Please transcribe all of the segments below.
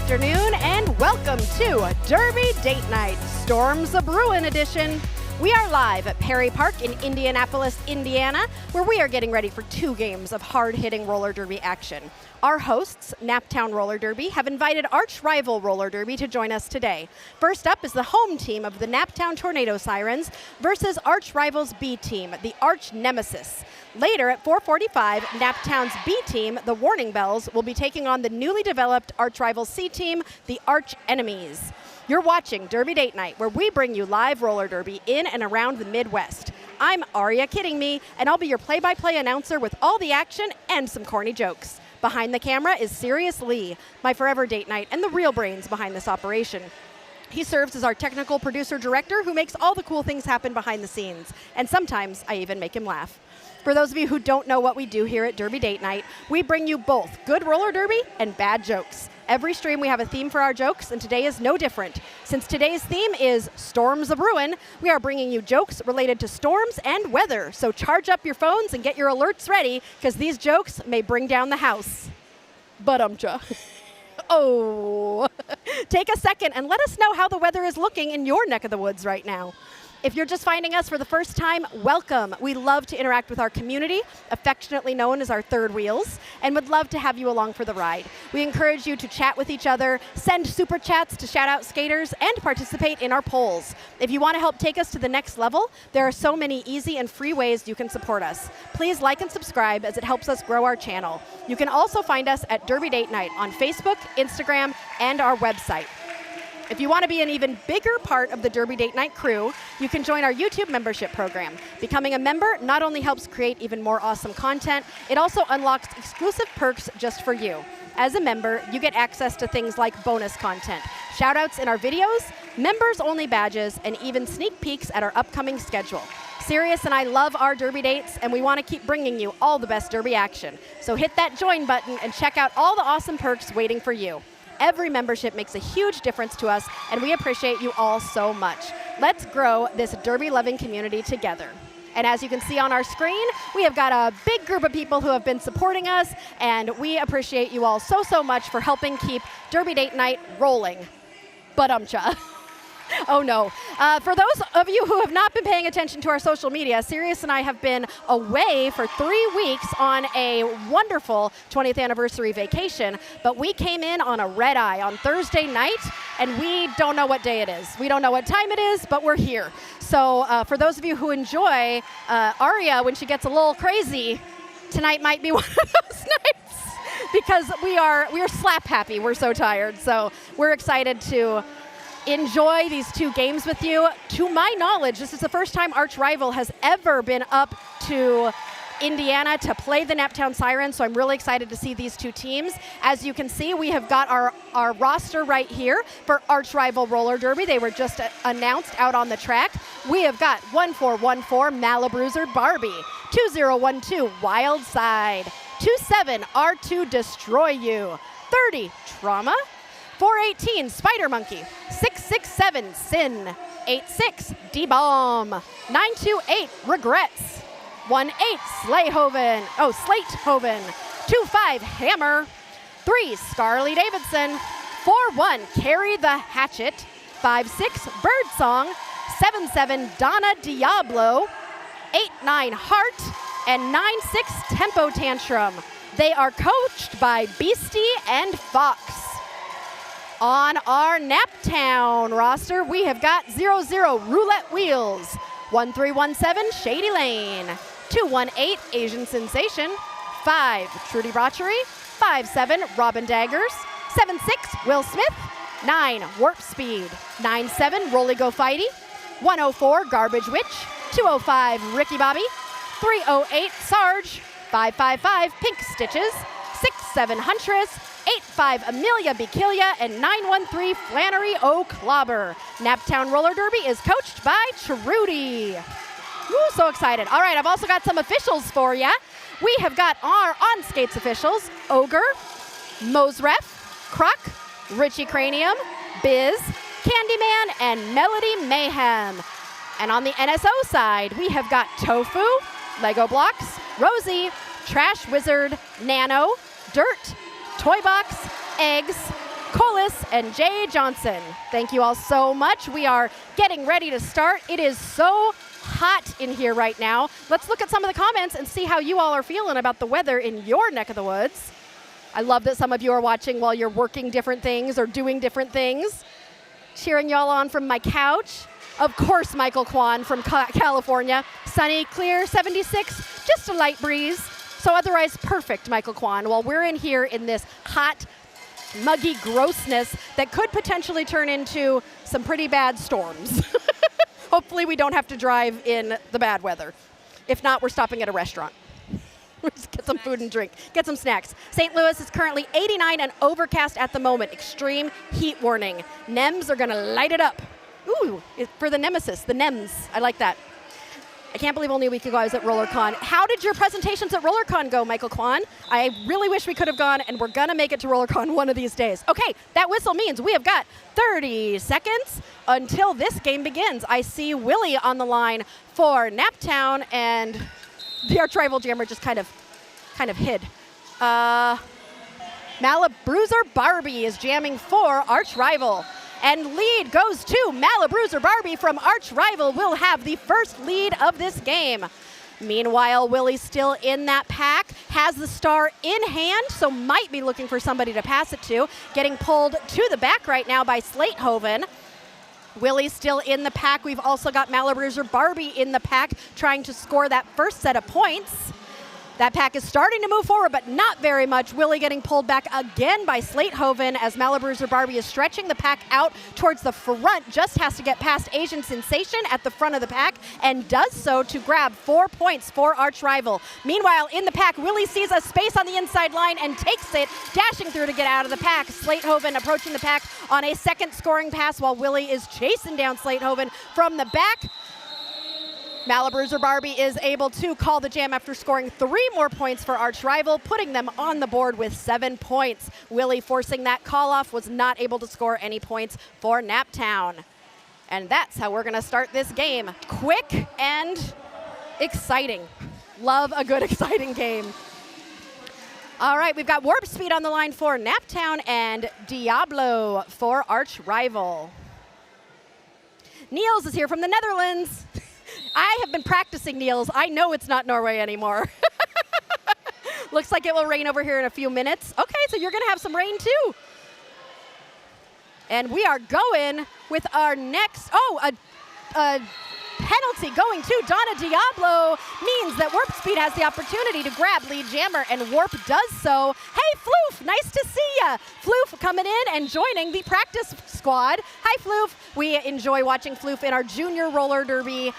afternoon, and welcome to Derby Date Night, Storms A-Brewin' edition. We are live at Perry Park in Indianapolis, Indiana, where we are getting ready for 2 games of hard-hitting roller derby action. Our hosts, Naptown Roller Derby, have invited arch-rival Roller Derby to join us today. First up is the home team of the Naptown Tornado Sirens versus arch-rivals B team, the Arch Nemesis. Later at 4:45, Naptown's B team, the Warning Bells, will be taking on the newly developed arch-rival C team, the Arch Enemies. You're watching Derby Date Night, where we bring you live roller derby in and around the Midwest. I'm Aria Kidding Me, and I'll be your play-by-play announcer with all the action and some corny jokes. Behind the camera is Sirius Lee, my forever date night and the real brains behind this operation. He serves as our technical producer-director who makes all the cool things happen behind the scenes, and sometimes I even make him laugh. For those of you who don't know what we do here at Derby Date Night, we bring you both good roller derby and bad jokes. Every stream we have a theme for our jokes, and today is no different. Since today's theme is Storms A-Brewin', we are bringing you jokes related to storms and weather. So charge up your phones and get your alerts ready, because these jokes may bring down the house. But Oh. Take a second and let us know how the weather is looking in your neck of the woods right now. If you're just finding us for the first time, welcome. We love to interact with our community, affectionately known as our third wheels, and would love to have you along for the ride. We encourage you to chat with each other, send super chats to shout out skaters, and participate in our polls. If you want to help take us to the next level, there are so many easy and free ways you can support us. Please like and subscribe, as it helps us grow our channel. You can also find us at Derby Date Night on Facebook, Instagram, and our website. If you want to be an even bigger part of the Derby Date Night crew, you can join our YouTube membership program. Becoming a member not only helps create even more awesome content, it also unlocks exclusive perks just for you. As a member, you get access to things like bonus content, shoutouts in our videos, members-only badges, and even sneak peeks at our upcoming schedule. Sirius and I love our derby dates, and we want to keep bringing you all the best derby action. So hit that join button and check out all the awesome perks waiting for you. Every membership makes a huge difference to us, and we appreciate you all so much. Let's grow this derby-loving community together. And as you can see on our screen, we have got a big group of people who have been supporting us, and we appreciate you all so much for helping keep Derby Date Night rolling. But Oh no. For those of you who have not been paying attention to our social media, Sirius and I have been away for 3 weeks on a wonderful 20th anniversary vacation, but we came in on a red eye on Thursday night, and we don't know what day it is. We don't know what time it is, but we're here. So for those of you who enjoy Aria when she gets a little crazy, tonight might be one of those nights, because we are slap happy. We're so tired. So we're excited to enjoy these 2 games with you. To my knowledge, this is the first time Arch Rival has ever been up to Indiana to play the Naptown Sirens, so I'm really excited to see these 2 teams. As you can see, we have got our roster right here for Arch Rival Roller Derby. They were just announced out on the track. We have got 1414 Malabruiser Barbie, 2012 Wild Side, 27 R2 Destroy You, 30 Trauma, 418 Spider Monkey, 667 Sin, 86 D-Bomb, 928 Regrets, 18 Slatehoven, 25 Hammer, 3 Scarly Davidson, 41 Carry the Hatchet, 56 Birdsong, 77 Donna Diablo, 89 Heart, and 96 Tempo Tantrum. They are coached by Beastie and Fox. On our Naptown roster, we have got 00 Roulette Wheels, 1317 Shady Lane, 218 Asian Sensation, 5 Trudy Brotchery, 57 Robin Daggers, 76 Will Smith, 9 Warp Speed, 97 Rolly Go Fighty, 104 Garbage Witch, 205 Ricky Bobby, 308 Sarge, 555 Pink Stitches, 67 Huntress, 85 Amelia Bikilia, and 913 Flannery O'Clobber. Naptown Roller Derby is coached by Trudy. Woo, so excited. All right, I've also got some officials for you. We have got our on-skates officials, Ogre, Mosref, Croc, Richie Cranium, Biz, Candyman, and Melody Mayhem. And on the NSO side, we have got Tofu, Lego Blocks, Rosie, Trash Wizard, Nano, Dirt, Toy Box, Eggs, Colas, and Jay Johnson. Thank you all so much. We are getting ready to start. It is so hot in here right now. Let's look at some of the comments and see how you all are feeling about the weather in your neck of the woods. I love that some of you are watching while you're working different things or doing different things. Cheering y'all on from my couch. Of course, Michael Kwan from California. Sunny, clear, 76, just a light breeze. So otherwise perfect, Michael Kwan, while we're in here in this hot, muggy grossness that could potentially turn into some pretty bad storms. Hopefully we don't have to drive in the bad weather. If not, we're stopping at a restaurant. Just get some food and drink, get some snacks. St. Louis is currently 89 and overcast at the moment. Extreme heat warning. NEMs are gonna light it up. Ooh, for the Nemesis, the NEMs, I like that. I can't believe only a week ago I was at RollerCon. How did your presentations at RollerCon go, Michael Kwan? I really wish we could have gone, and we're gonna make it to RollerCon one of these days. Okay, that whistle means we have got 30 seconds until this game begins. I see Willie on the line for Naptown, and the arch rival jammer just kind of hid. Malabruiser Barbie is jamming for arch rival. And lead goes to Malabruiser Barbie from arch rival. Will have the first lead of this game. Meanwhile, Willie's still in that pack, has the star in hand, so might be looking for somebody to pass it to. Getting pulled to the back right now by Slatehoven. Willie's still in the pack. We've also got Malabruiser Barbie in the pack, trying to score that first set of points. That pack is starting to move forward, but not very much. Willie getting pulled back again by Slatehoven as Malabruiser Barbie is stretching the pack out towards the front. Just has to get past Asian Sensation at the front of the pack and does so to grab 4 points for arch rival. Meanwhile, in the pack, Willie sees a space on the inside line and takes it, dashing through to get out of the pack. Slatehoven approaching the pack on a second scoring pass while Willie is chasing down Slatehoven from the back. Malabruiser Barbie is able to call the jam after scoring 3 more points for arch rival, putting them on the board with 7 points. Willie forcing that call off, was not able to score any points for Naptown. And that's how we're gonna start this game. Quick and exciting. Love a good exciting game. All right, we've got Warp Speed on the line for Naptown and Diablo for arch rival. Niels is here from the Netherlands. I have been practicing, Niels. I know it's not Norway anymore. Looks like it will rain over here in a few minutes. Okay, so you're going to have some rain too. And we are going with our next, a penalty going to Donna Diablo means that Warp Speed has the opportunity to grab lead jammer, and Warp does so. Hey, Floof, nice to see ya. Floof coming in and joining the practice squad. Hi, Floof. We enjoy watching Floof in our junior roller derby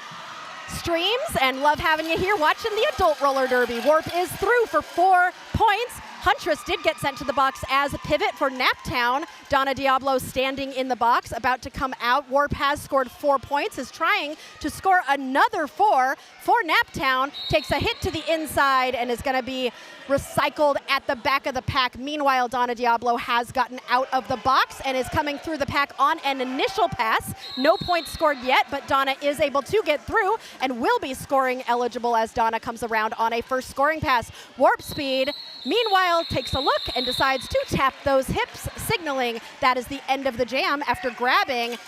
streams and love having you here watching the adult roller derby. Warp is through for 4 points. Huntress did get sent to the box as a pivot for Naptown. Donna Diablo standing in the box, about to come out. Warp has scored 4 points, is trying to score another 4 for Naptown. Takes a hit to the inside and is going to be recycled at the back of the pack. Meanwhile, Donna Diablo has gotten out of the box and is coming through the pack on an initial pass. No points scored yet, but Donna is able to get through and will be scoring eligible as Donna comes around on a first scoring pass. Warp Speed, meanwhile, takes a look and decides to tap those hips, signaling that is the end of the jam after grabbing 8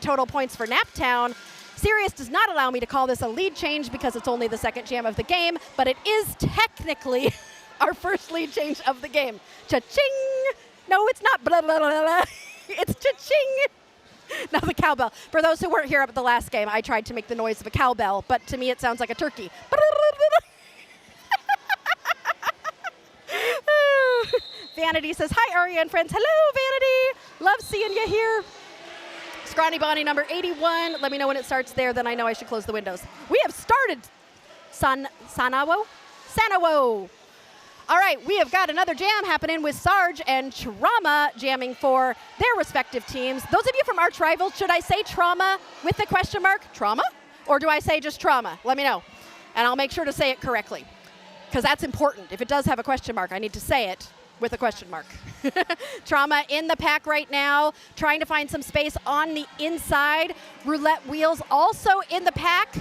total points for Naptown. Sirius does not allow me to call this a lead change because it's only the second jam of the game, but it is technically our first lead change of the game. Cha-ching! No, it's not blah, blah, blah, blah. It's cha-ching! Now the cowbell. For those who weren't here at the last game, I tried to make the noise of a cowbell, but to me it sounds like a turkey. Vanity says, hi, Aria and friends. Hello, Vanity. Love seeing you here. Scrawny Bonnie number 81. Let me know when it starts there, then I know I should close the windows. We have started. Sanawo? All right, we have got another jam happening with Sarge and Trauma jamming for their respective teams. Those of you from Arch Rivals, should I say Trauma with the question mark? Trauma? Or do I say just Trauma? Let me know. And I'll make sure to say it correctly, because that's important. If it does have a question mark, I need to say it with a question mark. Trauma in the pack right now, trying to find some space on the inside. Roulette Wheels also in the pack.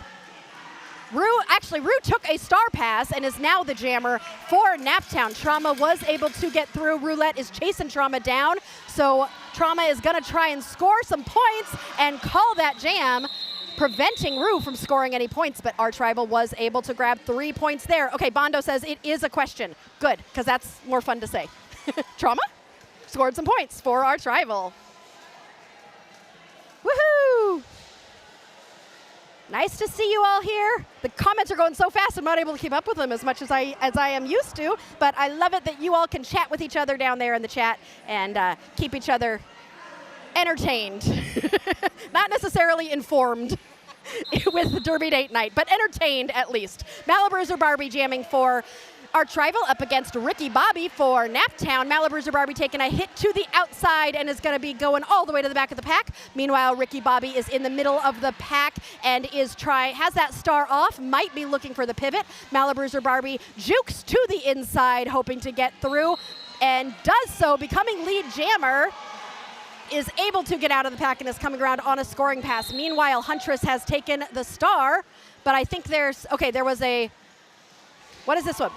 Rue took a star pass and is now the jammer for Naptown. Trauma was able to get through. Roulette is chasing Trauma down, so Trauma is gonna try and score some points and call that jam, preventing Rue from scoring any points, but our Tribal was able to grab 3 points there. Okay, Bondo says it is a question. Good, because that's more fun to say. Trauma scored some points for our Tribal. Woohoo! Nice to see you all here. The comments are going so fast, I'm not able to keep up with them as much as I am used to, but I love it that you all can chat with each other down there in the chat and keep each other entertained. Not necessarily informed with Derby Date Night, but entertained at least. Malabruiser Barbie jamming for our Tribal up against Ricky Bobby for Naptown. Malabruiser Barbie taking a hit to the outside and is going to be going all the way to the back of the pack. Meanwhile, Ricky Bobby is in the middle of the pack and has that star off, might be looking for the pivot. Malabruiser Barbie jukes to the inside, hoping to get through, and does so, becoming lead jammer. Is able to get out of the pack and is coming around on a scoring pass. Meanwhile, Huntress has taken the star, but I think there was a, what is this one?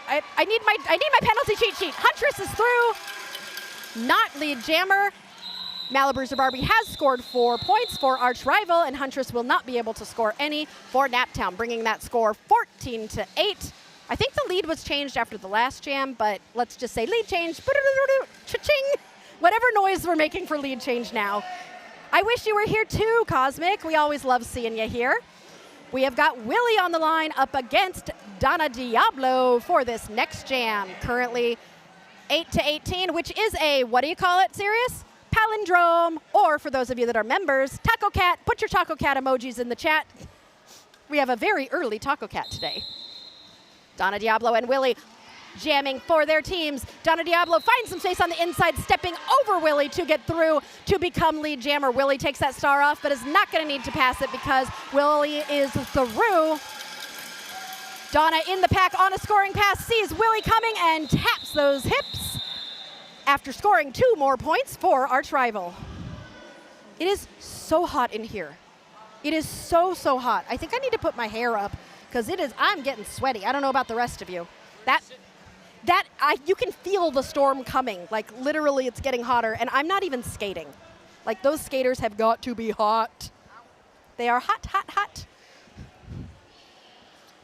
I need my penalty cheat sheet. Huntress is through, not lead jammer. Malabruiser Barbie has scored 4 points for Arch Rival, and Huntress will not be able to score any for Naptown, bringing that score 14-8. I think the lead was changed after the last jam, but let's just say lead change. Cha-ching! Whatever noise we're making for lead change now. I wish you were here too, Cosmic. We always love seeing you here. We have got Willie on the line up against Donna Diablo for this next jam. Currently 8-18, which is a, what do you call it, Sirius? Palindrome, or for those of you that are members, Taco Cat. Put your Taco Cat emojis in the chat. We have a very early Taco Cat today. Donna Diablo and Willie jamming for their teams. Donna Diablo finds some space on the inside, stepping over Willie to get through to become lead jammer. Willie takes that star off, but is not going to need to pass it because Willie is through. Donna in the pack on a scoring pass, sees Willie coming and taps those hips after scoring 2 more points for Arch Rival. It is so hot in here. It is so, so hot. I think I need to put my hair up because I'm getting sweaty. I don't know about the rest of you. You can feel the storm coming. Like, literally, it's getting hotter, and I'm not even skating. Like, those skaters have got to be hot. They are hot, hot, hot.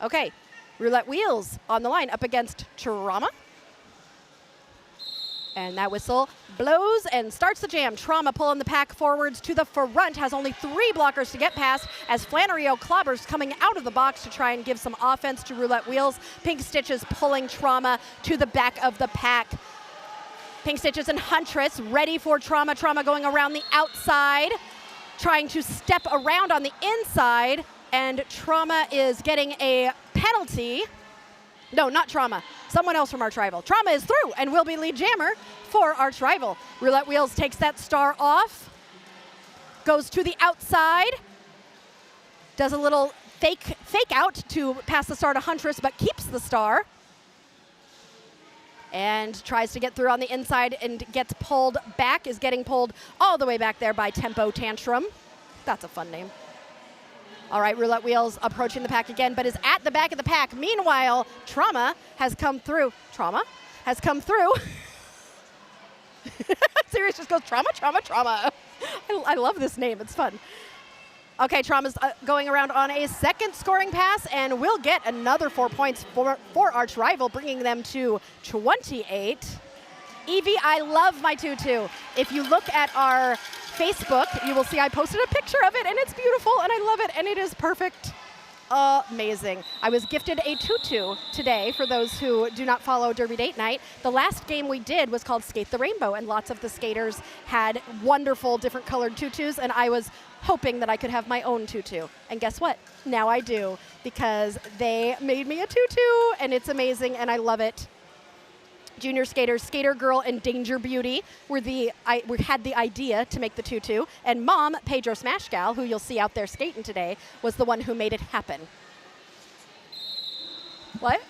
Okay, Roulette Wheels on the line up against Trauma. And that whistle blows and starts the jam. Trauma pulling the pack forwards to the front, has only 3 blockers to get past as Flannery O'Clobbers coming out of the box to try and give some offense to Roulette Wheels. Pink Stitches pulling Trauma to the back of the pack. Pink Stitches and Huntress ready for Trauma. Trauma going around the outside, trying to step around on the inside, and Trauma is getting a penalty. No, not Trauma. Someone else from Arch Rival. Trauma is through and will be lead jammer for Arch Rival. Roulette Wheels takes that star off, goes to the outside, does a little fake out to pass the star to Huntress, but keeps the star. And tries to get through on the inside and gets pulled back, is getting pulled all the way back there by Tempo Tantrum. That's a fun name. All right, Roulette Wheels approaching the pack again, but is at the back of the pack. Meanwhile, Trauma has come through. Trauma has come through. Sirius just goes, Trauma, Trauma, Trauma. I love this name. It's fun. Okay, Trauma's going around on a second scoring pass, and will get another 4 points for Arch Rival, bringing them to 28. Evie, I love my tutu. If you look at our Facebook, you will see I posted a picture of it, and it's beautiful, and I love it, and it is perfect. Amazing. I was gifted a tutu today, for those who do not follow Derby Date Night. The last game we did was called Skate the Rainbow, and lots of the skaters had wonderful different colored tutus, and I was hoping that I could have my own tutu. And guess what? Now I do, because they made me a tutu, and it's amazing, and I love it. Junior skaters, Skater Girl and Danger Beauty had the idea to make the tutu, and Mom, Pedro Smash Gal, who you'll see out there skating today, was the one who made it happen. What?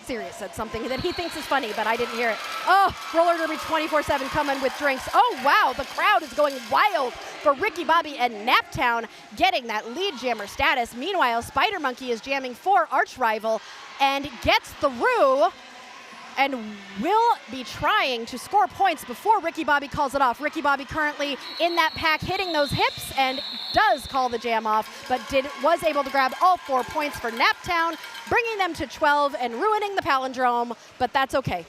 Sirius said something that he thinks is funny, but I didn't hear it. Oh, Roller Derby 24/7 coming with drinks. Oh, wow, the crowd is going wild for Ricky Bobby and Naptown getting that lead jammer status. Meanwhile, Spider Monkey is jamming for Arch Rival and gets through and will be trying to score points before Ricky Bobby calls it off. Ricky Bobby currently in that pack hitting those hips and does call the jam off, but was able to grab all 4 points for Naptown, bringing them to 12 and ruining the palindrome, but that's okay.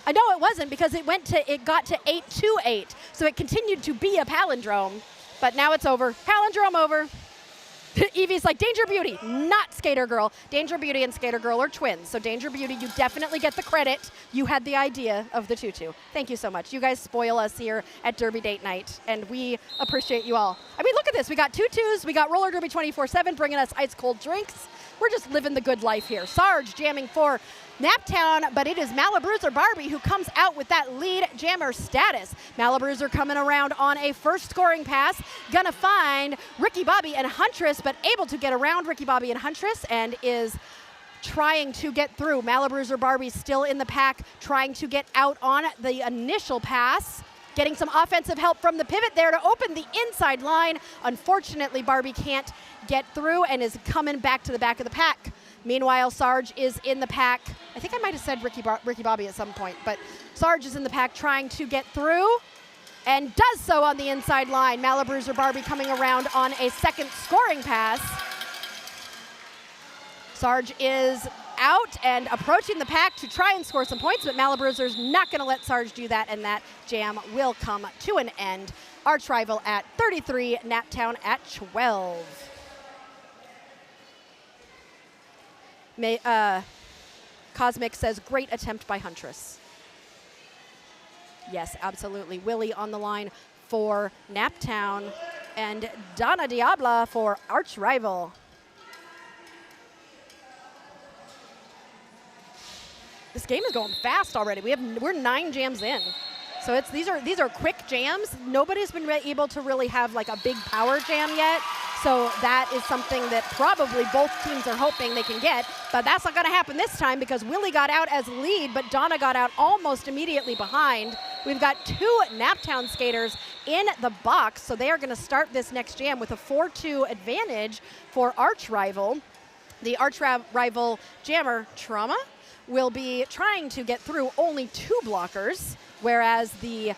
I know it wasn't because it got to 8-8, so it continued to be a palindrome, but now it's over. Palindrome over. Evie's like, Danger Beauty, not Skater Girl. Danger Beauty and Skater Girl are twins. So Danger Beauty, you definitely get the credit. You had the idea of the tutu. Thank you so much. You guys spoil us here at Derby Date Night, and we appreciate you all. I mean, look at this. We got tutus. We got Roller Derby 24/7 bringing us ice cold drinks. We're just living the good life here. Sarge jamming for Naptown, but it is Malabruiser Barbie who comes out with that lead jammer status. Malabruiser coming around on a first scoring pass, gonna find Ricky Bobby and Huntress, but able to get around Ricky Bobby and Huntress and is trying to get through. Malabruiser Barbie still in the pack, trying to get out on the initial pass. Getting some offensive help from the pivot there to open the inside line. Unfortunately, Barbie can't get through and is coming back to the back of the pack. Meanwhile, Sarge is in the pack. I think I might have said Ricky Bobby at some point, but Sarge is in the pack trying to get through and does so on the inside line. Malabruiser Barbie coming around on a second scoring pass. Sarge is out and approaching the pack to try and score some points, but Malabruiser's not going to let Sarge do that, and that jam will come to an end. Arch Rival at 33, Naptown at 12. Cosmic says, great attempt by Huntress. Yes, absolutely. Willie on the line for Naptown and Donna Diabla for Arch Rival. This game is going fast already. We're 9 jams in. So these are quick jams. Nobody's been able to really have like a big power jam yet. So that is something that probably both teams are hoping they can get, but that's not gonna happen this time because Willie got out as lead, but Donna got out almost immediately behind. We've got 2 Naptown skaters in the box, so they are gonna start this next jam with a 4-2 advantage for Arch Rival. The Arch Rival jammer, Trauma, will be trying to get through only 2 blockers, whereas the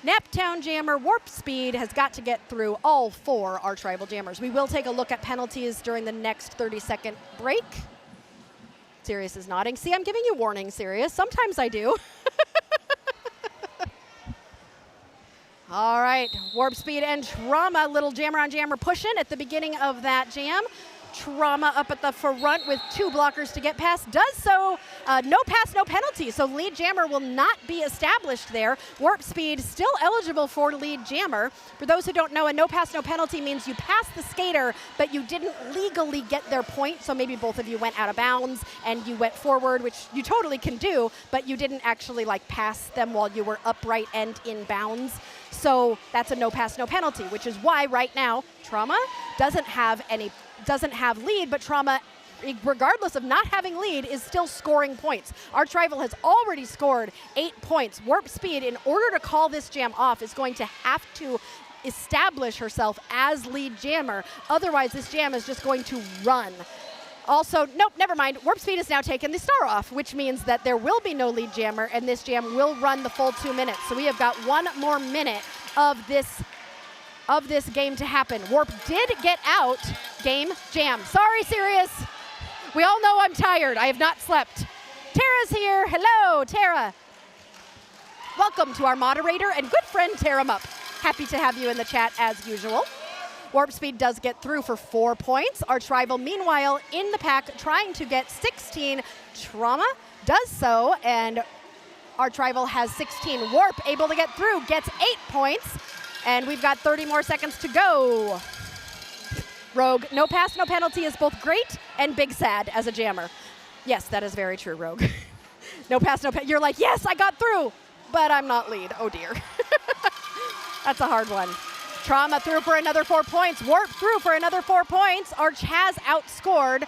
Naptown jammer Warp Speed has got to get through all 4 Arch Rival jammers. We will take a look at penalties during the next 30-second break. Sirius is nodding. See, I'm giving you warning, Sirius. Sometimes I do. All right, Warp Speed and Trauma, little jammer on jammer pushing at the beginning of that jam. Trauma up at the front with 2 blockers to get past. Does so, no pass, no penalty. So lead jammer will not be established there. Warp Speed still eligible for lead jammer. For those who don't know, a no pass, no penalty means you pass the skater, but you didn't legally get their point. So maybe both of you went out of bounds and you went forward, which you totally can do, but you didn't actually like pass them while you were upright and in bounds. So that's a no pass, no penalty, which is why right now Trauma doesn't have lead, but Trauma, regardless of not having lead, is still scoring points. Arch Rival has already scored 8 points. Warp Speed, in order to call this jam off, is going to have to establish herself as lead jammer. Otherwise, this jam is just going to run. Also, nope, never mind. Warp Speed has now taken the star off, which means that there will be no lead jammer, and this jam will run the full 2 minutes. So we have got 1 more minute of this game to happen. Warp did get out. Game, jam. Sorry, Sirius. We all know I'm tired. I have not slept. Tara's here. Hello, Tara. Welcome to our moderator and good friend, Tara Mupp. Happy to have you in the chat as usual. Warp Speed does get through for 4 points. Arch Rival, meanwhile, in the pack, trying to get 16. Trauma does so, and Arch Rival has 16. Warp, able to get through, gets 8 points. And we've got 30 more seconds to go. Rogue, no pass, no penalty is both great and big sad as a jammer. Yes, that is very true, Rogue. No pass, no penalty. You're like, yes, I got through, but I'm not lead. Oh, dear. That's a hard one. Trauma through for another 4 points. Warp through for another 4 points. Arch has outscored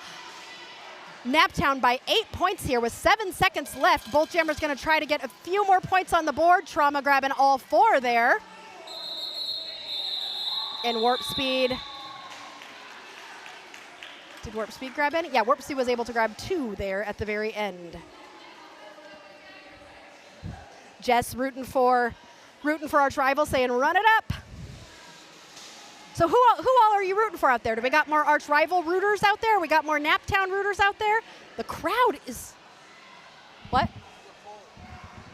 Naptown by 8 points here with 7 seconds left. Both jammers going to try to get a few more points on the board. Trauma grabbing all 4 there. And Warp Speed. Did Warp Speed grab any? Yeah, Warp Speed was able to grab 2 there at the very end. Jess rooting for Arch Rival, saying run it up. So who all are you rooting for out there? Do we got more Arch Rival rooters out there? We got more Naptown rooters out there? The crowd is, what?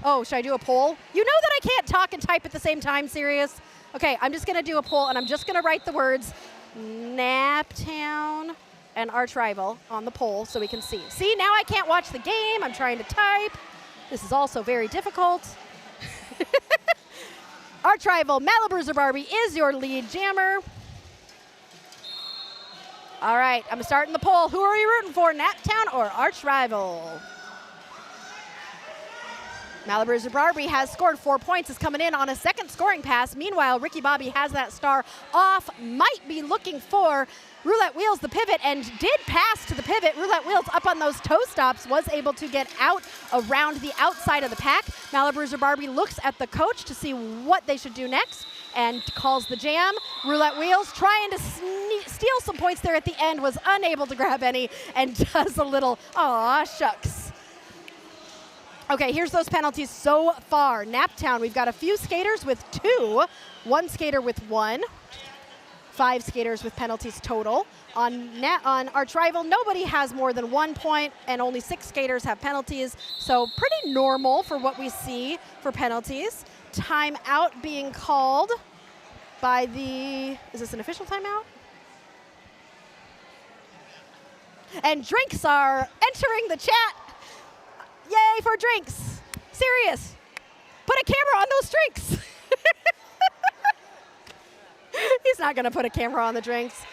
Oh, should I do a poll? You know that I can't talk and type at the same time, Sirius? Okay, I'm just gonna do a poll and I'm just gonna write the words Naptown and Arch Rival on the poll so we can see. See, now I can't watch the game. I'm trying to type. This is also very difficult. Arch Rival, Malabruiser Barbie is your lead jammer. All right, I'm starting the poll. Who are you rooting for, Naptown or Arch Rival? Malabruiser Barbie has scored 4 points, is coming in on a second scoring pass. Meanwhile, Ricky Bobby has that star off, might be looking for Roulette Wheels, the pivot, and did pass to the pivot. Roulette Wheels up on those toe stops, was able to get out around the outside of the pack. Malabruiser Barbie looks at the coach to see what they should do next and calls the jam. Roulette Wheels trying to steal some points there at the end, was unable to grab any, and does a little, aw, shucks. Okay, here's those penalties so far. Naptown, we've got a few skaters with 2, 1 skater with 1, 5 skaters with penalties total. On Arch Rival, nobody has more than 1 point, and only 6 skaters have penalties, so pretty normal for what we see for penalties. Timeout being called by the, is this an official timeout? And drinks are entering the chat. Yay for drinks. Sirius, put a camera on those drinks. He's not gonna put a camera on the drinks.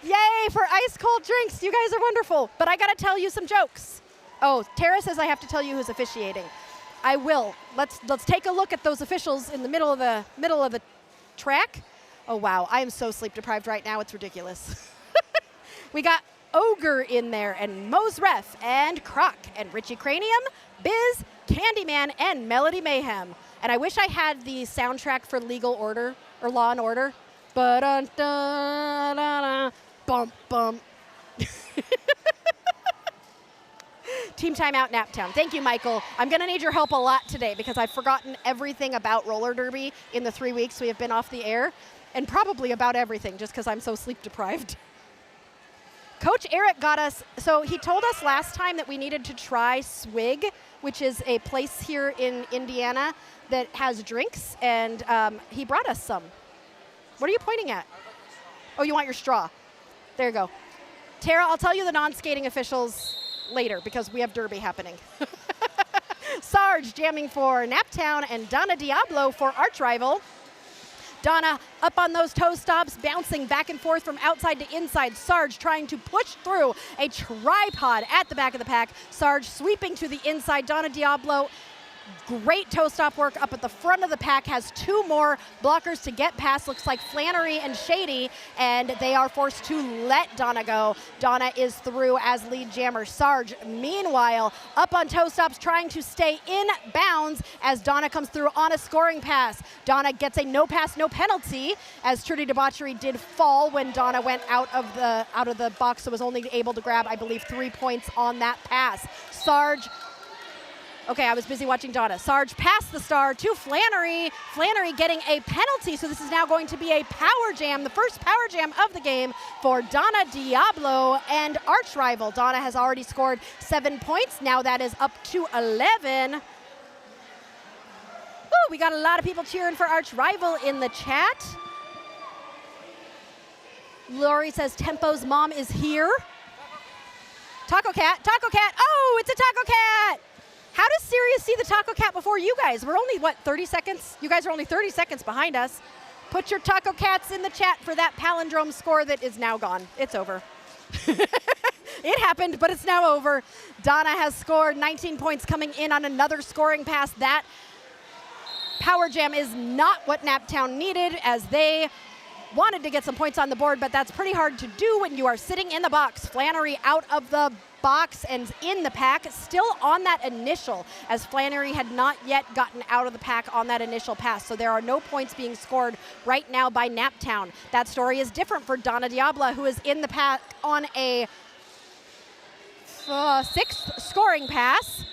Yay for ice cold drinks. You guys are wonderful. But I gotta tell you some jokes. Oh, Tara says I have to tell you who's officiating. I will. Let's take a look at those officials in the middle of the track. Oh wow, I am so sleep deprived right now, it's ridiculous. We got Ogre in there, and Moe's Ref, and Croc, and Richie Cranium, Biz, Candyman, and Melody Mayhem. And I wish I had the soundtrack for Legal Order, or Law and Order. Ba-dun-dun-dun-dun, bump, bump. Team timeout, Naptown. Thank you, Michael. I'm gonna need your help a lot today because I've forgotten everything about roller derby in the 3 weeks we have been off the air, and probably about everything just because I'm so sleep deprived. Coach Eric got us, so he told us last time that we needed to try Swig, which is a place here in Indiana that has drinks, and he brought us some. What are you pointing at? Oh, you want your straw. There you go. Tara, I'll tell you the non-skating officials later because we have derby happening. Sarge jamming for Naptown, and Donna Diablo for Arch Rival. Donna up on those toe stops, bouncing back and forth from outside to inside. Sarge trying to push through a tripod at the back of the pack. Sarge sweeping to the inside. Donna Diablo, great toe stop work up at the front of the pack, has 2 more blockers to get past. Looks like Flannery and Shady, and they are forced to let Donna go. Donna is through as lead jammer. Sarge, meanwhile, up on toe stops, trying to stay in bounds as Donna comes through on a scoring pass. Donna gets a no pass, no penalty, as Trudy Debauchery did fall when Donna went out of the box, so was only able to grab, I believe, 3 points on that pass. Sarge, okay, I was busy watching Donna. Sarge passed the star to Flannery. Flannery getting a penalty, so this is now going to be a power jam, the first power jam of the game for Donna Diablo and Arch Rival. Donna has already scored 7 points. Now that is up to 11. Ooh, we got a lot of people cheering for Arch Rival in the chat. Lori says Tempo's mom is here. Taco Cat, oh, it's a Taco Cat. How does Sirius see the Taco Cat before you guys? We're only, what, 30 seconds? You guys are only 30 seconds behind us. Put your Taco Cats in the chat for that palindrome score that is now gone. It's over. It happened, but it's now over. Donna has scored 19 points, coming in on another scoring pass. That power jam is not what Naptown needed, as they wanted to get some points on the board, but that's pretty hard to do when you are sitting in the box. Flannery out of the box and in the pack, still on that initial, as Flannery had not yet gotten out of the pack on that initial pass. So there are no points being scored right now by Naptown. That story is different for Donna Diabla, who is in the pack on a 6th scoring pass.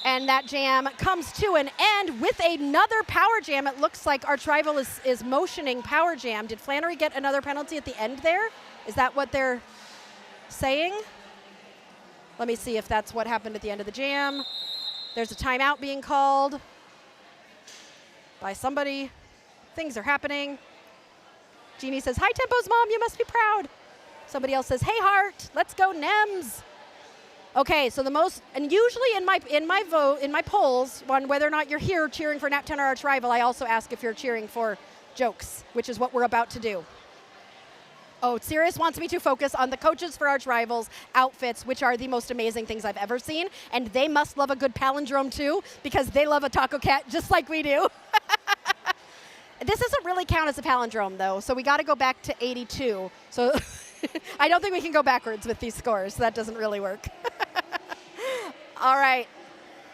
And that jam comes to an end with another power jam. It looks like Arch Rival is motioning power jam. Did Flannery get another penalty at the end there? Is that what they're saying? Let me see if that's what happened at the end of the jam. There's a timeout being called by somebody. Things are happening. Jeannie says, "High tempos, Mom, you must be proud." Somebody else says, "Hey, Hart, let's go Nems." Okay, so the most, and usually in my polls on whether or not you're here cheering for Naptown or Arch Rival, I also ask if you're cheering for jokes, which is what we're about to do. Oh, Sirius wants me to focus on the coaches for Arch Rival's outfits, which are the most amazing things I've ever seen, and they must love a good palindrome too, because they love a taco cat just like we do. This doesn't really count as a palindrome though, so we got to go back to 82. So I don't think we can go backwards with these scores. That doesn't really work. All right.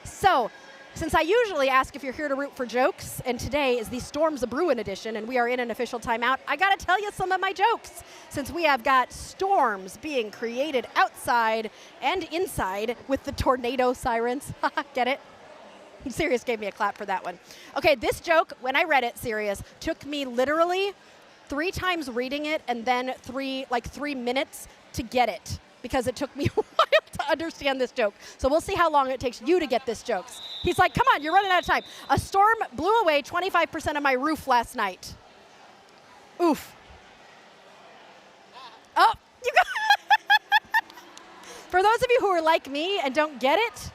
So since I usually ask if you're here to root for jokes, and today is the Storms of Bruin edition, and we are in an official timeout, I got to tell you some of my jokes, since we have got storms being created outside and inside with the tornado sirens. Get it? Sirius gave me a clap for that one. Okay, this joke, when I read it, Sirius, took me literally 3 times reading it and then 3 minutes to get it, because it took me a while to understand this joke. So we'll see how long it takes you to get this joke. He's like, "Come on, you're running out of time. A storm blew away 25% of my roof last night." Oof. Oh, you got For those of you who are like me and don't get it,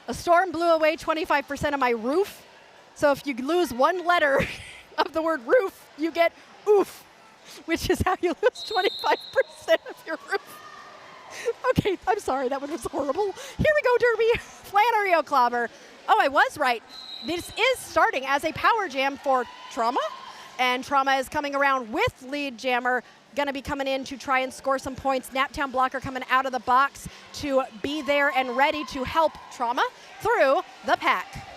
a storm blew away 25% of my roof. So if you lose one letter of the word roof, you get oof, which is how you lose 25% of your roof. Okay, I'm sorry, that one was horrible. Here we go, Derby. Flannery O'Clobber. Oh, I was right. This is starting as a power jam for Trauma, and Trauma is coming around with lead jammer, gonna be coming in to try and score some points. Naptown blocker coming out of the box to be there and ready to help Trauma through the pack.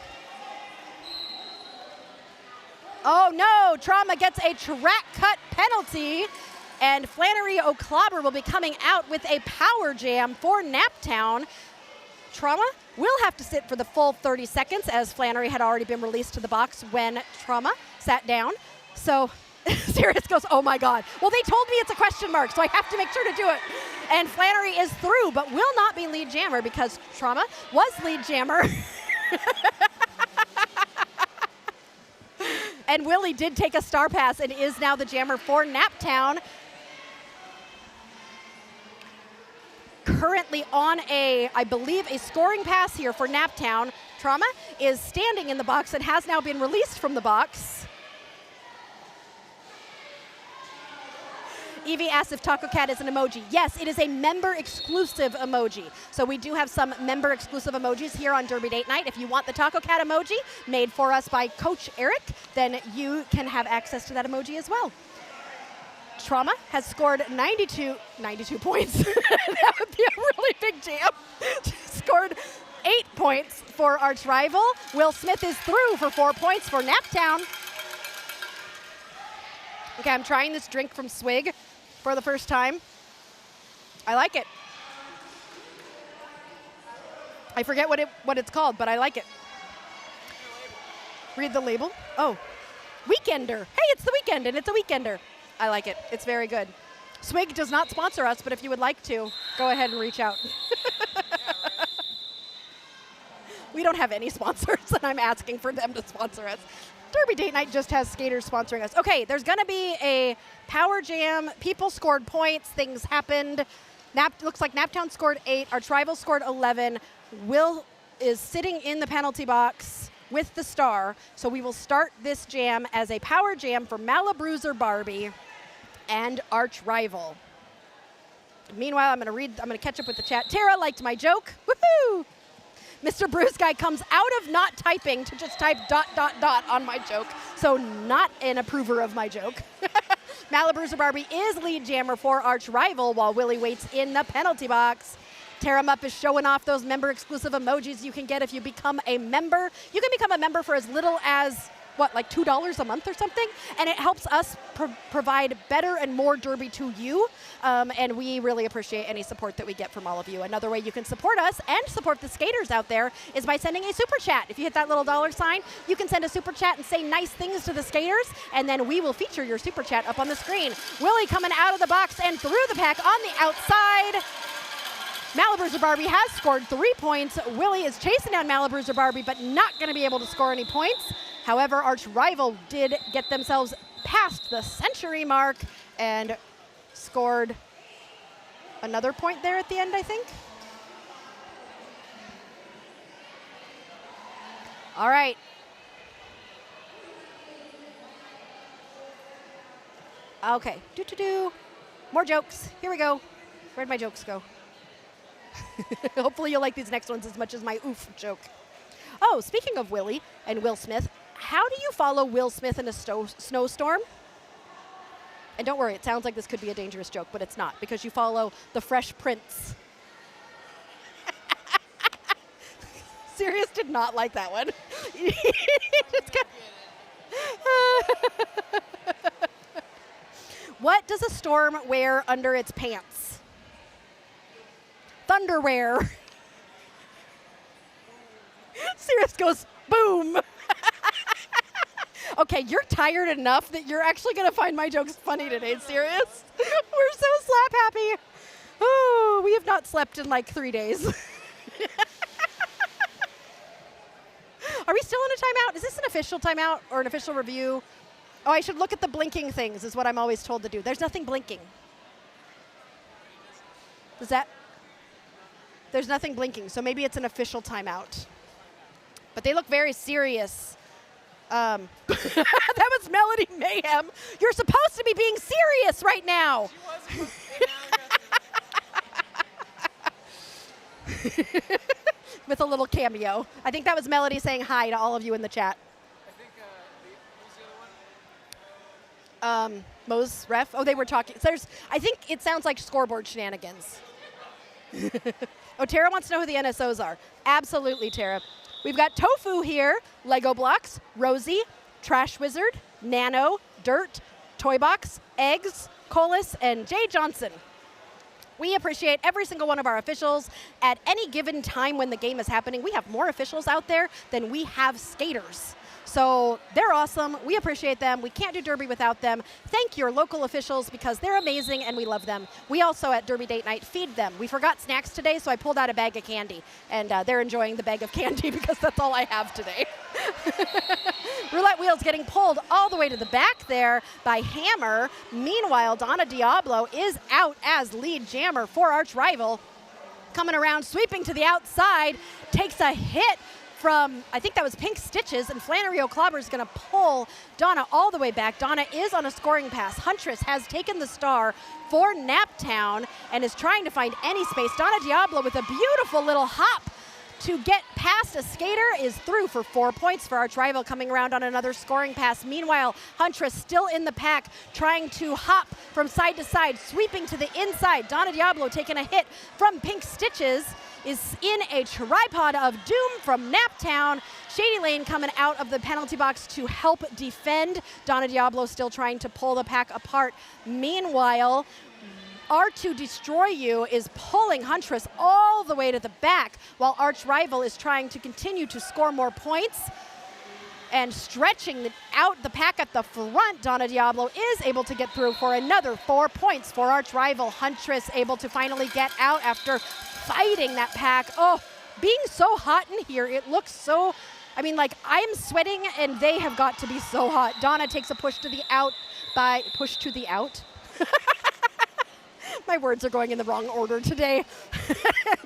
Oh no, Trauma gets a track cut penalty, and Flannery O'Clobber will be coming out with a power jam for Naptown. Trauma will have to sit for the full 30 seconds, as Flannery had already been released to the box when Trauma sat down. So Sirius goes, "Oh my God." Well, they told me it's a question mark, so I have to make sure to do it. And Flannery is through, but will not be lead jammer because Trauma was lead jammer. And Willie did take a star pass and is now the jammer for Naptown. Currently on I believe, a scoring pass here for Naptown. Trauma is standing in the box and has now been released from the box. Evie asks if Taco Cat is an emoji. Yes, it is a member-exclusive emoji. So we do have some member-exclusive emojis here on Derby Date Night. If you want the Taco Cat emoji made for us by Coach Eric, then you can have access to that emoji as well. Trauma has scored 92 points. That would be a really big jam. Scored 8 points for Arch Rival. Will Smith is through for 4 points for Naptown. Okay, I'm trying this drink from Swig for the first time. I like it. I forget what it's called, but I like it. Read the label. Oh, Weekender. Hey, it's the weekend, and it's a Weekender. I like it. It's very good. Swig does not sponsor us, but if you would like to, go ahead and reach out. We don't have any sponsors, and I'm asking for them to sponsor us. Derby Date Night just has skaters sponsoring us. Okay, there's going to be a power jam. People scored points. Things happened. Looks like Naptown scored 8. Arch Rival scored 11. Will is sitting in the penalty box with the star. So we will start this jam as a power jam for Malabruiser Barbie and Arch Rival. Meanwhile, I'm going to catch up with the chat. Tara liked my joke. Woohoo! Mr. Bruce Guy comes out of not typing to just type ... on my joke. So not an approver of my joke. Malabruiser Barbie is lead jammer for Arch Rival while Willie waits in the penalty box. Tear 'em Up is showing off those member-exclusive emojis you can get if you become a member. You can become a member for as little as, what, like $2 a month or something? And it helps us provide better and more Derby to you. And we really appreciate any support that we get from all of you. Another way you can support us and support the skaters out there is by sending a super chat. If you hit that little $sign, you can send a super chat and say nice things to the skaters, and then we will feature your super chat up on the screen. Willie coming out of the box and through the pack on the outside. Malabruiser Barbie has scored 3 points. Willie is chasing down Malabruiser Barbie, but not going to be able to score any points. However, Arch Rival did get themselves past the century mark and scored another point there at the end, I think. All right. Okay. More jokes. Here we go. Where'd my jokes go? Hopefully you'll like these next ones as much as my oof joke. Oh, speaking of Willie and Will Smith, how do you follow Will Smith in a snowstorm? And don't worry, it sounds like this could be a dangerous joke, but it's not, because you follow the Fresh Prince. Sirius did not like that one. What does a storm wear under its pants? Thunderwear. Sirius goes, boom. Okay, you're tired enough that you're actually going to find my jokes funny today, Sirius. We're so slap happy. Oh, we have not slept in like 3 days. Are we still in a timeout? Is this an official timeout or an official review? Oh, I should look at the blinking things is what I'm always told to do. There's nothing blinking. Is that? There's nothing blinking, so maybe it's an official timeout. But they look very serious. That was Melody Mayhem. You're supposed to be being serious right now. With a little cameo. I think that was Melody saying hi to all of you in the chat. I think, who's the other one? Mo's ref. Oh, they were talking. So I think it sounds like scoreboard shenanigans. Oh, Tara wants to know who the NSOs are. Absolutely, Tara. We've got Tofu here, Lego Blocks, Rosie, Trash Wizard, Nano, Dirt, Toy Box, Eggs, Colas, and Jay Johnson. We appreciate every single one of our officials. At any given time when the game is happening, we have more officials out there than we have skaters. So they're awesome. We appreciate them. We can't do Derby without them. Thank your local officials because they're amazing and we love them. We also at Derby Date Night feed them. We forgot snacks today, so I pulled out a bag of candy. And they're enjoying the bag of candy because that's all I have today. Roulette wheels getting pulled all the way to the back there by Hammer. Meanwhile, Donna Diablo is out as lead jammer for Arch Rival. Coming around, sweeping to the outside, takes a hit from, I think that was Pink Stitches, and Flannery O'Clobber is going to pull Donna all the way back. Donna is on a scoring pass. Huntress has taken the star for Naptown and is trying to find any space. Donna Diablo with a beautiful little hop to get past a skater is through for 4 points for Arch Rival, coming around on another scoring pass. Meanwhile, Huntress still in the pack, trying to hop from side to side, sweeping to the inside. Donna Diablo taking a hit from Pink Stitches, is in a tripod of doom from Naptown. Shady Lane coming out of the penalty box to help defend. Donna Diablo still trying to pull the pack apart. Meanwhile, R2 Destroy You is pulling Huntress all the way to the back, while Arch Rival is trying to continue to score more points. And stretching out the pack at the front, Donna Diablo is able to get through for another 4 points for Arch Rival. Huntress able to finally get out after fighting that pack. Oh, being so hot in here, it looks so, I mean, like, I'm sweating and they have got to be so hot. Donna takes a push to the out. My words are going in the wrong order today.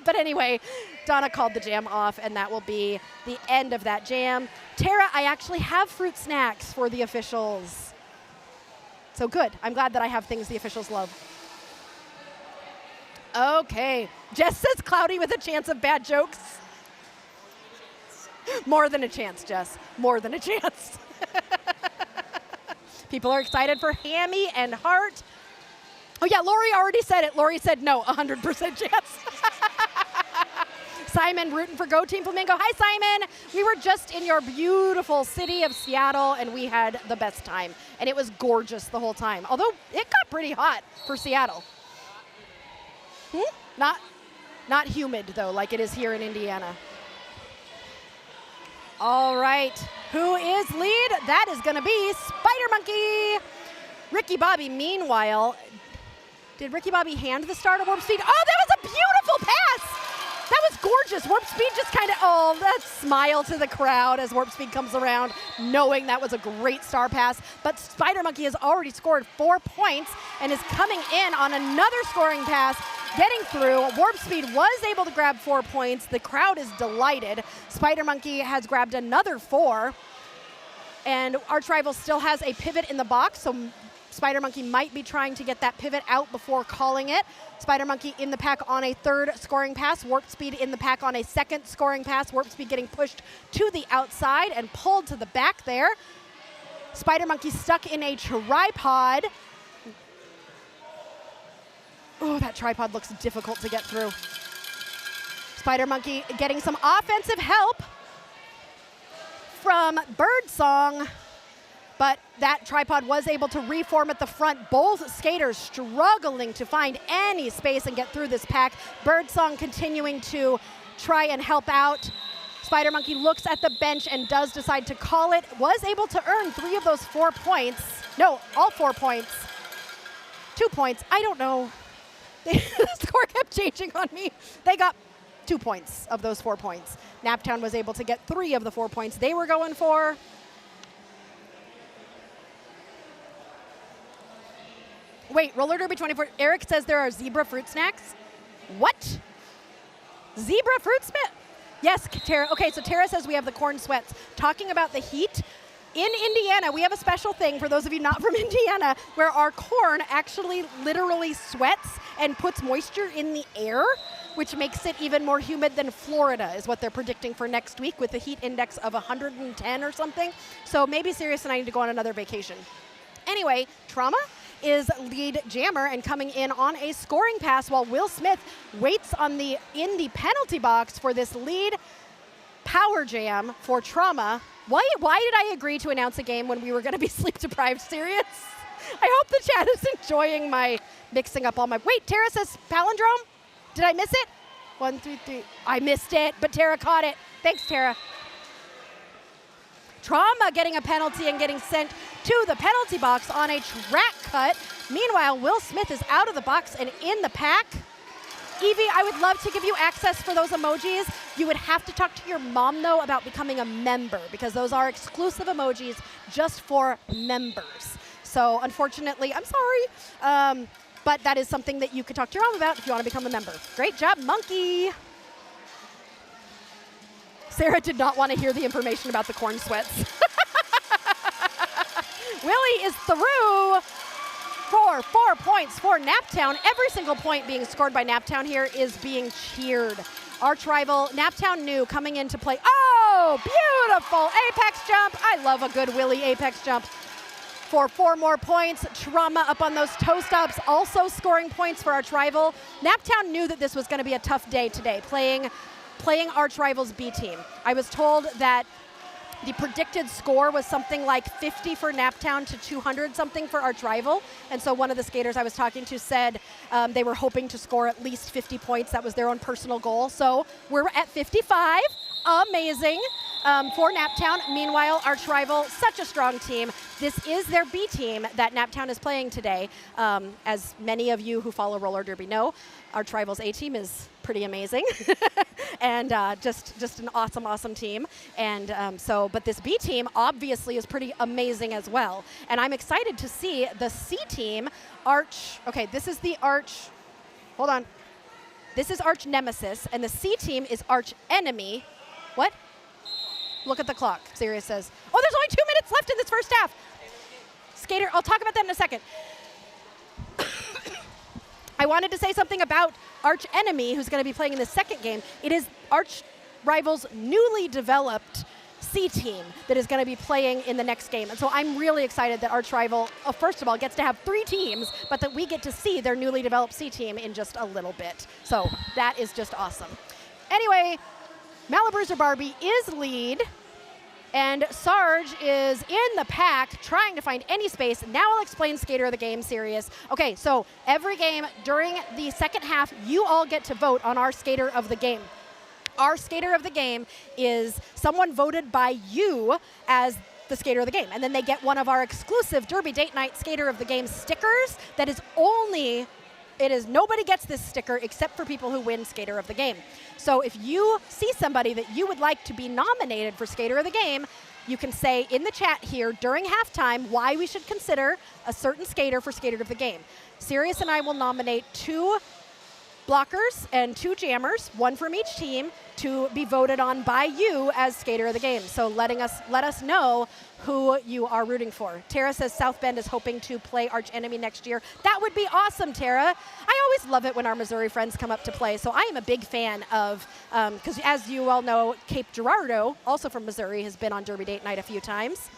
But anyway, Donna called the jam off, and that will be the end of that jam. Tara, I actually have fruit snacks for the officials. So good. I'm glad that I have things the officials love. Okay. Jess says Cloudy with a chance of bad jokes. More than a chance, Jess. More than a chance. People are excited for Hammy and Hart. Oh, yeah, Lori already said it. Lori said no, 100% chance. Simon rooting for Go Team Flamingo. Hi, Simon. We were just in your beautiful city of Seattle, and we had the best time. And it was gorgeous the whole time, although it got pretty hot for Seattle. Not humid, though, like it is here in Indiana. All right, who is lead? That is going to be Spider Monkey. Ricky Bobby, meanwhile, did Ricky Bobby hand the star to Warp Speed? Oh, that was a beautiful pass. That was gorgeous. Warp Speed just kind of, oh, that smile to the crowd as Warp Speed comes around, knowing that was a great star pass. But Spider Monkey has already scored 4 points and is coming in on another scoring pass, getting through. Warp Speed was able to grab 4 points. The crowd is delighted. Spider Monkey has grabbed another 4. And Arch Rival still has a pivot in the box, so Spider Monkey might be trying to get that pivot out before calling it. Spider Monkey in the pack on a 3rd scoring pass. Warp Speed in the pack on a 2nd scoring pass. Warp Speed getting pushed to the outside and pulled to the back there. Spider Monkey stuck in a tripod. Oh, that tripod looks difficult to get through. Spider Monkey getting some offensive help from Birdsong, but that tripod was able to reform at the front. Both skaters struggling to find any space and get through this pack. Birdsong continuing to try and help out. Spider Monkey looks at the bench and does decide to call it. Was able to earn 3 of those 4 points. No, all 4 points. 2 points, I don't know. The score kept changing on me. They got 2 points of those 4 points. Naptown was able to get 3 of the 4 points they were going for. Wait, Roller Derby 24. Eric says there are zebra fruit snacks. What? Zebra fruit snack? Yes, Tara. Okay, so Tara says we have the corn sweats. Talking about the heat, in Indiana, we have a special thing, for those of you not from Indiana, where our corn actually literally sweats and puts moisture in the air, which makes it even more humid than Florida, is what they're predicting for next week with a heat index of 110 or something. So maybe Sirius and I need to go on another vacation. Anyway, Trauma is lead jammer and coming in on a scoring pass while Will Smith waits on the Indy penalty box for this lead power jam for Trauma. Why did I agree to announce a game when we were going to be sleep deprived? Sirius? I hope the chat is enjoying my mixing up all my... Wait, Tara says palindrome? Did I miss it? 1, 2, 3. I missed it, but Tara caught it. Thanks, Tara. Trauma getting a penalty and getting sent to the penalty box on a track cut. Meanwhile, Will Smith is out of the box and in the pack. Evie, I would love to give you access for those emojis. You would have to talk to your mom, though, about becoming a member, because those are exclusive emojis just for members. So unfortunately, I'm sorry, but that is something that you could talk to your mom about if you want to become a member. Great job, Monkey. Sarah did not want to hear the information about the corn sweats. Willie is through for 4 points for Naptown. Every single point being scored by Naptown here is being cheered. Arch rival Naptown new coming into play. Oh, beautiful apex jump. I love a good Willie apex jump. For 4 more points, Trauma up on those toe stops, also scoring points for Arch rival. Naptown knew that this was going to be a tough day today, playing Arch Rival's B team. I was told that the predicted score was something like 50 for Naptown to 200 something for Arch Rival. And so one of the skaters I was talking to said they were hoping to score at least 50 points. That was their own personal goal. So we're at 55. Amazing for Naptown. Meanwhile, Arch Rival, such a strong team. This is their B team that Naptown is playing today. As many of you who follow Roller Derby know, Arch Rival's A team is pretty amazing. And just an awesome, awesome team. And but this B team obviously is pretty amazing as well. And I'm excited to see the C team, Arch. Okay, this is the Arch. Hold on. This is Arch Nemesis, and the C team is Arch Enemy. What? Look at the clock, Sirius says. Oh, there's only 2 minutes left in this first half. Skater, I'll talk about that in a second. I wanted to say something about Arch Enemy, who's going to be playing in the second game. It is Arch Rival's newly developed C team that is going to be playing in the next game. And so I'm really excited that Arch Rival, first of all, gets to have 3 teams, but that we get to see their newly developed C team in just a little bit. So that is just awesome. Anyway, Malabruiser Barbie is lead, and Sarge is in the pack trying to find any space. Now I'll explain Skater of the Game, Sirius. Okay, so every game during the second half, you all get to vote on our Skater of the Game. Our Skater of the Game is someone voted by you as the Skater of the Game. And then they get one of our exclusive Derby Date Night Skater of the Game stickers that is only, nobody gets this sticker except for people who win Skater of the Game. So if you see somebody that you would like to be nominated for Skater of the Game, you can say in the chat here during halftime why we should consider a certain skater for Skater of the Game. Sirius and I will nominate 2 blockers and 2 jammers, 1 from each team, to be voted on by you as Skater of the Game. So let us know who you are rooting for. Tara says South Bend is hoping to play arch enemy next year. That would be awesome, Tara. I always love it when our Missouri friends come up to play. So I am a big fan of, because as you all know, Cape Girardeau, also from Missouri, has been on Derby Date Night a few times.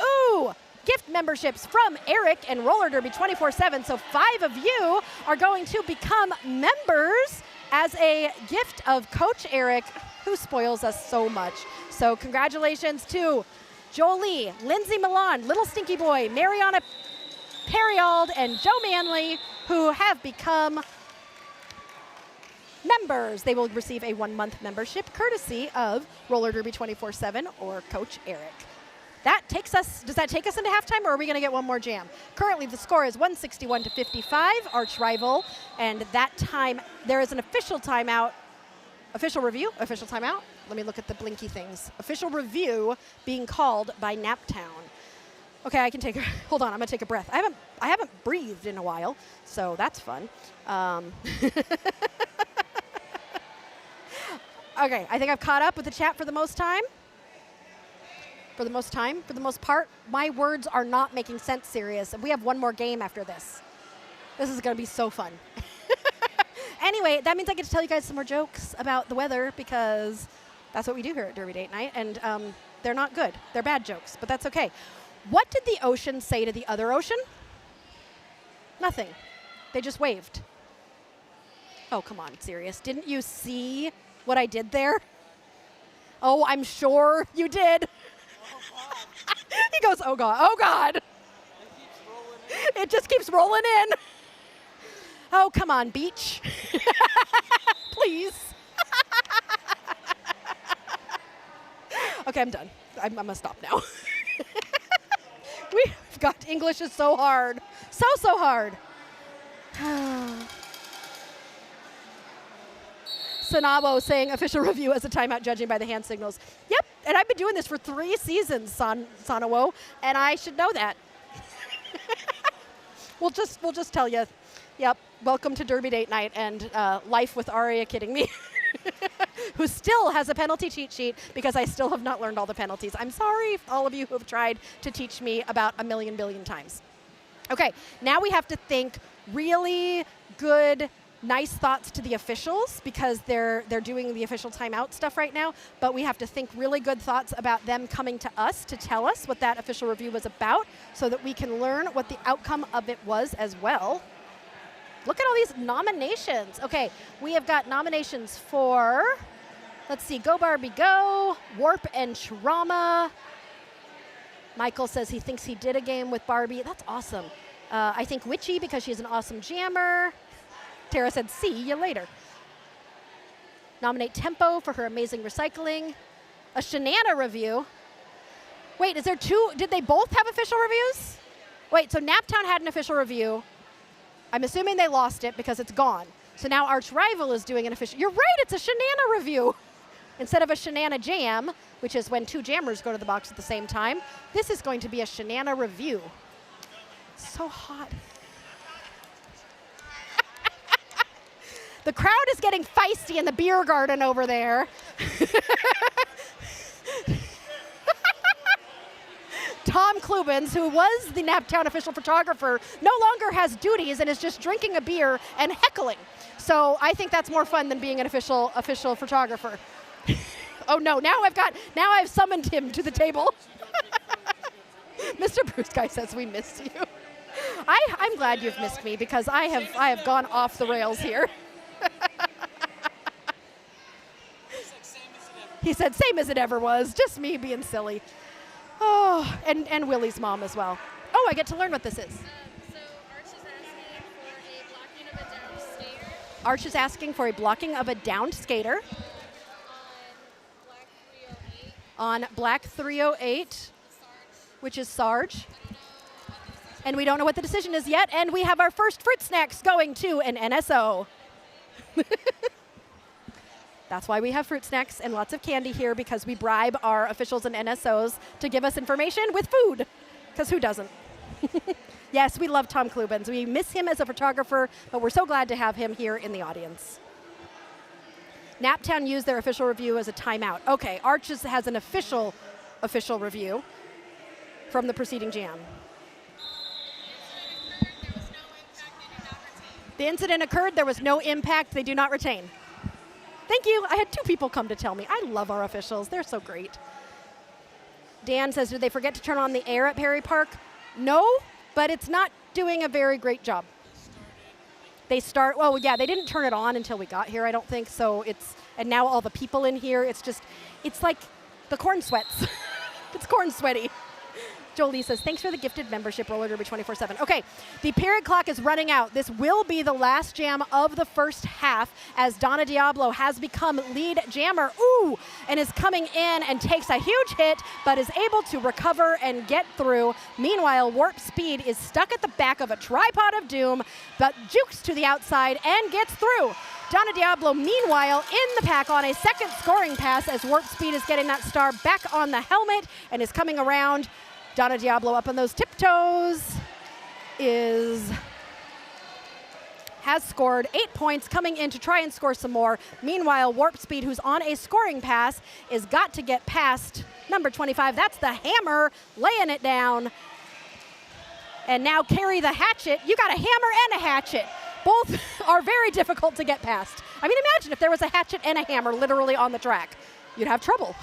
Ooh! Gift memberships from Eric and Roller Derby 24/7. So 5 of you are going to become members as a gift of Coach Eric, who spoils us so much. So congratulations to Jolie, Lindsay Milan, Little Stinky Boy, Mariana Perriald, and Joe Manley, who have become members. They will receive a 1-month membership courtesy of Roller Derby 24/7 or Coach Eric. Does that take us into halftime, or are we going to get one more jam? Currently, the score is 161-55, arch rival, and that time, there is an official timeout, official timeout. Let me look at the blinky things. Official review being called by Naptown. Okay, I can take hold on, I'm going to take a breath. I haven't breathed in a while, so that's fun. Okay, I think I've caught up with the chat for the most time. For the most part, my words are not making sense, Sirius. And we have one more game after this. This is going to be so fun. Anyway, that means I get to tell you guys some more jokes about the weather, because that's what we do here at Derby Date Night. And they're not good. They're bad jokes, but that's okay. What did the ocean say to the other ocean? Nothing. They just waved. Oh, come on, Sirius. Didn't you see what I did there? Oh, I'm sure you did. He goes, oh God, oh God. It just keeps rolling in. Oh, come on, beach. Please. Okay, I'm done. I'm going to stop now. We've got, English is so hard. So hard. Sanabo saying official review as a timeout judging by the hand signals. Yep, and I've been doing this for 3 seasons, Sanawo, and I should know that. We'll just tell you, yep, welcome to Derby Date Night and life with Aria kidding me, who still has a penalty cheat sheet because I still have not learned all the penalties. I'm sorry, all of you who have tried to teach me about a million billion times. Okay, now we have to think really good, nice thoughts to the officials, because they're doing the official timeout stuff right now, but we have to think really good thoughts about them coming to us to tell us what that official review was about, so that we can learn what the outcome of it was as well. Look at all these nominations. Okay, we have got nominations for, let's see, Go Barbie Go, Warp and Trauma. Michael says he thinks he did a game with Barbie. That's awesome. I think Witchy, because she's an awesome jammer. Tara said, see you later. Nominate Tempo for her amazing recycling. A Shanana review. Wait, is there 2? Did they both have official reviews? Wait, so Naptown had an official review. I'm assuming they lost it because it's gone. So now Arch Rival is doing an official. You're right, it's a Shanana review. Instead of a Shanana jam, which is when 2 jammers go to the box at the same time, this is going to be a Shanana review. It's so hot. The crowd is getting feisty in the beer garden over there. Tom Klubens, who was the Naptown official photographer, no longer has duties and is just drinking a beer and heckling. So I think that's more fun than being an official photographer. Oh no, now I've summoned him to the table. Mr. Bruce Guy says we missed you. I'm glad you've missed me, because I have gone off the rails here. He said, same as it ever was, just me being silly. Oh, and Willie's mom as well. Oh, I get to learn what this is. So Arch is asking for a blocking of a downed skater. On Black 308, which is Sarge. And we don't know what the decision is yet, and we have our first fruit snacks going to an NSO. That's why we have fruit snacks and lots of candy here, because we bribe our officials and NSOs to give us information with food, because who doesn't? Yes, we love Tom Klubens. We miss him as a photographer, but we're so glad to have him here in the audience. Naptown used their official review as a timeout. Okay, Arch has an official review from the preceding jam. The incident occurred, there was no impact, they do not retain. Thank you, I had 2 people come to tell me. I love our officials, they're so great. Dan says, did they forget to turn on the air at Perry Park? No, but it's not doing a very great job. They didn't turn it on until we got here, I don't think, so and now all the people in here, it's like the corn sweats. It's corn sweaty. Jolie says, thanks for the gifted membership, Roller Derby 24/7. Okay, the period clock is running out. This will be the last jam of the first half, as Donna Diablo has become lead jammer. Ooh, and is coming in and takes a huge hit, but is able to recover and get through. Meanwhile, Warp Speed is stuck at the back of a tripod of doom, but jukes to the outside and gets through. Donna Diablo, meanwhile, in the pack on a second scoring pass, as Warp Speed is getting that star back on the helmet and is coming around. Donna Diablo up on those tiptoes has scored 8 points, coming in to try and score some more. Meanwhile, Warp Speed, who's on a scoring pass, is got to get past number 25. That's the Hammer, laying it down. And now Carry the Hatchet. You got a hammer and a hatchet. Both are very difficult to get past. I mean, imagine if there was a hatchet and a hammer literally on the track. You'd have trouble.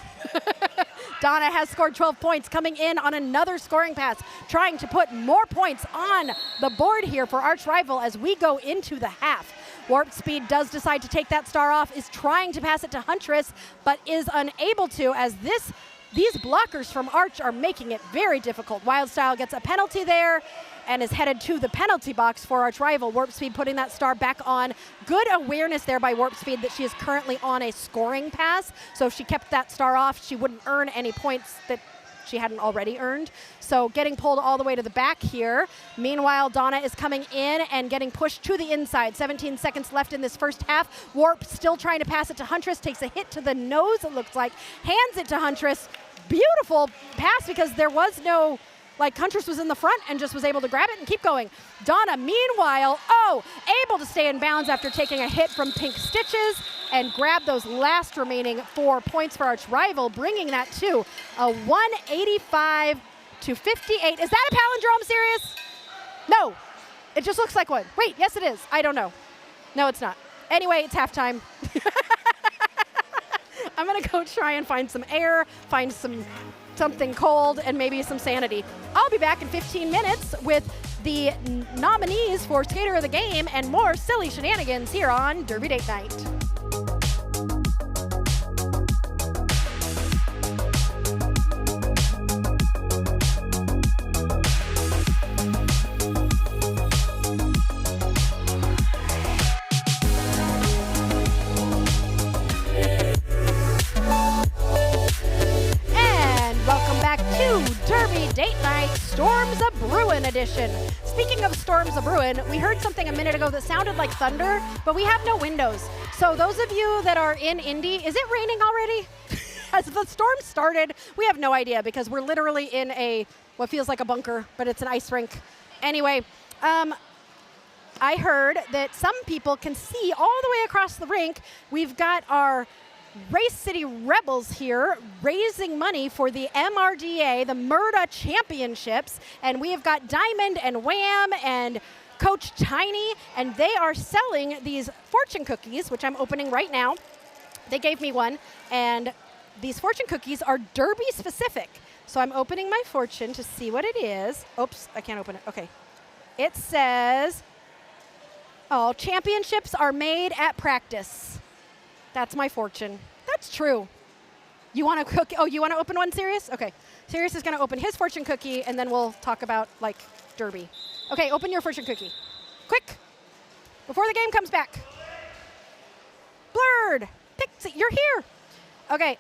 Donna has scored 12 points, coming in on another scoring pass, trying to put more points on the board here for Arch Rival as we go into the half. Warp Speed does decide to take that star off, is trying to pass it to Huntress, but is unable to, as these blockers from Arch are making it very difficult. Wildstyle gets a penalty there and is headed to the penalty box for Arch Rival. Warp Speed putting that star back on. Good awareness there by Warp Speed that she is currently on a scoring pass. So if she kept that star off, she wouldn't earn any points that she hadn't already earned. So getting pulled all the way to the back here. Meanwhile, Donna is coming in and getting pushed to the inside. 17 seconds left in this first half. Warp still trying to pass it to Huntress, takes a hit to the nose, it looks like, hands it to Huntress. Beautiful pass, because there was no, Huntress was in the front and just was able to grab it and keep going. Donna, meanwhile, able to stay in bounds after taking a hit from Pink Stitches and grab those last remaining 4 points for Arch Rival, bringing that to a 185 to 58. Is that a palindrome, Sirius? No, it just looks like one. Wait, yes it is. I don't know. No, it's not. Anyway, it's halftime. I'm gonna go try and find some air, find something cold, and maybe some sanity. I'll be back in 15 minutes with the nominees for Skater of the Game and more silly shenanigans here on Derby Date Night. Derby Date Night Storms of Bruin edition. Speaking of Storms of Bruin, we heard something a minute ago that sounded like thunder, but we have no windows. So those of you that are in Indy, is it raining already? As the storm started, we have no idea, because we're literally in what feels like a bunker, but it's an ice rink. Anyway, I heard that some people can see all the way across the rink. We've got our Race City Rebels here raising money for the MRDA, the MRDA Championships, and we have got Diamond and Wham and Coach Tiny, and they are selling these fortune cookies, which I'm opening right now. They gave me one, and these fortune cookies are Derby specific. So I'm opening my fortune to see what it is. Oops, I can't open it. Okay. It says, championships are made at practice. That's my fortune. That's true. You want a cookie? Oh, you want to open one, Sirius? Okay. Sirius is going to open his fortune cookie, and then we'll talk about, like, Derby. Okay, open your fortune cookie. Quick. Before the game comes back. Blurred. Pixie, you're here. Okay,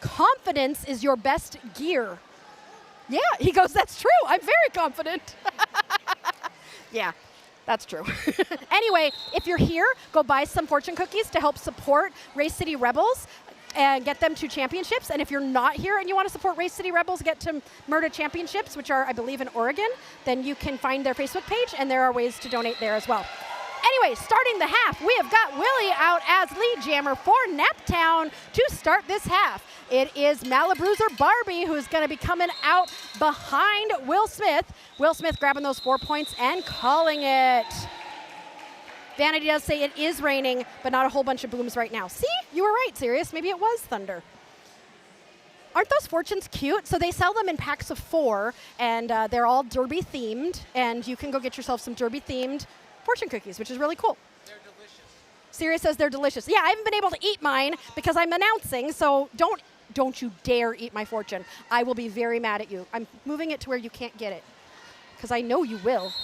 confidence is your best gear. Yeah, he goes, that's true. I'm very confident. Yeah, that's true. Anyway, if you're here, go buy some fortune cookies to help support Race City Rebels and get them to championships. And if you're not here and you want to support Race City Rebels, get to Murda Championships, which are, I believe, in Oregon, then you can find their Facebook page, and there are ways to donate there as well. Anyway, starting the half, we have got Willie out as lead jammer for Naptown to start this half. It is Malabruiser Barbie who's going to be coming out behind Will Smith. Will Smith grabbing those 4 points and calling it. Vanity does say it is raining, but not a whole bunch of booms right now. See, you were right, Sirius. Maybe it was thunder. Aren't those fortunes cute? So they sell them in packs of 4, and they're all Derby themed, and you can go get yourself some Derby themed fortune cookies, which is really cool. They're delicious. Sirius says they're delicious. Yeah, I haven't been able to eat mine because I'm announcing, so don't you dare eat my fortune. I will be very mad at you. I'm moving it to where you can't get it because I know you will.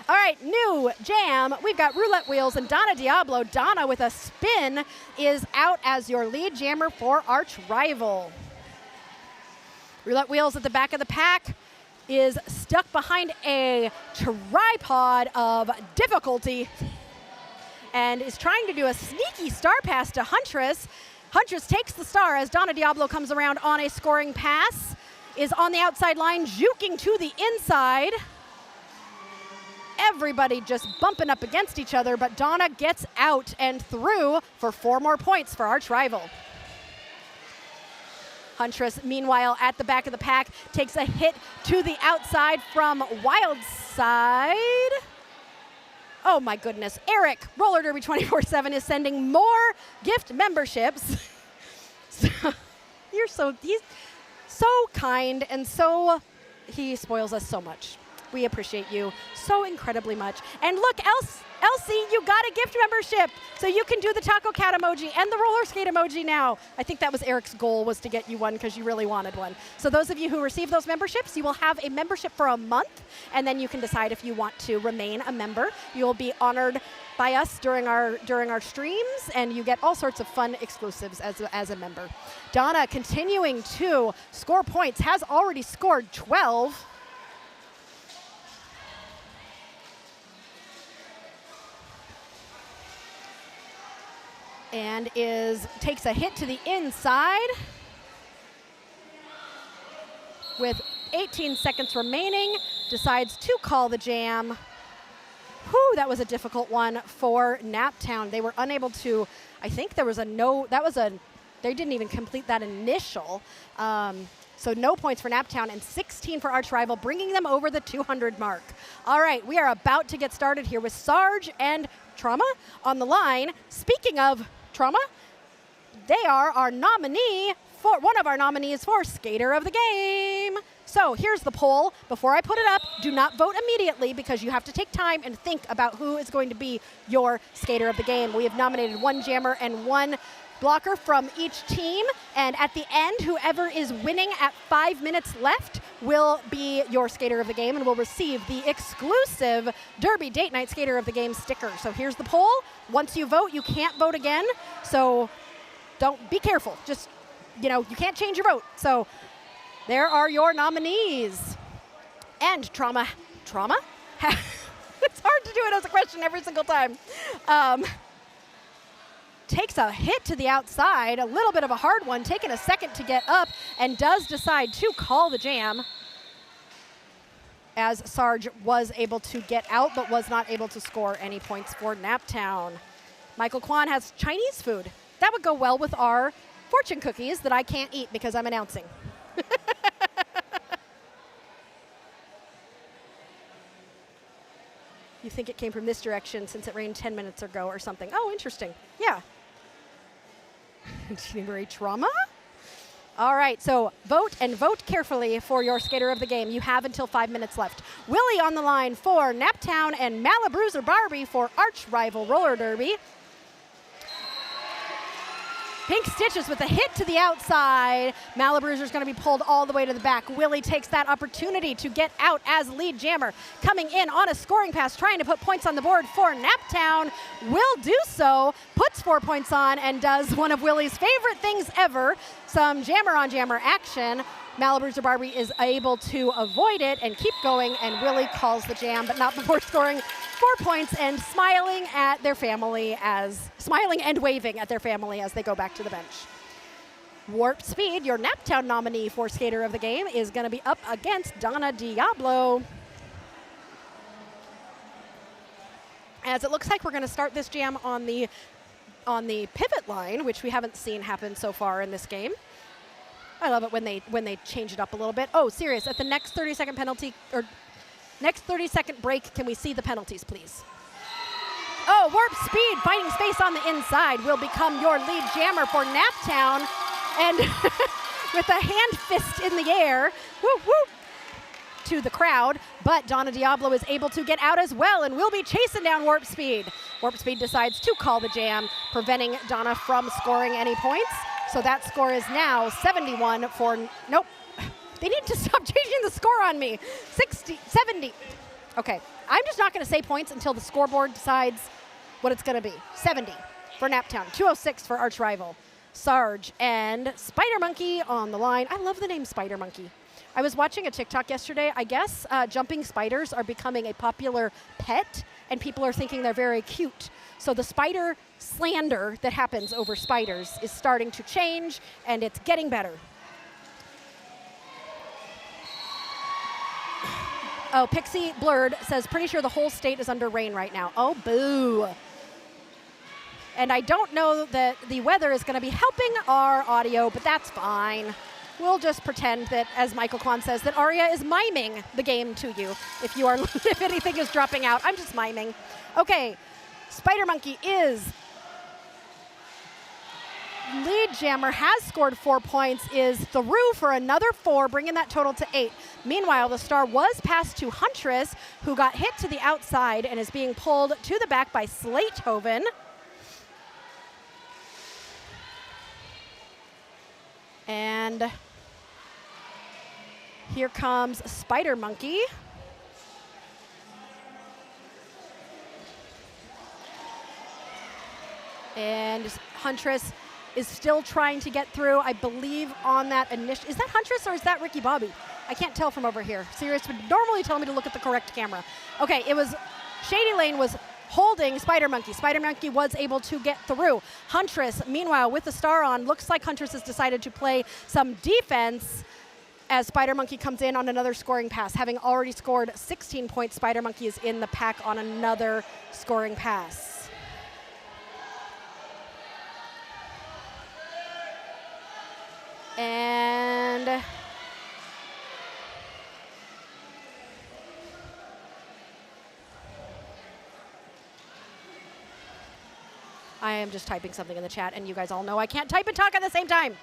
All right, new jam. We've got roulette wheels and Donna Diablo. Donna with a spin is out as your lead jammer for Arch Rival. Roulette wheels at the back of the pack is stuck behind a tripod of difficulty and is trying to do a sneaky star pass to Huntress. Huntress takes the star as Donna Diablo comes around on a scoring pass, is on the outside line, juking to the inside. Everybody just bumping up against each other, but Donna gets out and through for 4 more points for Arch Rival. Huntress, meanwhile, at the back of the pack, takes a hit to the outside from Wild Side. Oh my goodness. Eric, Roller Derby 24/7, is sending more gift memberships. He's so kind, and he spoils us so much. We appreciate you so incredibly much. And look, Elsie, you got a gift membership, so you can do the Taco Cat emoji and the roller skate emoji now. I think that was Eric's goal, was to get you one because you really wanted one. So those of you who receive those memberships, you will have a membership for a month, and then you can decide if you want to remain a member. You'll be honored by us during our streams, and you get all sorts of fun exclusives as a member. Donna continuing to score points, has already scored 12. And takes a hit to the inside with 18 seconds remaining, decides to call the jam. Whew, that was a difficult one for Naptown. They were unable to, I think there was they didn't even complete that initial. So no points for Naptown and 16 for Arch Rival, bringing them over the 200 mark. All right, we are about to get started here with Sarge and Trauma on the line. Speaking of Trauma, they are one of our nominees for Skater of the Game. So here's the poll. Before I put it up, do not vote immediately because you have to take time and think about who is going to be your Skater of the Game. We have nominated 1 jammer and 1 blocker from each team, and at the end, whoever is winning at 5 minutes left will be your Skater of the Game and will receive the exclusive Derby Date Night Skater of the Game sticker. So here's the poll. Once you vote, you can't vote again, so be careful. Just, you can't change your vote. So there are your nominees. And Trauma? It's hard to do it as a question every single time. Takes a hit to the outside, a little bit of a hard one, taking a second to get up, and does decide to call the jam, as Sarge was able to get out but was not able to score any points for Naptown. Michael Kwan has Chinese food. That would go well with our fortune cookies that I can't eat because I'm announcing. You think it came from this direction since it rained 10 minutes ago or something. Oh, interesting. Yeah. Very Trauma? All right, so vote and vote carefully for your Skater of the Game. You have until 5 minutes left. Willie on the line for Naptown and Malabruiser Barbie for Arch Rival Roller Derby. Pink Stitches with a hit to the outside. Malabruiser's going to be pulled all the way to the back. Willie takes that opportunity to get out as lead jammer. Coming in on a scoring pass, trying to put points on the board for Naptown. Will do so, puts 4 points on, and does one of Willie's favorite things ever, some jammer-on-jammer action. Malabruiser Barbie is able to avoid it and keep going, and Willie calls the jam, but not before scoring 4 points and smiling and waving at their family as they go back to the bench. Warp Speed, your Naptown nominee for Skater of the Game, is going to be up against Donna Diablo. As it looks like we're going to start this jam on the pivot line, which we haven't seen happen so far in this game. I love it when they change it up a little bit. Oh, Sirius, at the next 30-second penalty, or next 30-second break, can we see the penalties, please? Oh, Warp Speed, finding space on the inside, will become your lead jammer for Naptown. And with a hand fist in the air, whoop, whoop, to the crowd. But Donna Diablo is able to get out as well and will be chasing down Warp Speed. Warp Speed decides to call the jam, preventing Donna from scoring any points. So that score is now 71 for, nope. They need to stop changing the score on me. 70. Okay, I'm just not going to say points until the scoreboard decides what it's going to be. 70 for Naptown, 206 for arch rival. Sarge and Spider Monkey on the line. I love the name Spider Monkey. I was watching a TikTok yesterday. I guess jumping spiders are becoming a popular pet, and people are thinking they're very cute. So the spider slander that happens over spiders is starting to change, and it's getting better. Oh, Pixie Blurred says, pretty sure the whole state is under rain right now. Oh, boo. And I don't know that the weather is going to be helping our audio, but that's fine. We'll just pretend that, as Michael Kwan says, that Aria is miming the game to you. If anything is dropping out, I'm just miming. Okay, Spider Monkey is lead jammer, has scored 4 points, is through for another 4, bringing that total to 8. Meanwhile, the star was passed to Huntress, who got hit to the outside and is being pulled to the back by Slatehoven. And here comes Spider Monkey. And Huntress is still trying to get through, I believe, on that initial. Is that Huntress or is that Ricky Bobby? I can't tell from over here. Sirius would normally tell me to look at the correct camera. Okay, it was Shady Lane was holding Spider Monkey. Spider Monkey was able to get through. Huntress, meanwhile, with the star on, looks like Huntress has decided to play some defense as Spider Monkey comes in on another scoring pass. Having already scored 16 points, Spider Monkey is in the pack on another scoring pass. And I am just typing something in the chat, and you guys all know I can't type and talk at the same time.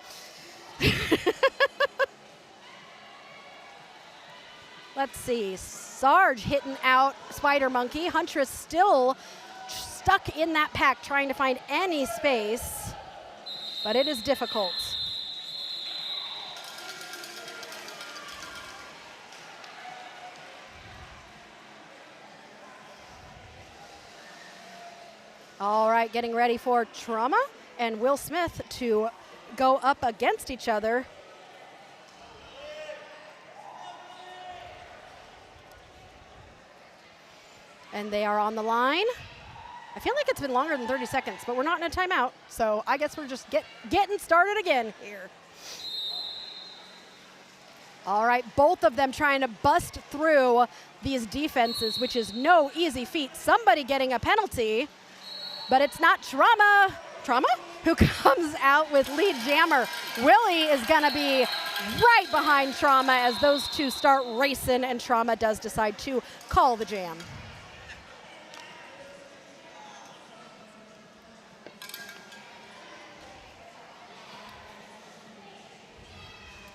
Let's see. Sarge hitting out Spider Monkey. Huntress still stuck in that pack trying to find any space, but it is difficult. All right, getting ready for Trauma and Will Smith to go up against each other. And they are on the line. I feel like it's been longer than 30 seconds, but we're not in a timeout, so I guess we're just getting started again here. All right, both of them trying to bust through these defenses, which is no easy feat. Somebody getting a penalty. But it's not Trauma, who comes out with lead jammer. Willie is going to be right behind Trauma as those two start racing, and Trauma does decide to call the jam.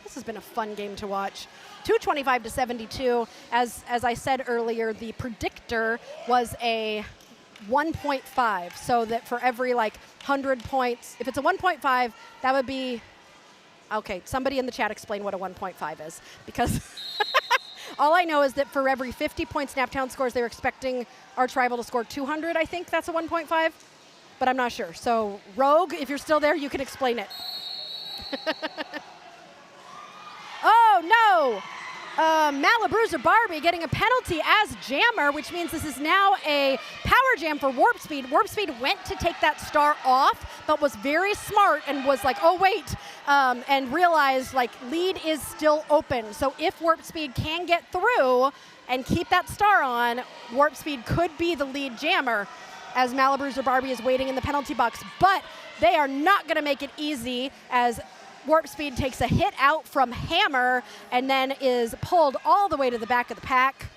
This has been a fun game to watch. 225 to 72. As I said earlier, the predictor was a 1.5, so that for every like 100 points, if it's a 1.5, that would be, okay, somebody in the chat explain what a 1.5 is, because all I know is that for every 50 points Naptown scores, they're expecting Arch Rival to score 200, I think that's a 1.5, but I'm not sure. So Rogue, if you're still there, you can explain it. Oh no! Malabruiser Barbie getting a penalty as jammer, which means this is now a power jam for Warp Speed. Warp Speed went to take that star off, but was very smart and was like, oh wait, and realized like lead is still open. So if Warp Speed can get through and keep that star on, Warp Speed could be the lead jammer as Malabruiser Barbie is waiting in the penalty box. But they are not gonna make it easy as Warp Speed takes a hit out from Hammer and then is pulled all the way to the back of the pack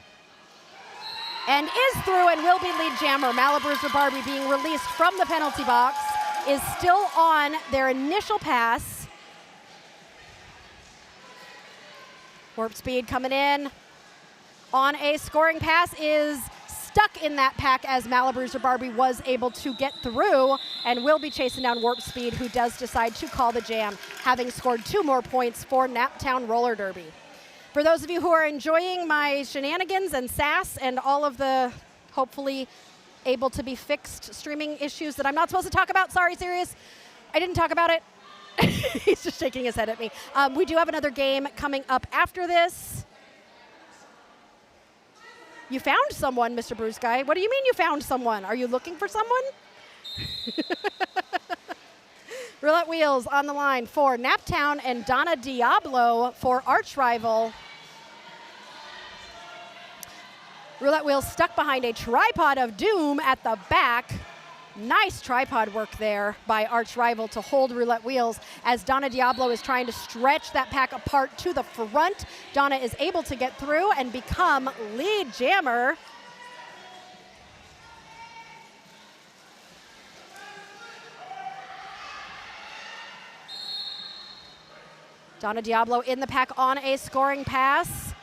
and is through and will be lead jammer. Malabruiser Barbie being released from the penalty box is still on their initial pass. Warp Speed coming in on a scoring pass is stuck in that pack as Malabruiser Barbie was able to get through and will be chasing down Warp Speed, who does decide to call the jam, having scored 2 more points for Naptown Roller Derby. For those of you who are enjoying my shenanigans and sass and all of the hopefully able to be fixed streaming issues that I'm not supposed to talk about, sorry Sirius, I didn't talk about it. He's just shaking his head at me. We do have another game coming up after this. You found someone, Mr. Bruce Guy. What do you mean you found someone? Are you looking for someone? Roulette Wheels on the line for Naptown and Donna Diablo for Arch Rival. Roulette Wheels stuck behind a tripod of doom at the back. Nice tripod work there by Arch Rival to hold Roulette Wheels as Donna Diablo is trying to stretch that pack apart to the front. Donna is able to get through and become lead jammer. Donna Diablo in the pack on a scoring pass.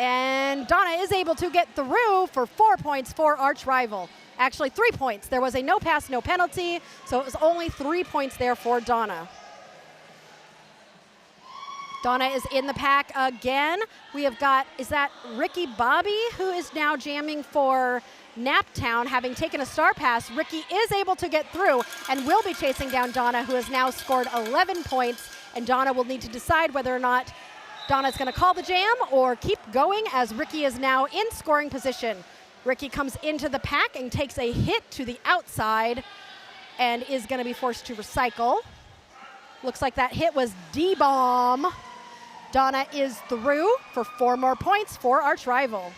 And Donna is able to get through for 4 points for Arch Rival. Actually, 3 points. There was a no pass, no penalty, so it was only 3 points there for Donna. Donna is in the pack again. We have got, is that Ricky Bobby, who is now jamming for Naptown, having taken a star pass. Ricky is able to get through and will be chasing down Donna, who has now scored 11 points, and Donna will need to decide whether or not Donna's gonna call the jam or keep going as Ricky is now in scoring position. Ricky comes into the pack and takes a hit to the outside and is gonna be forced to recycle. Looks like that hit was D-bomb. Donna is through for 4 more points for Arch Rival.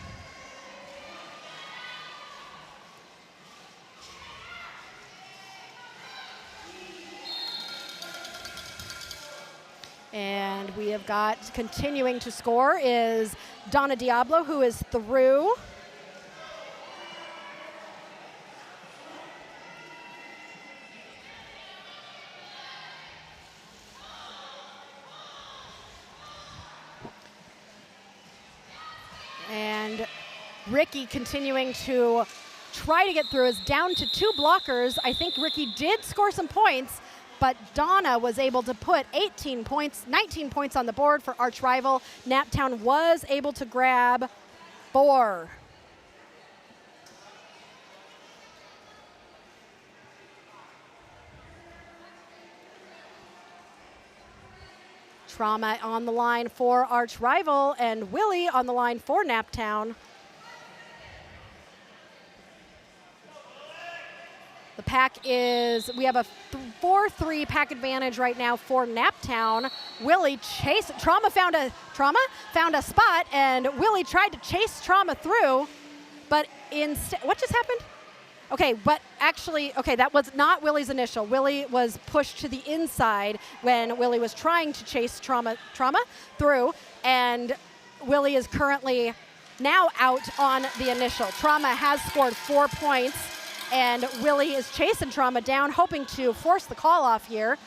And we have got, continuing to score is Donna Diablo, who is through. And Ricky continuing to try to get through is down to 2 blockers. I think Ricky did score some points, but Donna was able to put 18 points, 19 points on the board for Arch Rival. Naptown was able to grab 4. Trauma on the line for Arch Rival and Willie on the line for Naptown. The pack is, we have a 4-3 pack advantage right now for Naptown. Willie Trauma found a spot, and Willie tried to chase Trauma through, but instead, what just happened? Okay, but actually, okay, that was not Willie's initial. Willie was pushed to the inside when Willie was trying to chase Trauma through, and Willie is currently now out on the initial. Trauma has scored 4 points, and Willie is chasing Trauma down, hoping to force the call off here.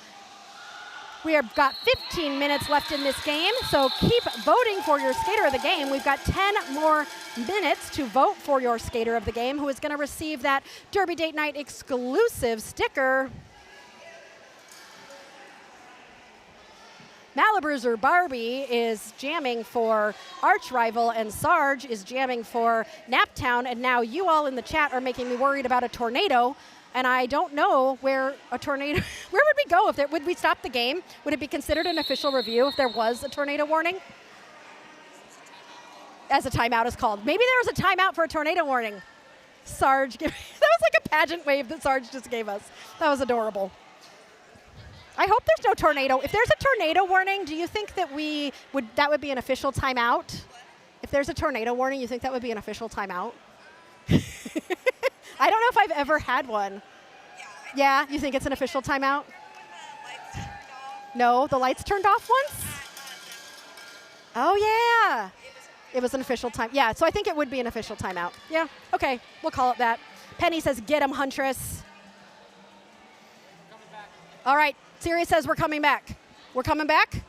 We have got 15 minutes left in this game, so keep voting for your skater of the game. We've got 10 more minutes to vote for your skater of the game, who is going to receive that Derby Date Night exclusive sticker. Malabruiser Barbie is jamming for Arch Rival, and Sarge is jamming for Naptown, and now you all in the chat are making me worried about a tornado, and I don't know where a tornado, where would we go if there, would we stop the game? Would it be considered an official review if there was a tornado warning? As a timeout is called. Maybe there was a timeout for a tornado warning. Sarge, that was like a pageant wave that Sarge just gave us. That was adorable. I hope there's no tornado. If there's a tornado warning, do you think that that would be an official timeout? If there's a tornado warning, you think that would be an official timeout? I don't know if I've ever had one. Yeah, you think it's an official timeout? No, the lights turned off once? Oh, yeah. It was an official time. Yeah, so I think it would be an official timeout. Yeah, okay, we'll call it that. Penny says, get him, Huntress. All right, Sirius says we're coming back. We're coming back?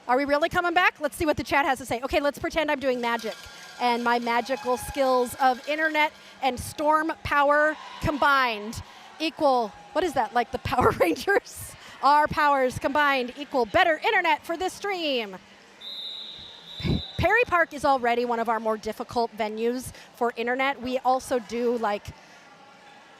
Are we really coming back? Let's see what the chat has to say. Okay, let's pretend I'm doing magic. And my magical skills of internet and storm power combined equal, what is that, like the Power Rangers? Our powers combined equal better internet for this stream. Perry Park is already one of our more difficult venues for internet. We also do like,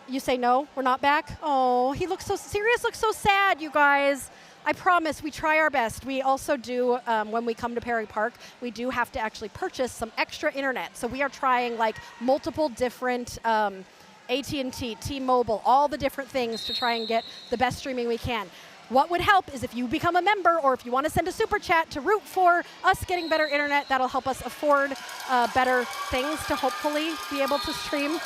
you say no, we're not back? Oh, he looks so, Sirius looks so sad, you guys. I promise we try our best. We also do, when we come to Perry Park, we do have to actually purchase some extra internet. So we are trying like multiple different AT&T, T-Mobile, all the different things to try and get the best streaming we can. What would help is if you become a member or if you want to send a super chat to root for us getting better internet, that'll help us afford better things to hopefully be able to stream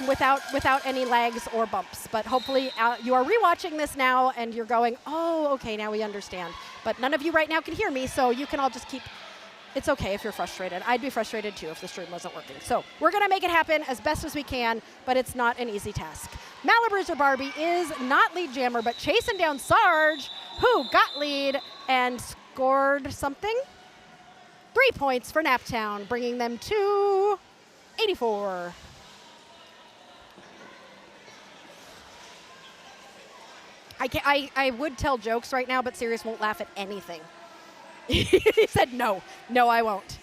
without any lags or bumps. But hopefully you are rewatching this now and you're going, oh, okay, now we understand. But none of you right now can hear me, so you can all just keep, it's okay if you're frustrated. I'd be frustrated too if the stream wasn't working. So we're gonna make it happen as best as we can, but it's not an easy task. Malabruiser Barbie is not lead jammer, but chasing down Sarge, who got lead and scored something. 3 points for Naptown, bringing them to 84. I would tell jokes right now, but Sirius won't laugh at anything. He said, no, I won't.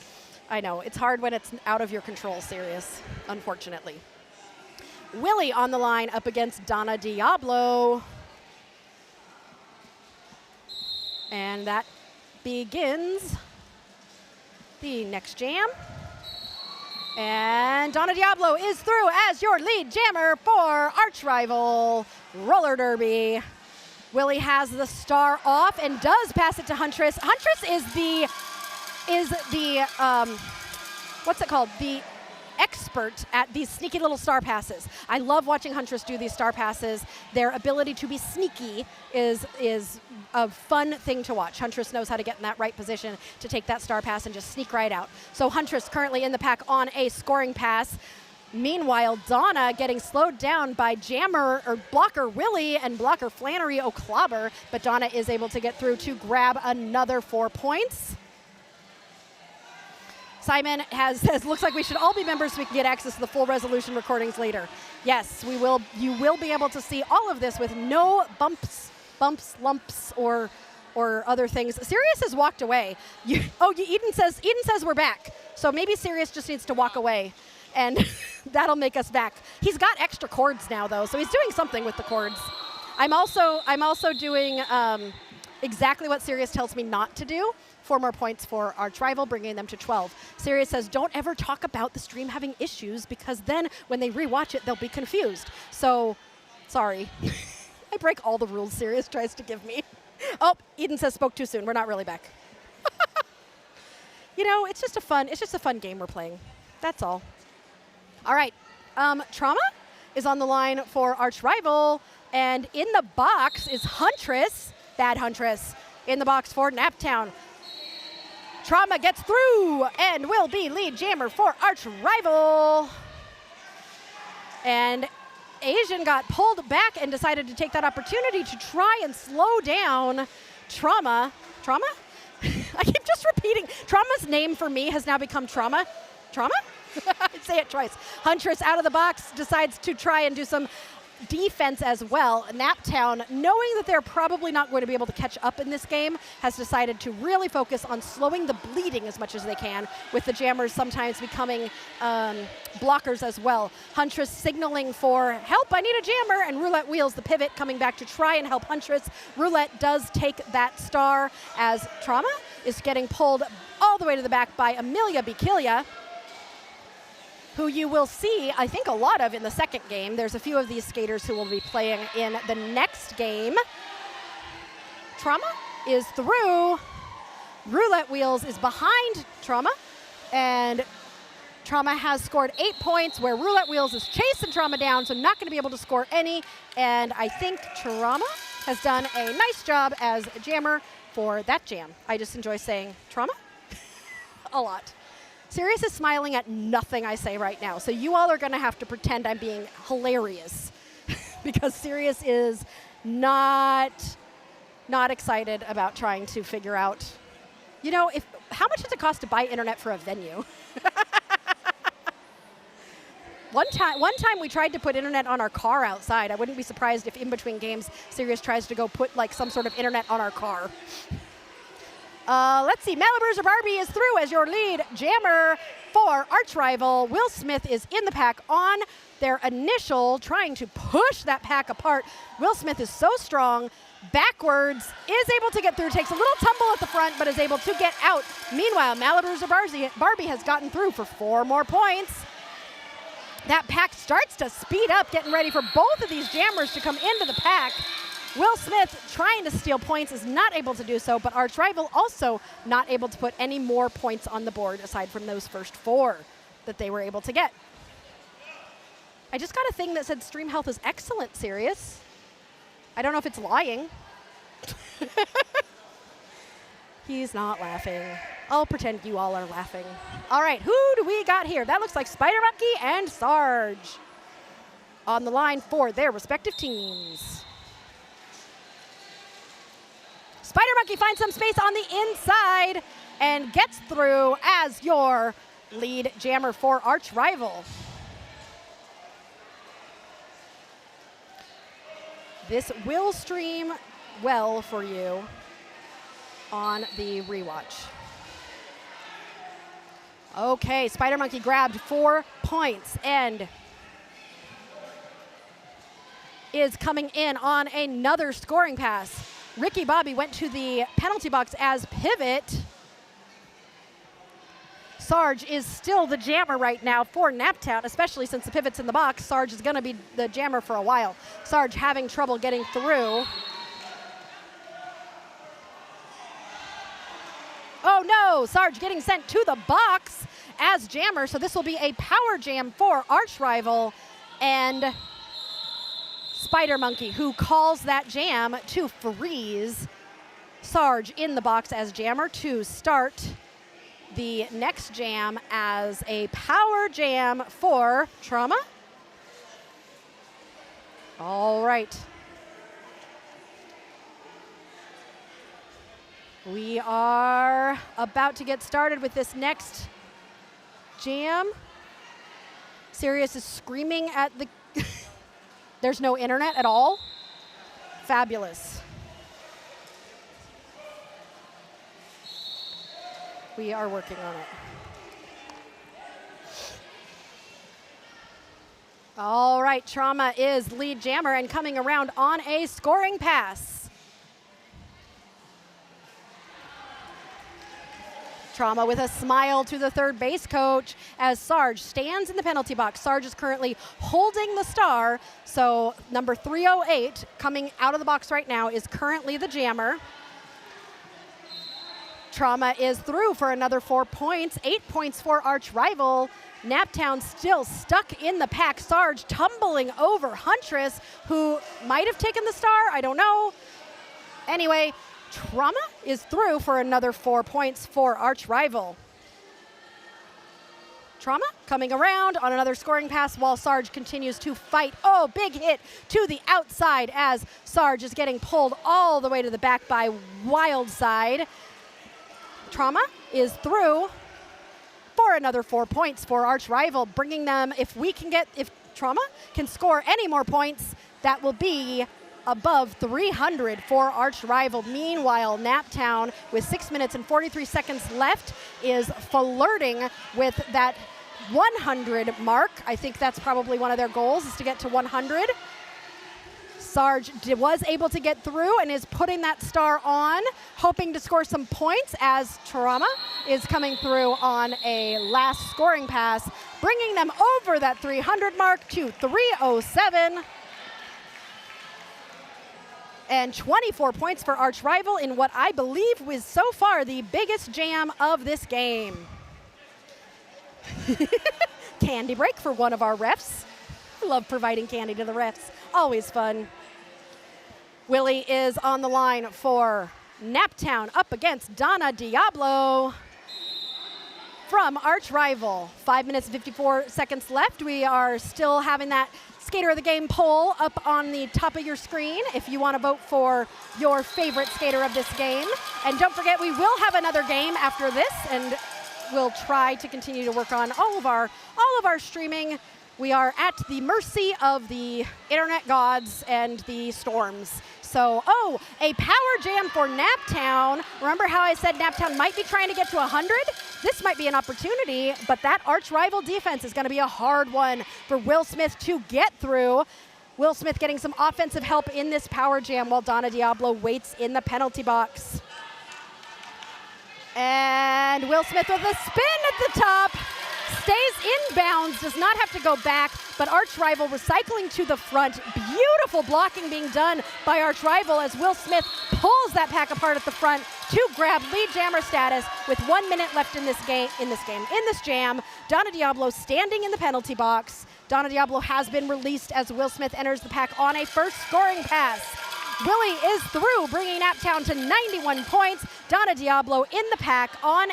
I know, it's hard when it's out of your control, Sirius, unfortunately. Willie on the line up against Donna Diablo. And that begins the next jam. And Donna Diablo is through as your lead jammer for Arch Rival Roller Derby. Willie has the star off and does pass it to Huntress. Huntress is the what's it called? The expert at these sneaky little star passes. I love watching Huntress do these star passes. Their ability to be sneaky is a fun thing to watch. Huntress knows how to get in that right position to take that star pass and just sneak right out. So Huntress currently in the pack on a scoring pass. Meanwhile, Donna getting slowed down by jammer or blocker Willie and blocker Flannery O'Clobber, but Donna is able to get through to grab another 4 points. Simon says, looks like we should all be members so we can get access to the full resolution recordings later. Yes, we will. You will be able to see all of this with no bumps, lumps, or other things. Sirius has walked away. Eden says we're back. So maybe Sirius just needs to walk away, and that'll make us back. He's got extra cords now, though, so he's doing something with the cords. I'm also doing exactly what Sirius tells me not to do. 4 more points for Arch Rival, bringing them to 12. Sirius says, don't ever talk about the stream having issues, because then when they rewatch it, they'll be confused. So, sorry. I break all the rules Sirius tries to give me. Oh, Eden says, spoke too soon. We're not really back. You know, it's just a fun game we're playing. That's all. All right. Trauma is on the line for Arch Rival, and in the box is Huntress, Bad Huntress, in the box for Naptown. Trauma gets through and will be lead jammer for Arch Rival. And Asian got pulled back and decided to take that opportunity to try and slow down Trauma? I keep just repeating. Trauma's name for me has now become Trauma. Trauma? Say it twice. Huntress out of the box decides to try and do some defense as well. Naptown, knowing that they're probably not going to be able to catch up in this game, has decided to really focus on slowing the bleeding as much as they can, with the jammers sometimes becoming blockers as well. Huntress signaling for help, I need a jammer, and Roulette Wheels, the pivot, coming back to try and help Huntress. Roulette does take that star as Trauma is getting pulled all the way to the back by Amelia Bikilia, who you will see, I think, a lot of in the second game. There's a few of these skaters who will be playing in the next game. Trauma is through. Roulette Wheels is behind Trauma, and Trauma has scored 8 points, where Roulette Wheels is chasing Trauma down, so not going to be able to score any. And I think Trauma has done a nice job as a jammer for that jam. I just enjoy saying Trauma a lot. Sirius is smiling at nothing I say right now, so you all are going to have to pretend I'm being hilarious because Sirius is not excited about trying to figure out, you know, how much does it cost to buy internet for a venue? One time we tried to put internet on our car outside. I wouldn't be surprised if in between games Sirius tries to go put like some sort of internet on our car. Let's see, Malibu Barbie is through as your lead jammer for arch rival. Will Smith is in the pack on their initial, trying to push that pack apart. Will Smith is so strong, backwards, is able to get through, takes a little tumble at the front, but is able to get out. Meanwhile, Malibu Barbie has gotten through for 4 more points. That pack starts to speed up, getting ready for both of these jammers to come into the pack. Will Smith trying to steal points is not able to do so, but arch rival also not able to put any more points on the board aside from those first 4 that they were able to get. I just got a thing that said stream health is excellent, Sirius. I don't know if it's lying. He's not laughing. I'll pretend you all are laughing. All right, who do we got here? That looks like Spider Monkey and Sarge on the line for their respective teams. Spider Monkey finds some space on the inside and gets through as your lead jammer for arch rival. This will stream well for you on the rewatch. Okay, Spider Monkey grabbed 4 points and is coming in on another scoring pass. Ricky Bobby went to the penalty box as pivot. Sarge is still the jammer right now for Naptown, especially since the pivot's in the box. Sarge is going to be the jammer for a while. Sarge having trouble getting through. Oh no, Sarge getting sent to the box as jammer, so this will be a power jam for arch rival and Spider Monkey, who calls that jam to freeze Sarge in the box as jammer to start the next jam as a power jam for Trauma. All right. We are about to get started with this next jam. Sirius is screaming at the... There's no internet at all? Fabulous. We are working on it. All right, Trauma is lead jammer and coming around on a scoring pass. Trauma with a smile to the third base coach as Sarge stands in the penalty box. Sarge is currently holding the star, so number 308 coming out of the box right now is currently the jammer. Trauma is through for another 4 points, 8 points for arch rival. Naptown still stuck in the pack. Sarge tumbling over Huntress, who might have taken the star, I don't know. Anyway, Trauma is through for another 4 points for arch rival. Trauma coming around on another scoring pass while Sarge continues to fight. Oh, big hit to the outside as Sarge is getting pulled all the way to the back by Wildside. Trauma is through for another 4 points for Arch Rival, bringing them, if Trauma can score any more points, that will be above 300 for Arch Rival. Meanwhile, Naptown, with 6 minutes and 43 seconds left, is flirting with that 100 mark. I think that's probably one of their goals, is to get to 100. Sarge was able to get through and is putting that star on, hoping to score some points as Trauma is coming through on a last scoring pass, bringing them over that 300 mark to 307. And 24 points for Arch Rival in what I believe was so far the biggest jam of this game. Candy break for one of our refs. I love providing candy to the refs. Always fun. Willie is on the line for Naptown up against Donna Diablo from Arch Rival. 5 minutes and 54 seconds left. We are still having that Skater of the Game poll up on the top of your screen if you want to vote for your favorite skater of this game. And don't forget, we will have another game after this, and we'll try to continue to work on all of our streaming. We are at the mercy of the internet gods and the storms. So, a power jam for Naptown. Remember how I said Naptown might be trying to get to 100? This might be an opportunity, but that Arch Rival defense is going to be a hard one for Will Smith to get through. Will Smith getting some offensive help in this power jam while Donna Diablo waits in the penalty box. And Will Smith with a spin at the top. Stays inbounds, does not have to go back, but Arch Rival recycling to the front. Beautiful blocking being done by Arch Rival as Will Smith pulls that pack apart at the front to grab lead jammer status with 1 minute left in this jam. Donna Diablo standing in the penalty box. Donna Diablo has been released as Will Smith enters the pack on a first scoring pass. Willie is through, bringing Naptown to 91 points. Donna Diablo in the pack on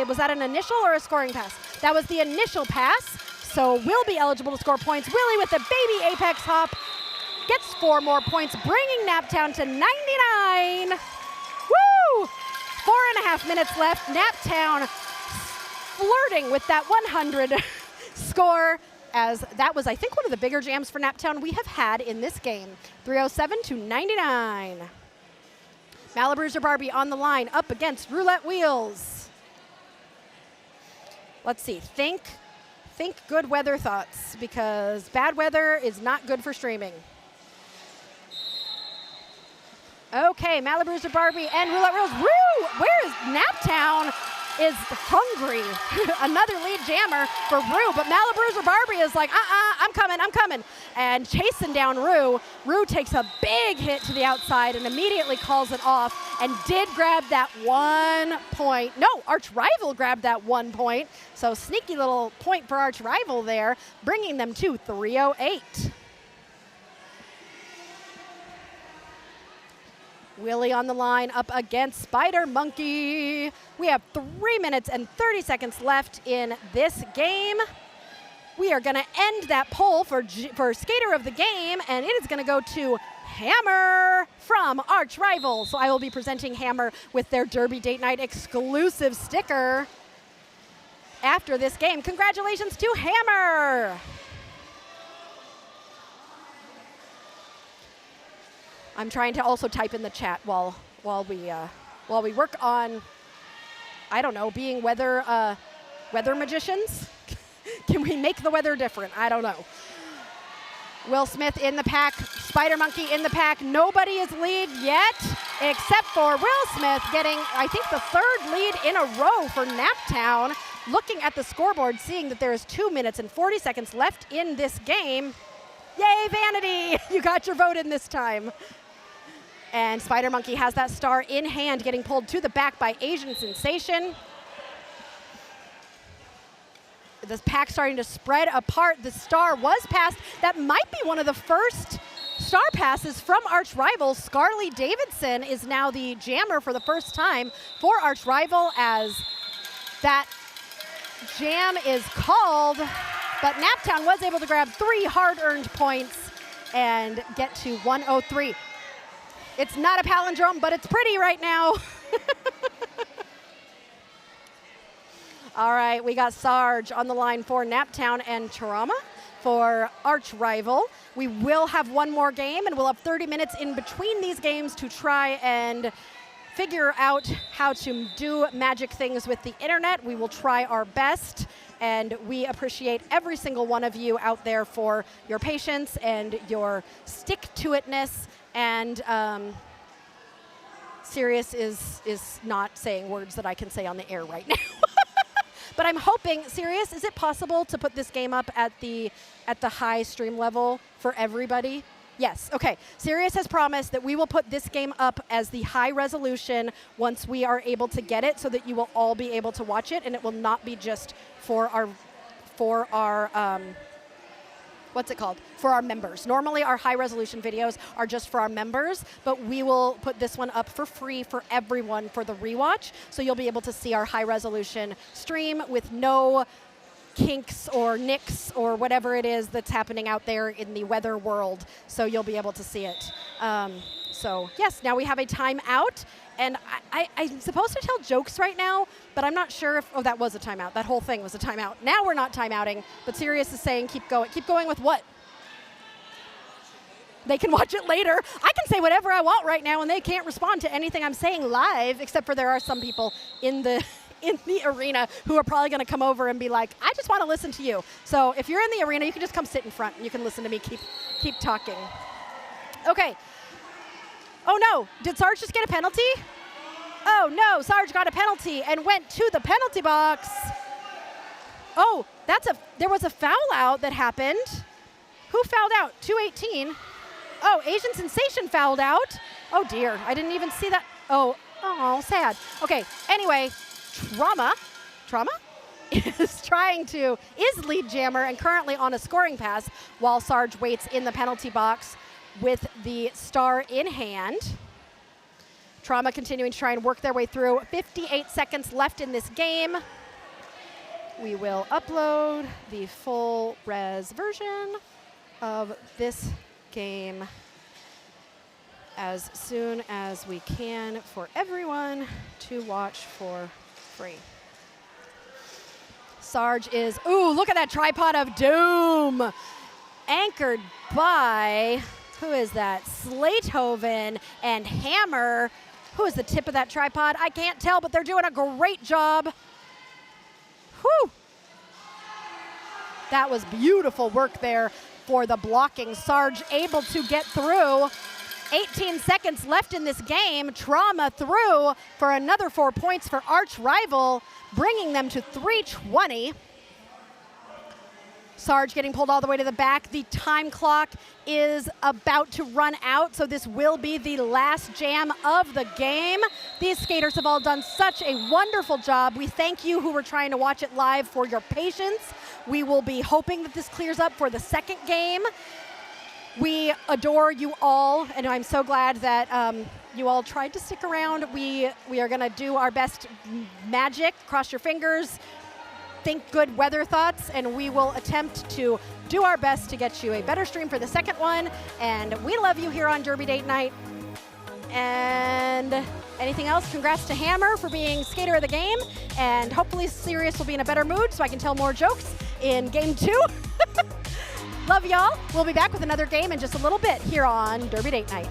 was that an initial or a scoring pass? That was the initial pass, so will be eligible to score points. Willie with the baby apex hop gets 4 more points, bringing Naptown to 99. Woo! 4.5 minutes left. Naptown flirting with that 100 score, as that was, I think, one of the bigger jams for Naptown we have had in this game. 307 to 99. Malabruiser Barbie on the line up against Roulette Wheels. Let's see, think good weather thoughts, because bad weather is not good for streaming. Okay, Malabruiser Barbie and Roulette Wheels. Woo! Where is Naptown? Is hungry. Another lead jammer for Rue, but Malabruiser Barbie is like, I'm coming. And chasing down Rue. Rue takes a big hit to the outside and immediately calls it off and did grab that 1 point. No, Arch Rival grabbed that 1 point. So sneaky little point for Arch Rival there, bringing them to 308. Willie on the line up against Spider Monkey. We have 3 minutes and 30 seconds left in this game. We are going to end that poll for Skater of the Game, and it is going to go to Hammer from Arch Rival. So I will be presenting Hammer with their Derby Date Night exclusive sticker after this game. Congratulations to Hammer. I'm trying to also type in the chat while we work on, I don't know, being weather magicians. Can we make the weather different? I don't know. Will Smith in the pack, Spider Monkey in the pack. Nobody is lead yet, except for Will Smith getting, I think, the 3rd lead in a row for Naptown. Looking at the scoreboard, seeing that there is 2 minutes and 40 seconds left in this game. Yay, Vanity! You got your vote in this time. And Spider Monkey has that star in hand, getting pulled to the back by Asian Sensation. This pack starting to spread apart. The star was passed. That might be one of the first star passes from Arch Rival. Scarly Davidson is now the jammer for the first time for Arch Rival, as that jam is called, but Naptown was able to grab 3 hard-earned points and get to 103. It's not a palindrome, but it's pretty right now. All right, we got Sarge on the line for Naptown and Trauma for arch rival. We will have one more game, and we'll have 30 minutes in between these games to try and figure out how to do magic things with the internet. We will try our best, and we appreciate every single one of you out there for your patience and your stick-to-itness. And Sirius is not saying words that I can say on the air right now. But I'm hoping, Sirius, is it possible to put this game up at the high stream level for everybody? Yes, okay. Sirius has promised that we will put this game up as the high resolution once we are able to get it, so that you will all be able to watch it, and it will not be just for our what's it called? For our members. Normally our high resolution videos are just for our members, but we will put this one up for free for everyone for the rewatch. So you'll be able to see our high resolution stream with no kinks or nicks or whatever it is that's happening out there in the weather world. So you'll be able to see it. So yes, now we have a timeout. And I'm supposed to tell jokes right now, but I'm not sure if, oh, that was a timeout. That whole thing was a timeout. Now we're not timeouting, but Sirius is saying keep going. Keep going with what? They can watch it later. I can say whatever I want right now, and they can't respond to anything I'm saying live, except for there are some people in the arena who are probably going to come over and be like, I just want to listen to you. So if you're in the arena, you can just come sit in front, and you can listen to me keep talking. Okay. Oh no, did Sarge just get a penalty? Oh no, Sarge got a penalty and went to the penalty box. Oh, there was a foul out that happened. Who fouled out? 218. Oh, Asian Sensation fouled out. Oh dear, I didn't even see that. Oh, sad. Okay, anyway, Trauma is lead jammer and currently on a scoring pass while Sarge waits in the penalty box with the star in hand. Trauma continuing to try and work their way through. 58 seconds left in this game. We will upload the full res version of this game as soon as we can for everyone to watch for free. Sarge is, ooh, look at that tripod of doom. Anchored by, who is that? Slatehoven and Hammer. Who is the tip of that tripod? I can't tell, but they're doing a great job. Whew. That was beautiful work there for the blocking. Sarge able to get through. 18 seconds left in this game. Trauma through for another 4 points for arch rival, bringing them to 320. Sarge getting pulled all the way to the back. The time clock is about to run out, so this will be the last jam of the game. These skaters have all done such a wonderful job. We thank you who were trying to watch it live for your patience. We will be hoping that this clears up for the second game. We adore you all, and I'm so glad that you all tried to stick around. We are going to do our best magic. Cross your fingers. Think good weather thoughts, and we will attempt to do our best to get you a better stream for the second one. And we love you here on Derby Date Night. And anything else? Congrats to Hammer for being skater of the game, and hopefully Sirius will be in a better mood so I can tell more jokes in game 2. Love y'all. We'll be back with another game in just a little bit here on Derby Date Night.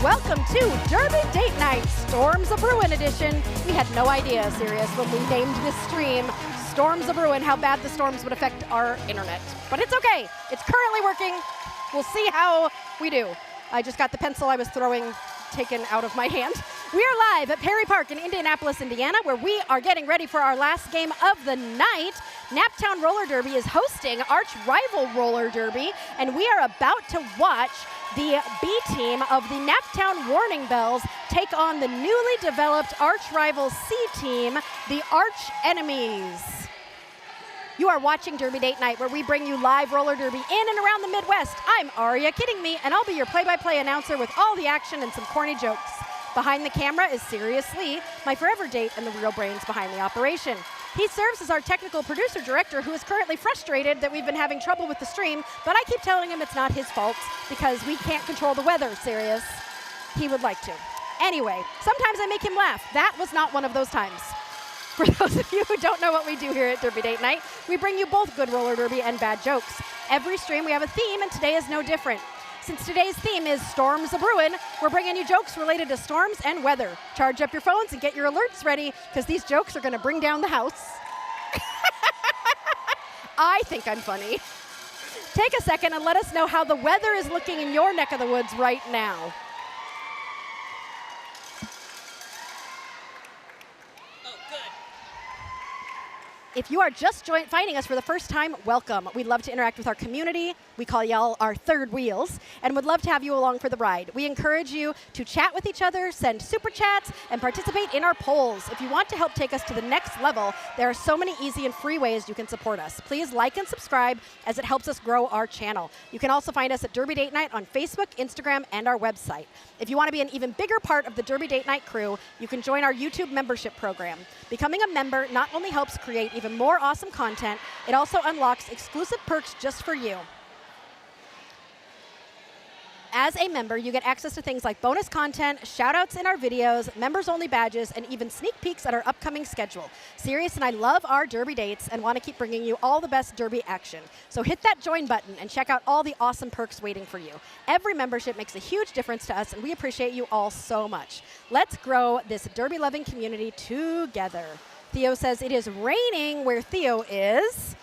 welcome to Derby Date Night, Storms of Ruin edition. We had no idea, Sirius, when we named this stream Storms of Ruin, how bad the storms would affect our internet. But it's okay. It's currently working. We'll see how we do. I just got the pencil I was throwing taken out of my hand. We are live at Perry Park in Indianapolis, Indiana, where we are getting ready for our last game of the night. Naptown Roller Derby is hosting arch rival Roller Derby, and we are about to watch the B team of the Naptown Warning Bells take on the newly developed arch rival C team, the Arch Enemies. You are watching Derby Date Night, where we bring you live roller derby in and around the Midwest. I'm Aria Kidding Me, and I'll be your play-by-play announcer with all the action and some corny jokes. Behind the camera is Sirius Lee, my forever date and the real brains behind the operation. He serves as our technical producer director, who is currently frustrated that we've been having trouble with the stream, but I keep telling him it's not his fault because we can't control the weather, Sirius. He would like to. Anyway, sometimes I make him laugh. That was not one of those times. For those of you who don't know what we do here at Derby Date Night, we bring you both good roller derby and bad jokes. Every stream we have a theme, and today is no different. Since today's theme is Storms of Ruin, we're bringing you jokes related to storms and weather. Charge up your phones and get your alerts ready, because these jokes are going to bring down the house. I think I'm funny. Take a second and let us know how the weather is looking in your neck of the woods right now. If you are just finding us for the first time, welcome. We'd love to interact with our community. We call y'all our third wheels, and would love to have you along for the ride. We encourage you to chat with each other, send super chats, and participate in our polls. If you want to help take us to the next level, there are so many easy and free ways you can support us. Please like and subscribe, as it helps us grow our channel. You can also find us at Derby Date Night on Facebook, Instagram, and our website. If you want to be an even bigger part of the Derby Date Night crew, you can join our YouTube membership program. Becoming a member not only helps create even more awesome content, it also unlocks exclusive perks just for you. As a member, you get access to things like bonus content, shout-outs in our videos, members-only badges, and even sneak peeks at our upcoming schedule. Sirius and I love our Derby dates and want to keep bringing you all the best Derby action. So hit that join button and check out all the awesome perks waiting for you. Every membership makes a huge difference to us, and we appreciate you all so much. Let's grow this Derby-loving community together. Theo says it is raining where Theo is,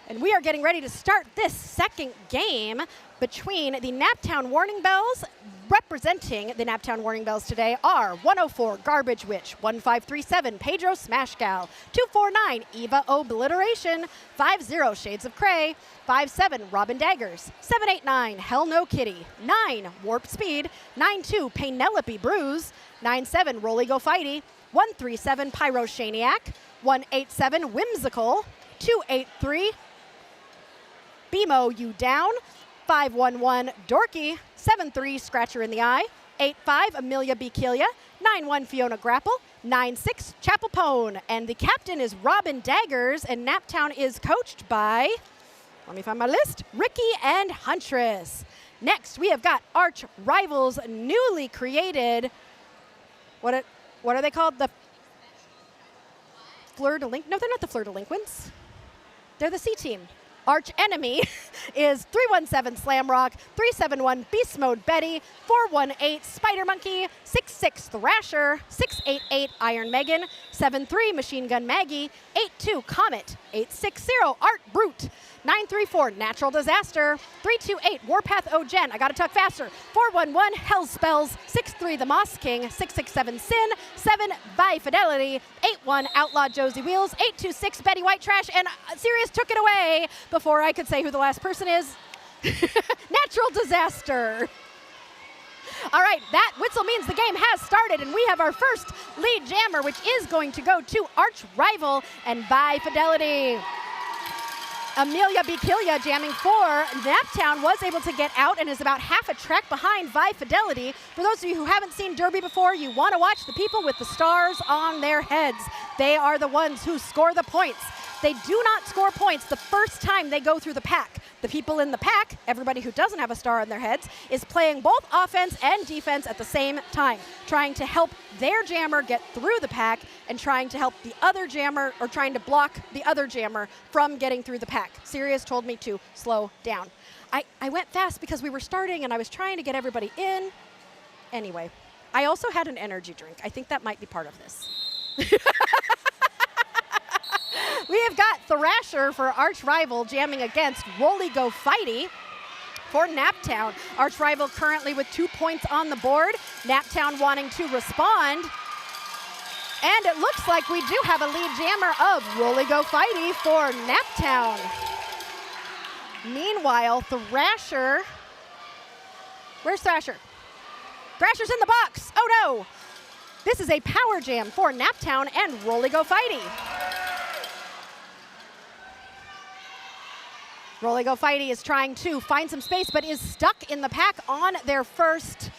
and we are getting ready to start this second game between the Naptown Warning Bells. Representing the Naptown Warning Bells today are 104 Garbage Witch, 1537 Pedro Smashgal, 249 Eva Obliteration, 50 Shades of Cray, 57 Robin Daggers, 789 Hell No Kitty, 9 Warp Speed, 92 Penelope Bruise, 97 Rolly Go Fighty, 137 Pyro Shaniac, 187 Whimsical, 283 Bemo You Down, 511 Dorky, 73 Scratcher in the Eye, 85 Amelia B. Kelia, 91 Fiona Grapple, 96 Chapel Pone, and the captain is Robin Daggers, and Naptown is coached by, let me find my list, Ricky and Huntress. Next, we have got Arch Rivals newly created, what are they called? The Fleur Delinquents? No, they're not the Fleur Delinquents. They're the C team. Arch Enemy is 317 Slamrock, 371 Beast Mode Betty, 418 Spider Monkey, 66 Thrasher, 688 Iron Megan, 73 Machine Gun Maggie, 82 Comet, 860 Art Brute, 934 Natural Disaster, 328 Warpath O'Jen, I gotta talk faster, 411 Hell Spells, 63 The Moss King, 667 Sin, 7 By Fidelity, 81 Outlaw Josie Wheels, 826 Betty White Trash, and Sirius took it away before I could say who the last person is. Natural Disaster. All right, that whistle means the game has started, and we have our first lead jammer, which is going to go to Arch Rival and By Fidelity. Amelia B. Killia jamming 4. Naptown was able to get out and is about half a track behind Vi Fidelity. For those of you who haven't seen Derby before, you want to watch the people with the stars on their heads. They are the ones who score the points. They do not score points the first time they go through the pack. The people in the pack, everybody who doesn't have a star on their heads, is playing both offense and defense at the same time, trying to help their jammer get through the pack and trying to help the other jammer, or trying to block the other jammer from getting through the pack. Sirius told me to slow down. I went fast because we were starting and I was trying to get everybody in. Anyway, I also had an energy drink. I think that might be part of this. We have got Thrasher for Arch Rival jamming against Rolly Go Fighty for Naptown. Arch Rival currently with 2 points on the board. Naptown wanting to respond. And it looks like we do have a lead jammer of Rolly Go Fighty for Naptown. Meanwhile, Thrasher, where's Thrasher? Thrasher's in the box. Oh no! This is a power jam for Naptown and Rolly Go Fighty. Rolly Go Fighty is trying to find some space, but is stuck in the pack on their first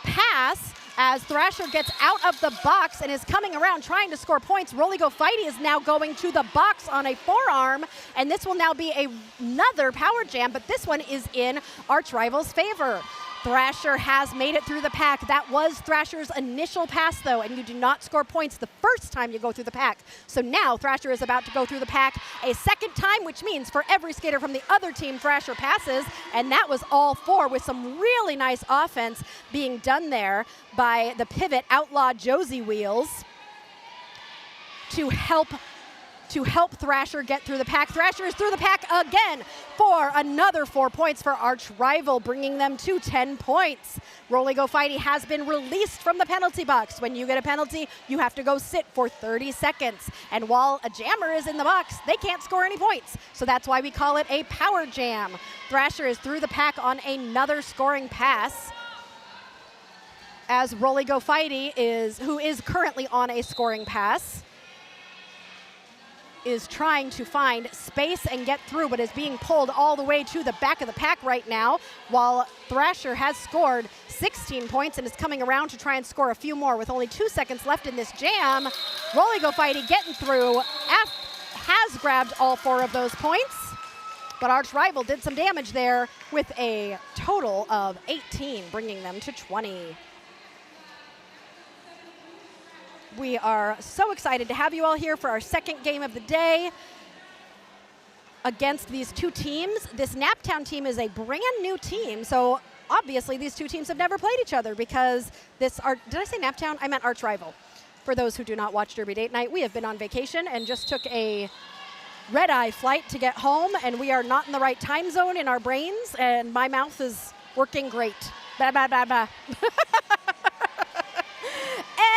pass as Thrasher gets out of the box and is coming around trying to score points. Rolly Go Fighty is now going to the box on a forearm, and this will now be another power jam, but this one is in Arch Rival's favor. Thrasher has made it through the pack. That was Thrasher's initial pass, though, and you do not score points the first time you go through the pack. So now Thrasher is about to go through the pack a second time, which means for every skater from the other team, Thrasher passes, and that was all four with some really nice offense being done there by the pivot Outlaw Josie Wheels to help Thrasher get through the pack. Thrasher is through the pack again for another 4 points for Arch Rival, bringing them to 10 points. Rolly Go Fighty has been released from the penalty box. When you get a penalty, you have to go sit for 30 seconds. And while a jammer is in the box, they can't score any points. So that's why we call it a power jam. Thrasher is through the pack on another scoring pass, as Rolly Go Fighty who is currently on a scoring pass, is trying to find space and get through, but is being pulled all the way to the back of the pack right now, while Thrasher has scored 16 points and is coming around to try and score a few more with only 2 seconds left in this jam. Rolly Go Fighty getting through, has grabbed all 4 of those points, but Arch Rival did some damage there with a total of 18, bringing them to 20. We are so excited to have you all here for our second game of the day against these two teams. This Naptown team is a brand new team, so obviously these two teams have never played each other because did I say Naptown? I meant Arch Rival. For those who do not watch Derby Date Night, we have been on vacation and just took a red-eye flight to get home, and we are not in the right time zone in our brains, and my mouth is working great. Blah, blah, blah, blah.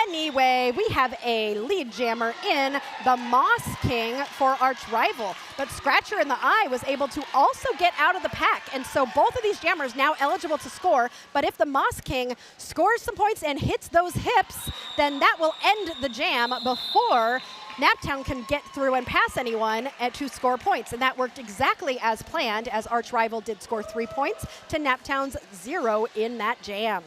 Anyway, we have a lead jammer in the Moss King for Arch Rival, but Scratcher in the Eye was able to also get out of the pack, and so both of these jammers now eligible to score, but if the Moss King scores some points and hits those hips, then that will end the jam before Naptown can get through and pass anyone to score points, and that worked exactly as planned, as Arch Rival did score 3 points to Naptown's 0 in that jam.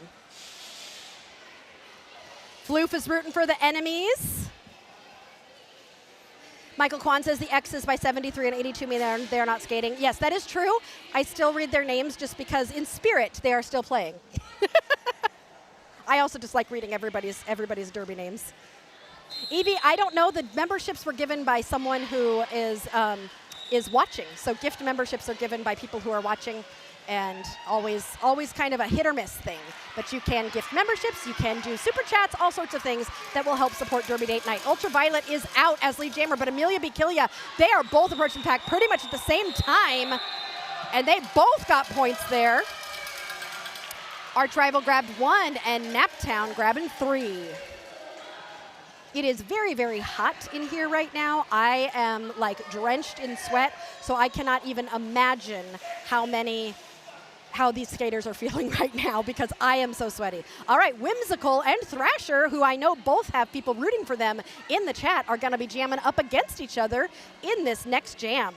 Floof is rooting for the enemies. Michael Kwan says the X's by 73 and 82 mean they're not skating. Yes, that is true. I still read their names just because in spirit they are still playing. I also just like reading everybody's Derby names. Evie, I don't know. The memberships were given by someone who is watching. So gift memberships are given by people who are watching, and always kind of a hit or miss thing. But you can gift memberships, you can do super chats, all sorts of things that will help support Derby Date Night. Ultraviolet is out as lead jammer, but Amelia Bikilia, they are both approaching the pack pretty much at the same time, and they both got points there. Arch Rival grabbed 1, and Naptown grabbing 3. It is very, very hot in here right now. I am like drenched in sweat, so I cannot even imagine how these skaters are feeling right now because I am so sweaty. All right, Whimsical and Thrasher, who I know both have people rooting for them in the chat, are gonna be jamming up against each other in this next jam.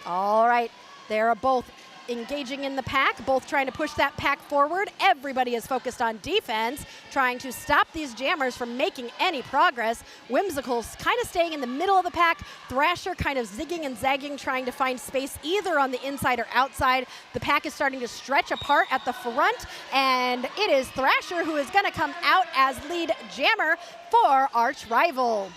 All right, they're both engaging in the pack, both trying to push that pack forward. Everybody is focused on defense, trying to stop these jammers from making any progress. Whimsical's kind of staying in the middle of the pack. Thrasher kind of zigging and zagging, trying to find space either on the inside or outside. The pack is starting to stretch apart at the front, and it is Thrasher who is going to come out as lead jammer for Arch Rival.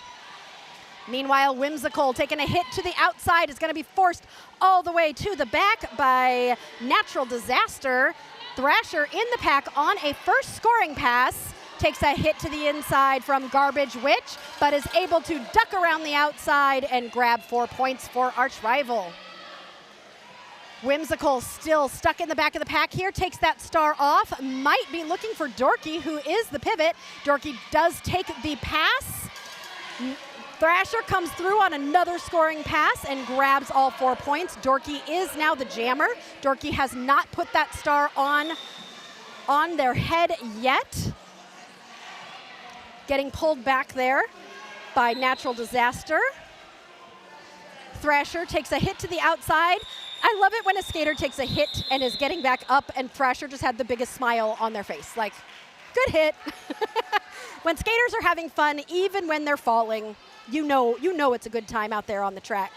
Meanwhile, Whimsical taking a hit to the outside is going to be forced all the way to the back by Natural Disaster. Thrasher in the pack on a first scoring pass. Takes a hit to the inside from Garbage Witch, but is able to duck around the outside and grab 4 points for Arch Rival. Whimsical still stuck in the back of the pack here, takes that star off, might be looking for Dorky, who is the pivot. Dorky does take the pass. Thrasher comes through on another scoring pass and grabs all 4 points. Dorky is now the jammer. Dorky has not put that star on their head yet. Getting pulled back there by Natural Disaster. Thrasher takes a hit to the outside. I love it when a skater takes a hit and is getting back up, and Thrasher just had the biggest smile on their face. Like, good hit. When skaters are having fun, even when they're falling, you know it's a good time out there on the track.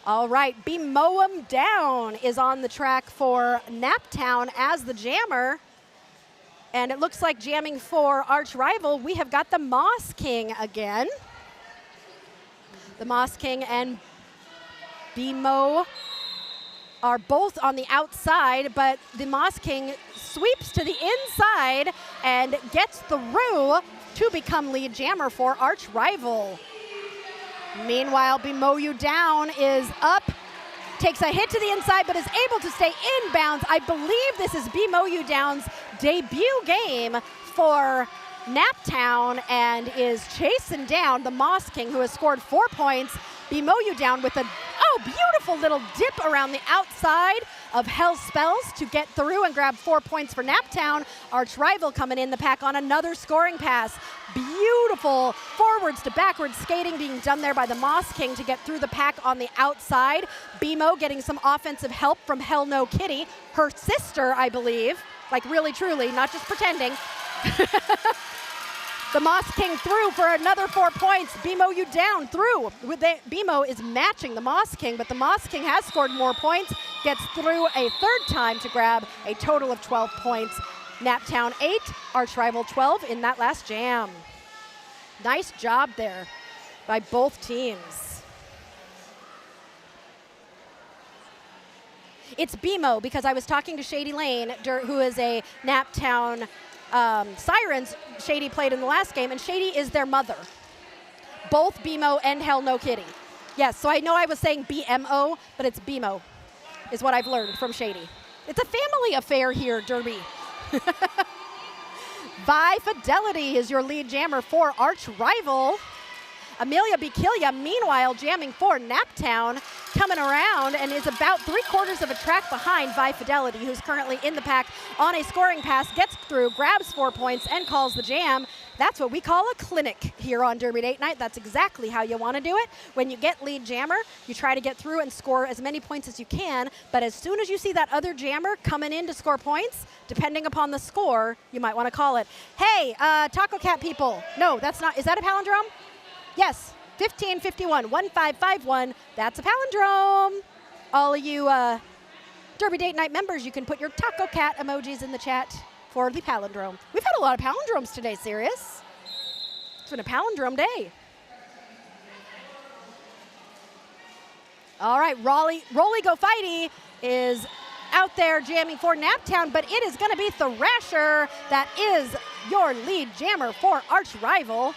All right, Be Mow 'em Down is on the track for Naptown as the jammer. And it looks like jamming for Arch Rival, we have got the Moss King again. The Moss King and BMO are both on the outside, but the Moss King sweeps to the inside and gets through to become lead jammer for Arch Rival. Meanwhile, Be Mow You Down is up, takes a hit to the inside, but is able to stay inbounds. I believe this is Be Mow You Down's debut game for Naptown and is chasing down the Moss King, who has scored 4 points. Be Mow You Down with a beautiful little dip around the outside of Hell Spells to get through and grab 4 points for Naptown. Arch Rival coming in the pack on another scoring pass. Beautiful forwards to backwards skating being done there by the Moss King to get through the pack on the outside. BMO getting some offensive help from Hell No Kitty, her sister, I believe. Like really, truly, not just pretending. The Moss King through for another 4 points. BMO You Down through. BMO is matching the Moss King, but the Moss King has scored more points, gets through a third time to grab a total of 12 points. Naptown 8, Arch Rival 12 in that last jam. Nice job there by both teams. It's BMO because I was talking to Shady Lane, who is a Naptown Sirens. Shady played in the last game, and Shady is their mother. Both BMO and Hell No Kitty. Yes, so I know I was saying BMO, but it's BMO, is what I've learned from Shady. It's a family affair here, Derby. Vi Fidelity is your lead jammer for Arch Rival. Amelia Bikilya, meanwhile, jamming for Naptown, coming around and is about 3/4 of a track behind Vi Fidelity, who's currently in the pack on a scoring pass, gets through, grabs 4 points, and calls the jam. That's what we call a clinic here on Derby Date Night. That's exactly how you want to do it. When you get lead jammer, you try to get through and score as many points as you can, but as soon as you see that other jammer coming in to score points, depending upon the score, you might want to call it. Hey, Taco Cat people. No, that's not. Is that a palindrome? Yes, 1551, 1551. That's a palindrome. All of you Derby Date Night members, you can put your Taco Cat emojis in the chat for the palindrome. We've had a lot of palindromes today, Sirius. It's been a palindrome day. All right, Rolly Go Fighty is out there jamming for Naptown, but it is going to be Thrasher that is your lead jammer for Arch Rival.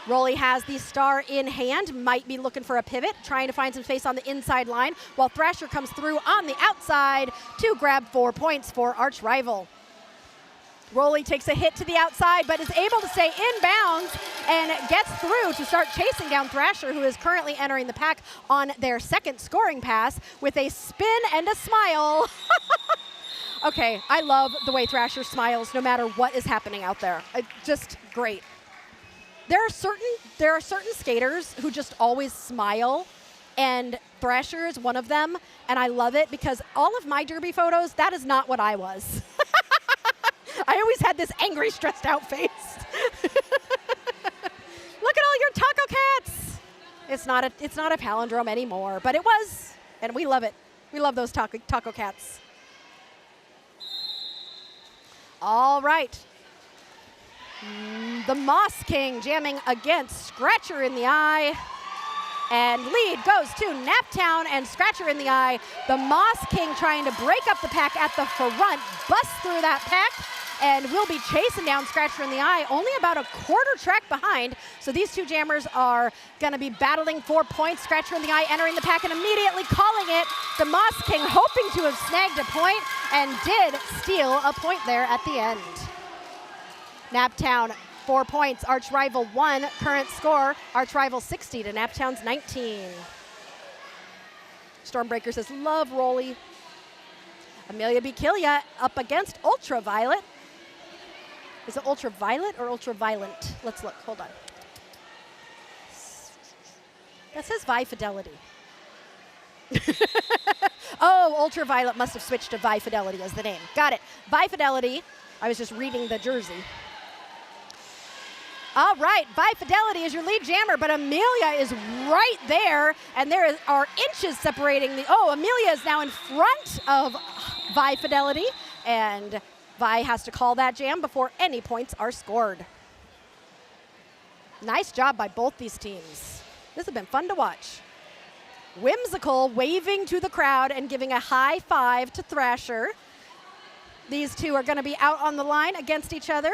Rolly has the star in hand, might be looking for a pivot, trying to find some space on the inside line, while Thrasher comes through on the outside to grab 4 points for Arch Rival. Rolly takes a hit to the outside, but is able to stay inbounds and gets through to start chasing down Thrasher, who is currently entering the pack on their second scoring pass with a spin and a smile. Okay, I love the way Thrasher smiles no matter what is happening out there. Just great. There are certain skaters who just always smile, and Thrasher is one of them, and I love it because all of my Derby photos, that is not what I was. I always had this angry, stressed out face. Look at all your Taco Cats. It's not a palindrome anymore, but it was, and we love it. We love those Taco Cats. All right. The Moss King jamming against Scratcher in the eye. And lead goes to Naptown and Scratcher in the eye. The Moss King trying to break up the pack at the front, busts through that pack, and will be chasing down Scratcher in the eye, only about a quarter track behind. So these two jammers are gonna be battling for points. Scratcher in the eye entering the pack and immediately calling it. The Moss King hoping to have snagged a point and did steal a point there at the end. Naptown 4 points, arch rival 1, current score, arch rival 60 to Naptown's 19. Stormbreaker says, love Rolly. Amelia Bikilia up against Ultraviolet. Is it Ultraviolet or Ultraviolent? Let's look, hold on. That says Vi Fidelity. Oh, Ultraviolet must have switched to Vi Fidelity as the name. Got it. Vi Fidelity, I was just reading the jersey. All right, Vi Fidelity is your lead jammer, but Amelia is right there, and there are inches separating the, Amelia is now in front of Vi Fidelity, and Vi has to call that jam before any points are scored. Nice job by both these teams. This has been fun to watch. Whimsical waving to the crowd and giving a high five to Thrasher. These two are gonna be out on the line against each other.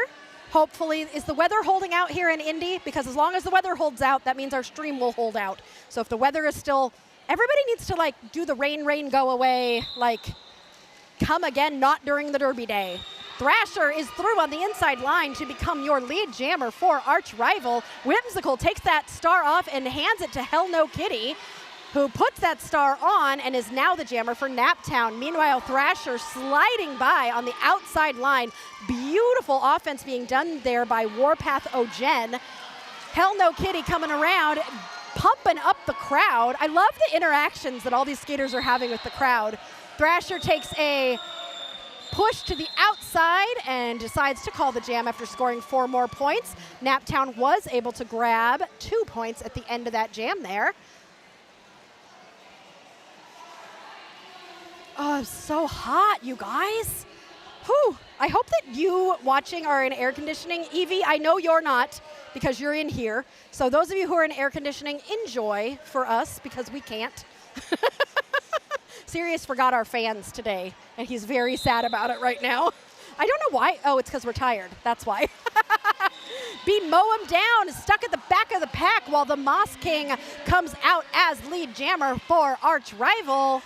Hopefully, is the weather holding out here in Indy? Because as long as the weather holds out, that means our stream will hold out. So if the weather is still, everybody needs to like do the rain, go away, like come again, not during the Derby day. Thrasher is through on the inside line to become your lead jammer for arch rival. Whimsical takes that star off and hands it to Hell No Kitty, who puts that star on and is now the jammer for Naptown. Meanwhile, Thrasher sliding by on the outside line. Beautiful offense being done there by Warpath Ojen. Hell No Kitty coming around, pumping up the crowd. I love the interactions that all these skaters are having with the crowd. Thrasher takes a push to the outside and decides to call the jam after scoring 4 more points. Naptown was able to grab 2 points at the end of that jam there. Oh, it's so hot, you guys. Whew. I hope that you watching are in air conditioning. Evie, I know you're not because you're in here. So those of you who are in air conditioning, enjoy for us because we can't. Sirius forgot our fans today, and he's very sad about it right now. I don't know why. Oh, it's because we're tired. That's why. Mow him down, stuck at the back of the pack while the Moss King comes out as lead jammer for arch rival.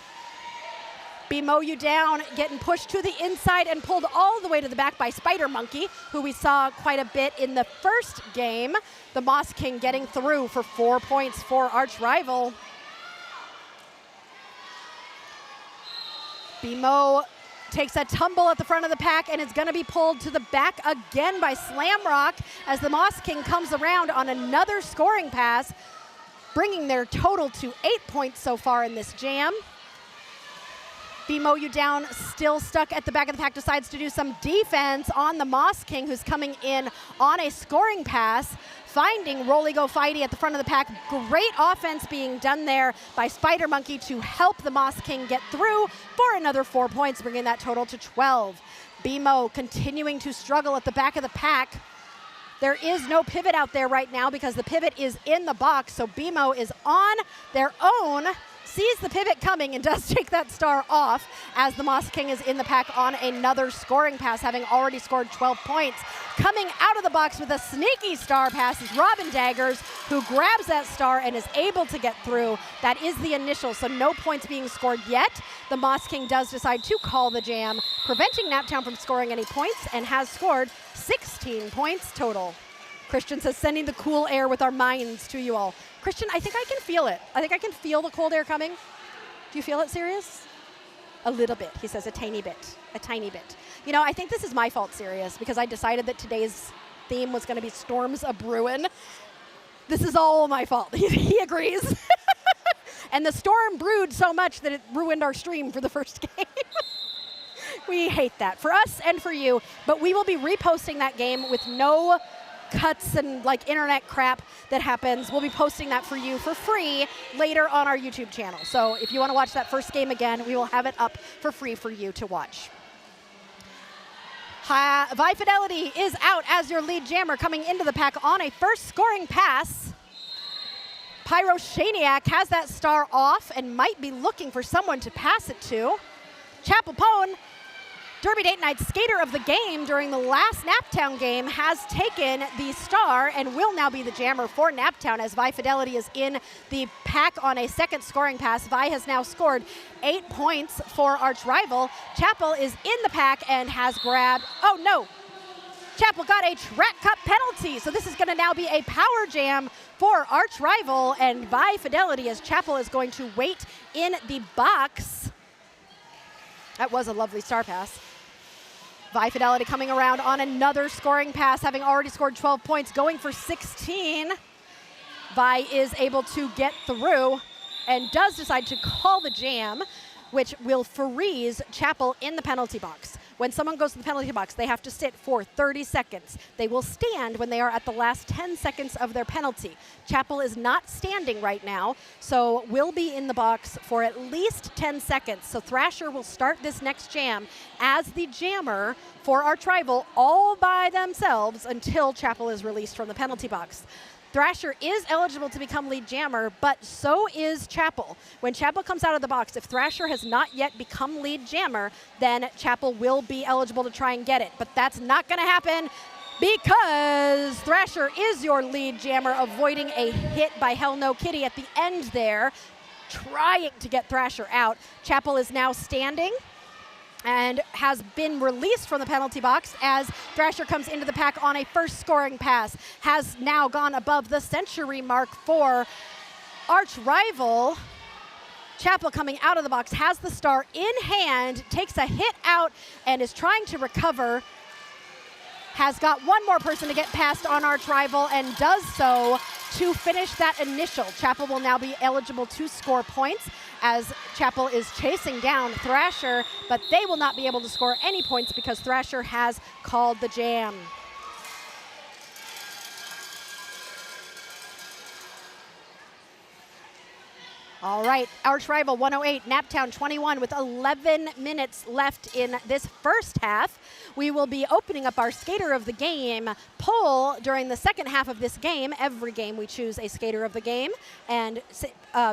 Mow you down, getting pushed to the inside and pulled all the way to the back by Spider Monkey, who we saw quite a bit in the first game. The Moss King getting through for 4 points for arch rival. Mow takes a tumble at the front of the pack and is going to be pulled to the back again by Slamrock as the Moss King comes around on another scoring pass, bringing their total to 8 points so far in this jam. Mow you down, still stuck at the back of the pack, decides to do some defense on the Moss King, who's coming in on a scoring pass, finding Rolly Go Fighty at the front of the pack. Great offense being done there by Spider Monkey to help the Moss King get through for another 4 points, bringing that total to 12. Mow continuing to struggle at the back of the pack. There is no pivot out there right now because the pivot is in the box, so Mow is on their own. Sees the pivot coming and does take that star off as the Moss King is in the pack on another scoring pass, having already scored 12 points. Coming out of the box with a sneaky star pass is Robin Daggers, who grabs that star and is able to get through. That is the initial, so no points being scored yet. The Moss King does decide to call the jam, preventing Naptown from scoring any points, and has scored 16 points total. Christian says, sending the cool air with our minds to you all. Christian, I think I can feel it. I think I can feel the cold air coming. Do you feel it, Sirius? A little bit. He says a tiny bit. A tiny bit. You know, I think this is my fault, Sirius, because I decided that today's theme was going to be Storms A-Brewin'. This is all my fault. He agrees. And the storm brewed so much that it ruined our stream for the first game. We hate that for us and for you, but we will be reposting that game with no cuts and like internet crap that happens. We'll be posting that for you for free later on our YouTube channel. So if you want to watch that first game again, we will have it up for free for you to watch. Vi Fidelity is out as your lead jammer coming into the pack on a first scoring pass. Pyroshaniac has that star off and might be looking for someone to pass it to. Chapel Pone, Derby Date Night skater of the game during the last Naptown game, has taken the star and will now be the jammer for Naptown as Vi Fidelity is in the pack on a second scoring pass. Vi has now scored 8 points for arch rival. Chapel is in the pack and has grabbed, oh no, Chapel got a track cut penalty. So this is gonna now be a power jam for arch rival and Vi Fidelity as Chapel is going to wait in the box. That was a lovely star pass. Vi Fidelity coming around on another scoring pass, having already scored 12 points, going for 16. Vi is able to get through and does decide to call the jam, which will freeze Chapel in the penalty box. When someone goes to the penalty box, they have to sit for 30 seconds. They will stand when they are at the last 10 seconds of their penalty. Chapel is not standing right now, so will be in the box for at least 10 seconds. So Thrasher will start this next jam as the jammer for our rival all by themselves until Chapel is released from the penalty box. Thrasher is eligible to become lead jammer, but so is Chapel. When Chapel comes out of the box, if Thrasher has not yet become lead jammer, then Chapel will be eligible to try and get it. But that's not going to happen because Thrasher is your lead jammer, avoiding a hit by Hell No Kitty at the end there, trying to get Thrasher out. Chapel is now standing and has been released from the penalty box as Thrasher comes into the pack on a first scoring pass. Has now gone above the century mark for arch rival. Chapel coming out of the box, has the star in hand, takes a hit out and is trying to recover. Has got one more person to get past on arch rival and does so to finish that initial. Chapel will now be eligible to score points as Chapel is chasing down Thrasher, but they will not be able to score any points because Thrasher has called the jam. All right, arch rival 108, Naptown 21 with 11 minutes left in this first half. We will be opening up our skater of the game poll during the second half of this game. Every game we choose a skater of the game, and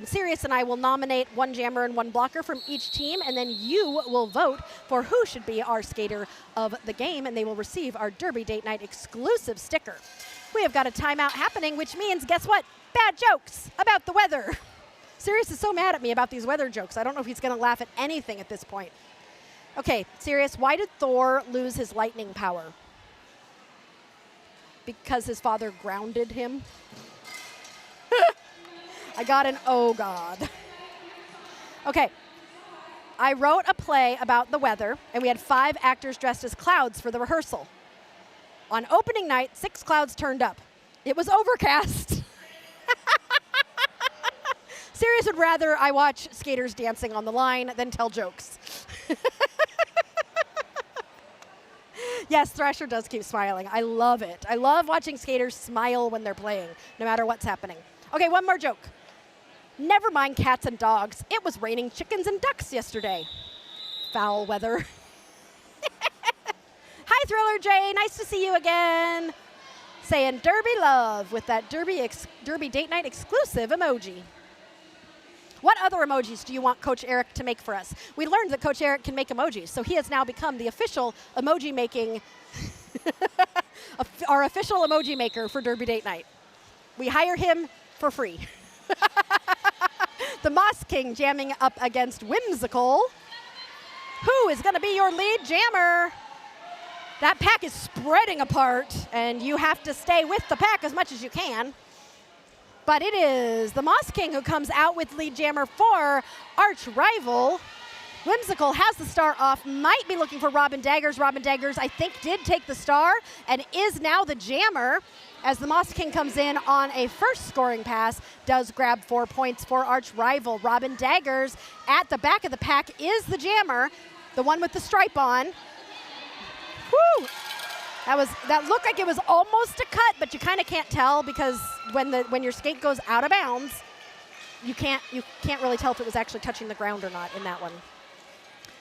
Sirius and I will nominate one jammer and one blocker from each team, and then you will vote for who should be our skater of the game, and they will receive our Derby Date Night exclusive sticker. We have got a timeout happening, which means, guess what? Bad jokes about the weather. Sirius is so mad at me about these weather jokes. I don't know if he's going to laugh at anything at this point. Okay, Sirius, why did Thor lose his lightning power? Because his father grounded him? I got an oh god. Okay, I wrote a play about the weather, and we had 5 actors dressed as clouds for the rehearsal. On opening night, 6 clouds turned up. It was overcast. Sirius would rather I watch skaters dancing on the line than tell jokes. Yes, Thrasher does keep smiling. I love it. I love watching skaters smile when they're playing, no matter what's happening. Okay, one more joke. Never mind cats and dogs. It was raining chickens and ducks yesterday. Foul weather. Hi, Thriller J. Nice to see you again. Saying Derby love with that Derby Date Night exclusive emoji. What other emojis do you want Coach Eric to make for us? We learned that Coach Eric can make emojis, so he has now become the official emoji making, our official emoji maker for Derby Date Night. We hire him for free. The Moss King jamming up against Whimsical. Who is going to be your lead jammer? That pack is spreading apart, and you have to stay with the pack as much as you can. But it is the Moss King who comes out with lead jammer for arch rival. Whimsical has the star off, might be looking for Robin Daggers. Robin Daggers, I think, did take the star and is now the jammer as the Moss King comes in on a first scoring pass, does grab 4 points for arch rival. Robin Daggers at the back of the pack is the jammer, the one with the stripe on. Woo! That looked like it was almost a cut, but you kind of can't tell because when your skate goes out of bounds, you can't really tell if it was actually touching the ground or not in that one.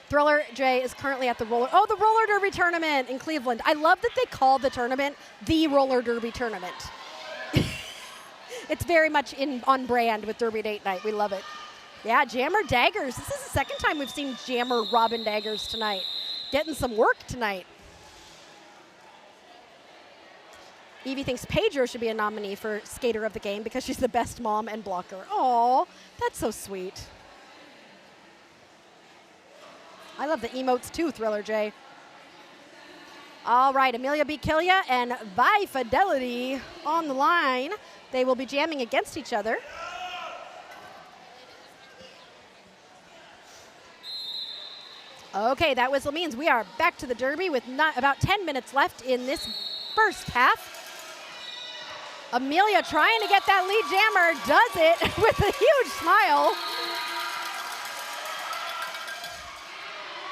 Thriller J is currently at the the roller derby tournament in Cleveland. I love that they call the tournament the roller derby tournament. It's very much on brand with Derby Date Night. We love it. Yeah, Jammer daggers. This is the second time we've seen Jammer Robin daggers tonight. Getting some work tonight. Evie thinks Pedro should be a nominee for Skater of the Game because she's the best mom and blocker. Aw, that's so sweet. I love the emotes too, Thriller J. All right, Amelia beat Killia and Vi Fidelity on the line. They will be jamming against each other. Okay, that whistle means we are back to the Derby with about 10 minutes left in this first half. Amelia trying to get that lead jammer, does it with a huge smile.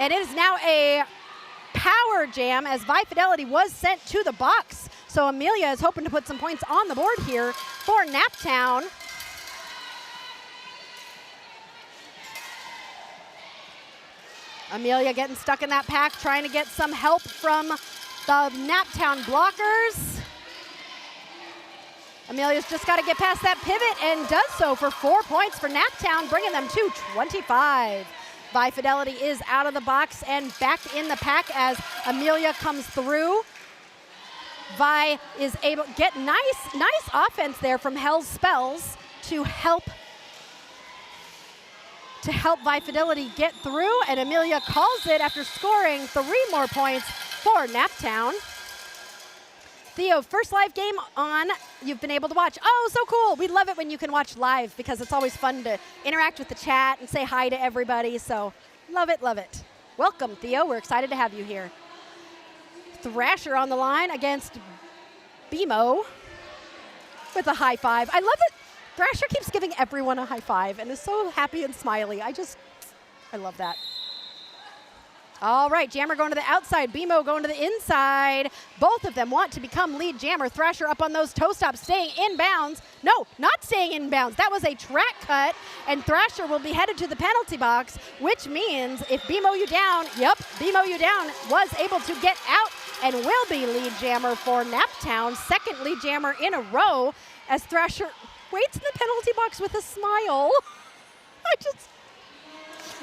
And it is now a power jam as Vi Fidelity was sent to the box. So Amelia is hoping to put some points on the board here for Naptown. Amelia getting stuck in that pack, trying to get some help from the Naptown blockers. Amelia's just got to get past that pivot and does so for 4 points for Naptown, bringing them to 25. Vi Fidelity is out of the box and back in the pack as Amelia comes through. Vi is able to get nice offense there from Hell's Spells to help Vi Fidelity get through, and Amelia calls it after scoring 3 more points for Naptown. Theo, first live game on, you've been able to watch. Oh, so cool. We love it when you can watch live because it's always fun to interact with the chat and say hi to everybody. So love it, love it. Welcome, Theo. We're excited to have you here. Thrasher on the line against BMO with a high five. I love it. Thrasher keeps giving everyone a high five and is so happy and smiley. I love that. All right, Jammer going to the outside, BMO going to the inside. Both of them want to become lead jammer. Thrasher up on those toe stops, staying inbounds. No, not staying inbounds. That was a track cut, and Thrasher will be headed to the penalty box, which means if BMO you down, BMO you down was able to get out and will be lead jammer for Naptown. Second lead jammer in a row as Thrasher waits in the penalty box with a smile.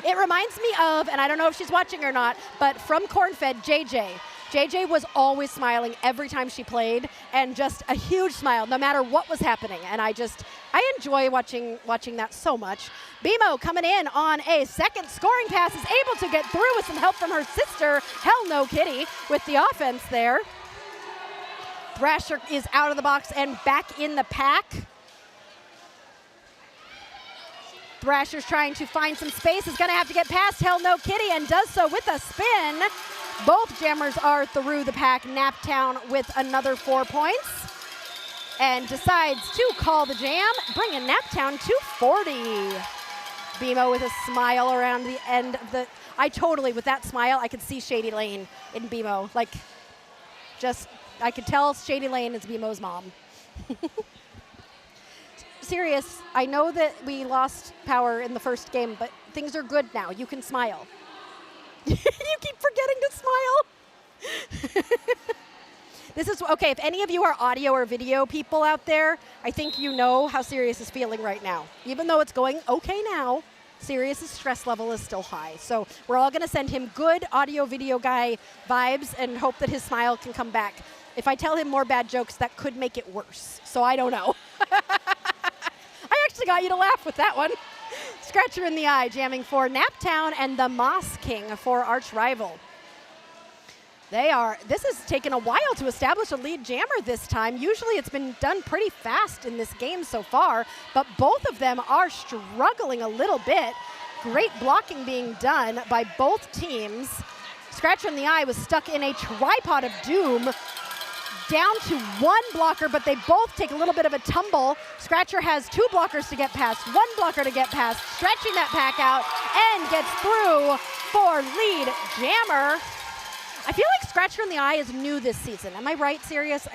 It reminds me of, and I don't know if she's watching or not, but from Cornfed, JJ. JJ was always smiling every time she played, and just a huge smile no matter what was happening. And I enjoy watching that so much. BMO coming in on a second scoring pass, is able to get through with some help from her sister, Hell No Kitty, with the offense there. Thrasher is out of the box and back in the pack. Thrasher's trying to find some space, is gonna have to get past Hell No Kitty and does so with a spin. Both jammers are through the pack. Naptown with another 4 points and decides to call the jam, bringing Naptown to 40. BMO with a smile around the end of the, with that smile, I could see Shady Lane in BMO. I could tell Shady Lane is BMO's mom. Sirius, I know that we lost power in the first game, but things are good now. You can smile. You keep forgetting to smile. This is, okay, if any of you are audio or video people out there, I think you know how Sirius is feeling right now. Even though it's going okay now, Sirius's stress level is still high. So we're all gonna send him good audio video guy vibes and hope that his smile can come back. If I tell him more bad jokes, that could make it worse. So I don't know. I actually got you to laugh with that one. Scratcher in the eye, jamming for Naptown and the Moss King for arch rival. This has taken a while to establish a lead jammer this time. Usually it's been done pretty fast in this game so far, but both of them are struggling a little bit. Great blocking being done by both teams. Scratcher in the eye was stuck in a tripod of doom, down to 1 blocker, but they both take a little bit of a tumble. Scratcher has 2 blockers to get past, 1 blocker to get past, stretching that pack out, and gets through for lead jammer. I feel like Scratcher in the Eye is new this season. Am I right, Sirius?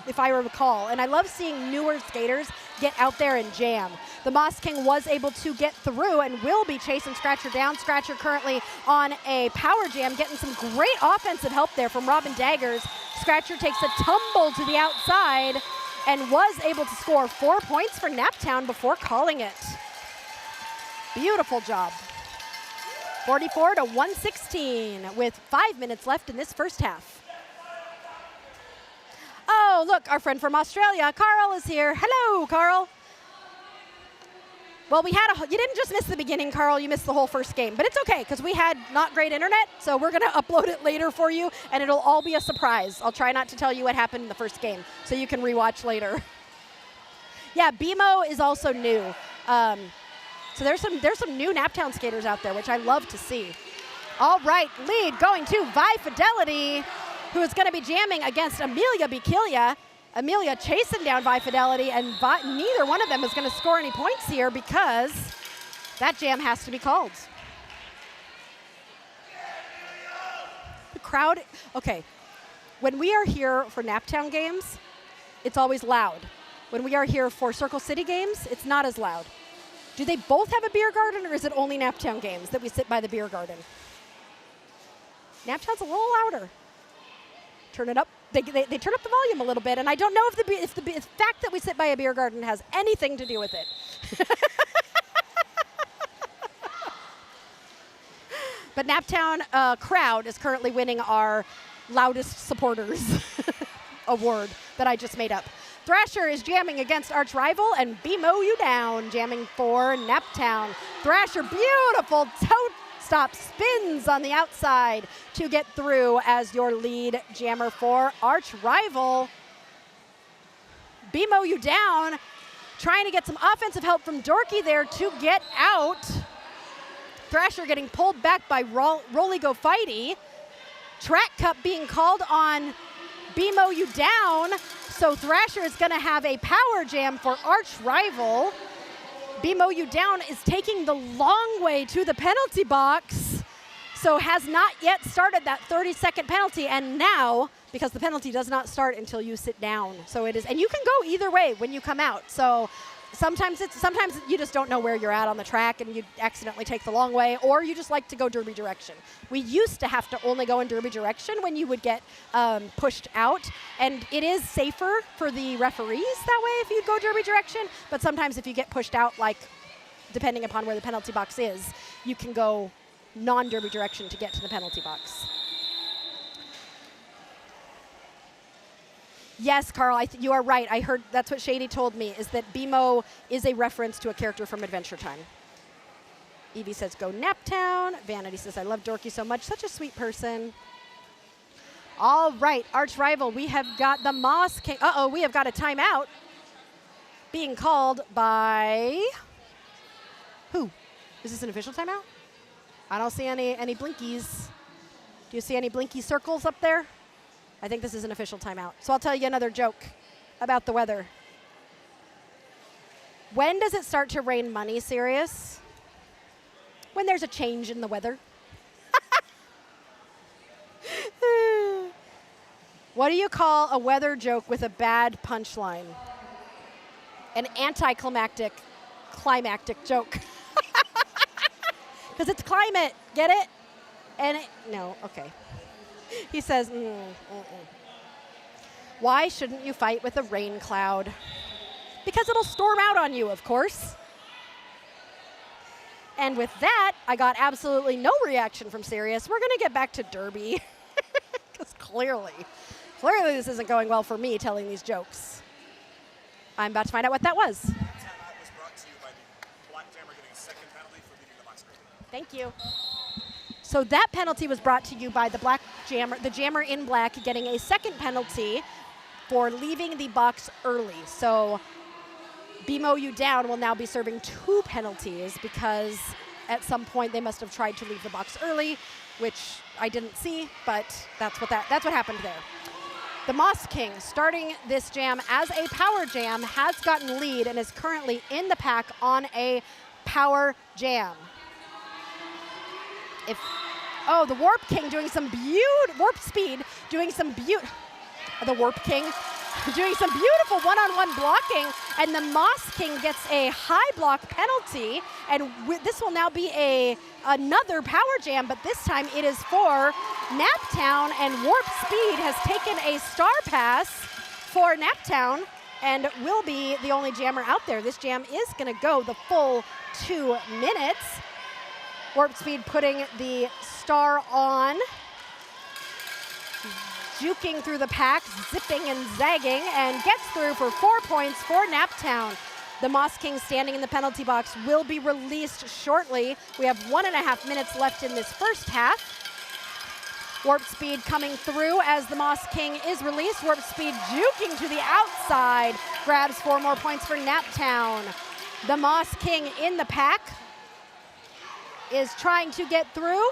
If I recall. And I love seeing newer skaters get out there and jam. The Moss King was able to get through and will be chasing Scratcher down. Scratcher currently on a power jam, getting some great offensive help there from Robin Daggers. Scratcher takes a tumble to the outside and was able to score 4 points for Naptown before calling it. Beautiful job. 44-116 with 5 minutes left in this first half. Oh, look, our friend from Australia, Carl, is here. Hello, Carl. Well, you didn't just miss the beginning, Carl, you missed the whole first game. But it's okay, because we had not great internet, so we're gonna upload it later for you, and it'll all be a surprise. I'll try not to tell you what happened in the first game, so you can rewatch later. Yeah, BMO is also new. So there's some new Naptown skaters out there, which I love to see. All right, lead going to Vi Fidelity, who is gonna be jamming against Amelia Bikilia. Amelia chasing down Vi Fidelity, and neither one of them is going to score any points here because that jam has to be called. The crowd, okay, when we are here for Naptown games, it's always loud. When we are here for Circle City games, it's not as loud. Do they both have a beer garden, or is it only Naptown games that we sit by the beer garden? Naptown's a little louder. Turn it up. They turn up the volume a little bit, and I don't know if the fact that we sit by a beer garden has anything to do with it. But Naptown crowd is currently winning our loudest supporters award that I just made up. Thrasher is jamming against arch rival, and BMO you down, jamming for Naptown. Thrasher, beautiful toe stop, spins on the outside to get through as your lead jammer for arch rival. BMO you down, trying to get some offensive help from Dorky there to get out. Thrasher getting pulled back by Rolly Go Fighty. Track Cup being called on BMO you down, so Thrasher is gonna have a power jam for arch rival. BMO you down is taking the long way to the penalty box, so has not yet started that 30-second penalty, and now, because the penalty does not start until you sit down, so it is, and you can go either way when you come out, so sometimes you just don't know where you're at on the track and you accidentally take the long way, or you just like to go derby direction. We used to have to only go in derby direction when you would get pushed out, and it is safer for the referees that way if you go derby direction, but sometimes if you get pushed out, like depending upon where the penalty box is, you can go non-derby direction to get to the penalty box. Yes, Carl, you are right. I heard that's what Shady told me, is that BMO is a reference to a character from Adventure Time. Evie says, go Naptown. Vanity says, I love Dorky so much. Such a sweet person. All right, arch rival, we have got the Moss King. Uh-oh, we have got a timeout being called by who? Is this an official timeout? I don't see any blinkies. Do you see any blinky circles up there? I think this is an official timeout. So I'll tell you another joke about the weather. When does it start to rain money, Sirius? When there's a change in the weather. What do you call a weather joke with a bad punchline? An anticlimactic joke. Because it's climate, get it? And no, okay. He says, Why shouldn't you fight with a rain cloud? Because it'll storm out on you, of course. And with that, I got absolutely no reaction from Sirius. We're gonna get back to Derby. Because clearly this isn't going well for me telling these jokes. I'm about to find out what that was. That timeout was brought to you by the Black Jammer getting a second penalty for leaving the box early. Thank you. So that penalty was brought to you by the Black Jammer, the Jammer in black, getting a second penalty for leaving the box early. So BMO you down will now be serving 2 penalties because at some point they must have tried to leave the box early, which I didn't see, but that's what happened there. The Moss King, starting this jam as a power jam, has gotten lead and is currently in the pack on a power jam. The Warp King doing some Warp Speed doing some the Warp King. doing some beautiful one-on-one blocking, and the Moss King gets a high block penalty, and this will now be another power jam, but this time it is for Naptown, and Warp Speed has taken a star pass for Naptown and will be the only jammer out there. This jam is going to go the full 2 minutes. Warp Speed putting the star on, juking through the pack, zipping and zagging, and gets through for 4 points for Naptown. The Moss King standing in the penalty box will be released shortly. We have 1.5 minutes left in this first half. Warp Speed coming through as the Moss King is released. Warp Speed juking to the outside, grabs 4 more points for Naptown. The Moss King in the pack is trying to get through.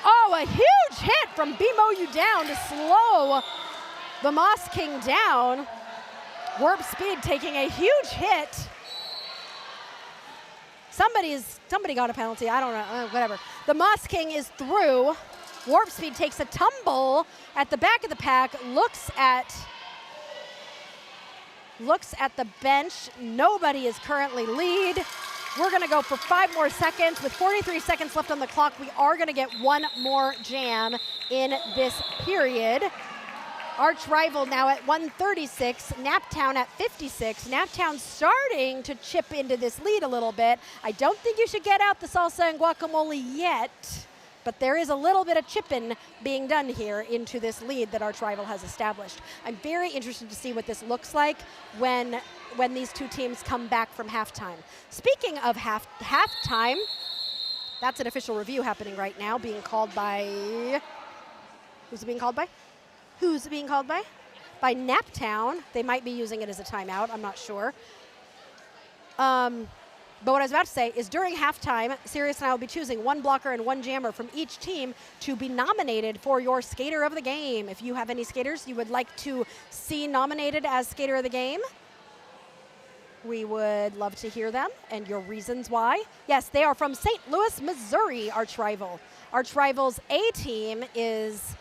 Oh, a huge hit from BMO You Down to slow the Moss King down. Warp Speed taking a huge hit. Somebody got a penalty, I don't know, whatever. The Moss King is through. Warp Speed takes a tumble at the back of the pack, looks at the bench. Nobody is currently lead. We're gonna go for 5 more seconds. With 43 seconds left on the clock, we are gonna get 1 more jam in this period. Arch rival now at 136, Naptown at 56. Naptown starting to chip into this lead a little bit. I don't think you should get out the salsa and guacamole yet, but there is a little bit of chipping being done here into this lead that Arch rival has established. I'm very interested to see what this looks like when these two teams come back from halftime. Speaking of halftime, that's an official review happening right now, being called by, who's it being called by? Who's it being called by? By Naptown. They might be using it as a timeout, I'm not sure. But what I was about to say is during halftime, Sirius and I will be choosing 1 blocker and 1 jammer from each team to be nominated for your Skater of the Game. If you have any skaters you would like to see nominated as Skater of the Game, we would love to hear them and your reasons why. Yes, they are from St. Louis, Missouri, Arch Rival. Arch Rival's A team is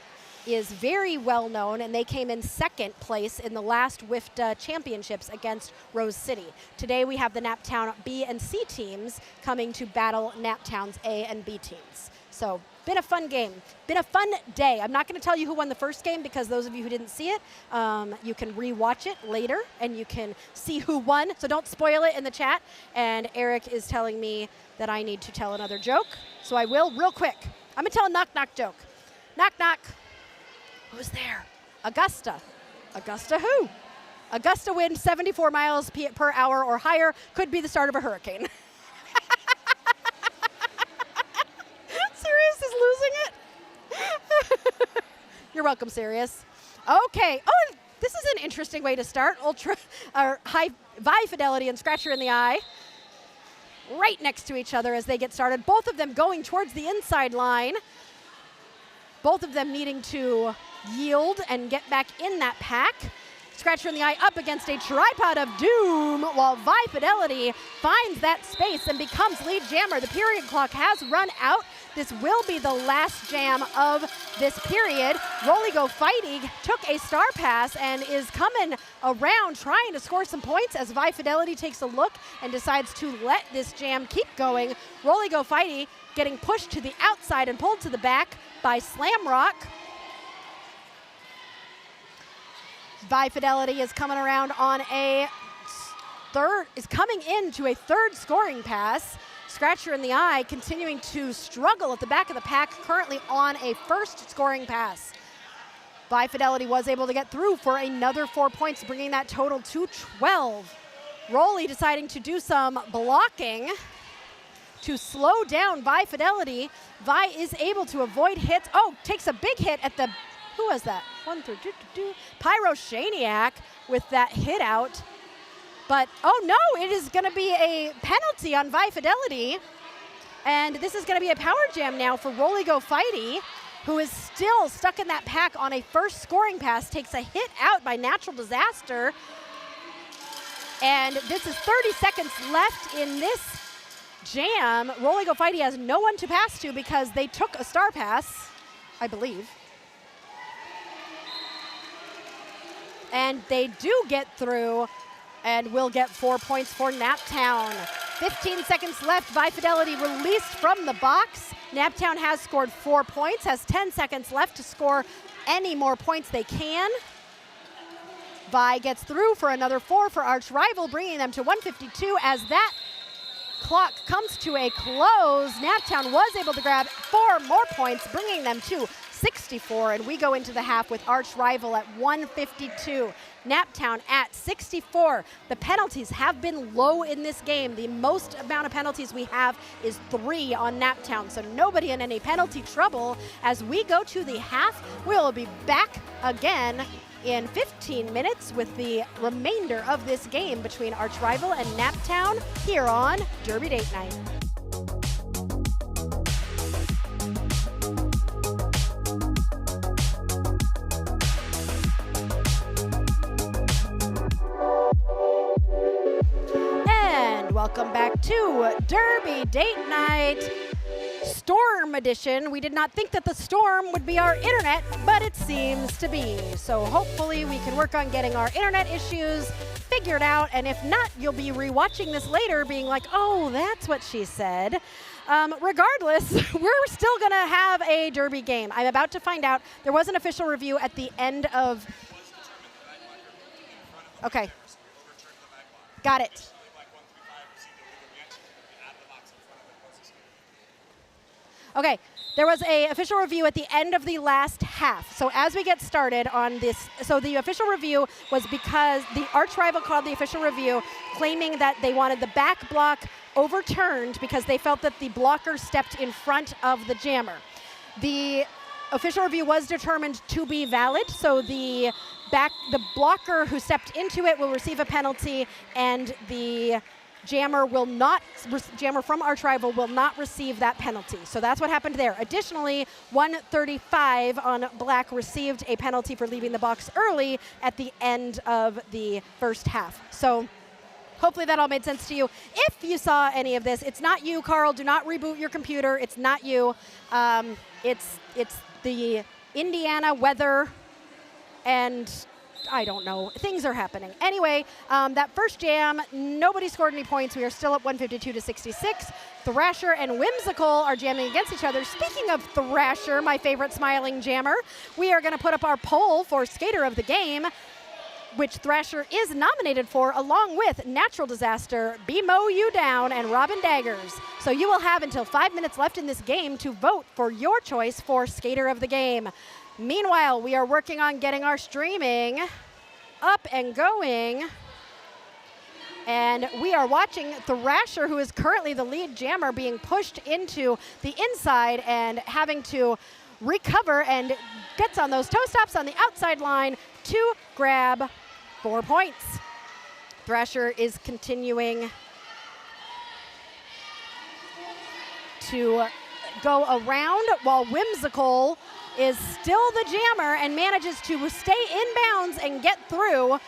very well known, and they came in 2nd place in the last WIFTA championships against Rose City. Today we have the Naptown B and C teams coming to battle Naptown's A and B teams. So, been a fun game, been a fun day. I'm not gonna tell you who won the first game because those of you who didn't see it, you can re-watch it later and you can see who won, so don't spoil it in the chat. And Eric is telling me that I need to tell another joke, so I will real quick. I'm gonna tell a knock-knock joke. Knock-knock. Who's there? Augusta. Augusta who? Augusta wind 74 miles per hour or higher, could be the start of a hurricane. Sirius is losing it. You're welcome, Sirius. Okay. Oh, this is an interesting way to start. High Fidelity and Scratcher in the Eye right next to each other as they get started. Both of them going towards the inside line. Both of them needing to yield and get back in that pack. Scratcher in the Eye up against a tripod of doom while Vi Fidelity finds that space and becomes lead jammer. The period clock has run out. This will be the last jam of this period. Rolly Go Fighty took a star pass and is coming around trying to score some points as Vi Fidelity takes a look and decides to let this jam keep going. Rolly Go Fighty getting pushed to the outside and pulled to the back by Slamrock. Vi Fidelity is coming around on coming into a 3rd scoring pass. Scratcher in the Eye continuing to struggle at the back of the pack, currently on a 1st scoring pass. Vi Fidelity was able to get through for another 4 points, bringing that total to 12. Rolly deciding to do some blocking to slow down Vi Fidelity. Vi is able to avoid hits. Oh, takes a big hit at the, who was that? Pyroshaniac with that hit out. But, oh no, it is gonna be a penalty on Vi Fidelity. And this is gonna be a power jam now for Rolly Go Fighty, who is still stuck in that pack on a 1st scoring pass, takes a hit out by Natural Disaster. And this is 30 seconds left in this jam. Rolly Go Fighty has no one to pass to because they took a star pass, I believe. And they do get through and will get 4 points for Naptown. 15 seconds left. Vi Fidelity released from the box. Naptown has scored 4 points, has 10 seconds left to score any more points they can. Vi gets through for another 4 for Arch Rival, bringing them to 152 as that clock comes to a close. Naptown was able to grab 4 more points, bringing them to 64, and we go into the half with Arch Rival at 152. Naptown at 64. The penalties have been low in this game. The most amount of penalties we have is 3 on Naptown, so nobody in any penalty trouble. As we go to the half, we'll be back again in 15 minutes with the remainder of this game between Arch Rival and Naptown here on Derby Date Night. And welcome back to Derby Date Night. Storm edition. We did not think that the storm would be our internet, but it seems to be. So hopefully we can work on getting our internet issues figured out, and if not, you'll be rewatching this later being like, oh, that's what she said. Regardless, we're still gonna have a Derby game. I'm about to find out. There was an official review at the end of... Okay. Got it. Okay, there was an official review at the end of the last half. So as we get started on this, so the official review was because the Arch Rival called the official review claiming that they wanted the back block overturned because they felt that the blocker stepped in front of the jammer. The official review was determined to be valid, so the blocker who stepped into it will receive a penalty, and the jammer from Arch Rival will not receive that penalty. So that's what happened there. Additionally, 135 on Black received a penalty for leaving the box early at the end of the first half. So hopefully that all made sense to you. If you saw any of this, it's not you, Carl. Do not reboot your computer. It's not you. It's the Indiana weather, and I don't know. Things are happening. Anyway, that first jam, nobody scored any points. We are still at 152 to 66. Thrasher and Whimsical are jamming against each other. Speaking of Thrasher, my favorite smiling jammer, we are going to put up our poll for Skater of the Game, which Thrasher is nominated for, along with Natural Disaster, BMO You Down, and Robin Daggers. So you will have until 5 minutes left in this game to vote for your choice for Skater of the Game. Meanwhile, we are working on getting our streaming up and going. And we are watching Thrasher, who is currently the lead jammer, being pushed into the inside and having to recover, and gets on those toe stops on the outside line to grab 4 points. Thrasher is continuing to go around while Whimsical is still the jammer and manages to stay in bounds and get through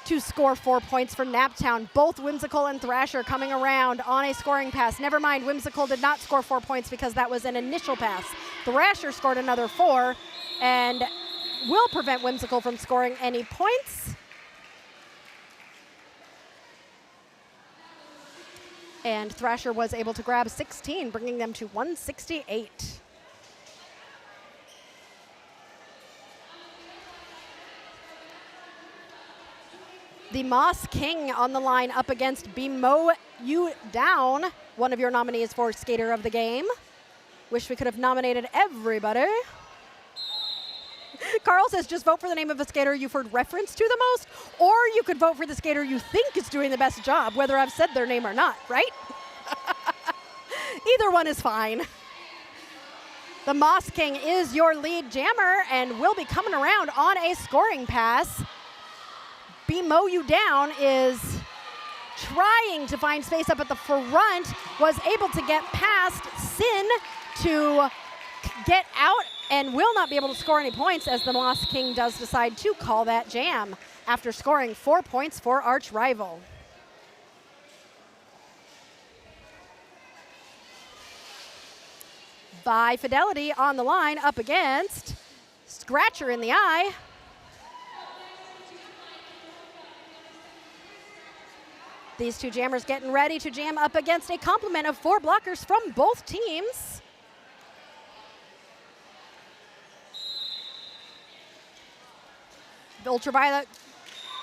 to score 4 points for Naptown. Both Whimsical and Thrasher coming around on a scoring pass. Never mind, Whimsical did not score 4 points because that was an initial pass. Thrasher scored another 4 and will prevent Whimsical from scoring any points. And Thrasher was able to grab 16, bringing them to 168. The Moss King on the line up against BMO You Down, one of your nominees for Skater of the Game. Wish we could have nominated everybody. Carl says just vote for the name of a skater you've heard referenced to the most, or you could vote for the skater you think is doing the best job, whether I've said their name or not, right? Either one is fine. The Moss King is your lead jammer and will be coming around on a scoring pass. BMO You Down is trying to find space up at the front, was able to get past Sin to get out and will not be able to score any points, as the Moss King does decide to call that jam after scoring 4 points for Arch Rival. Vi Fidelity on the line up against Scratcher in the Eye. These two jammers getting ready to jam up against a complement of 4 blockers from both teams. The Ultraviolet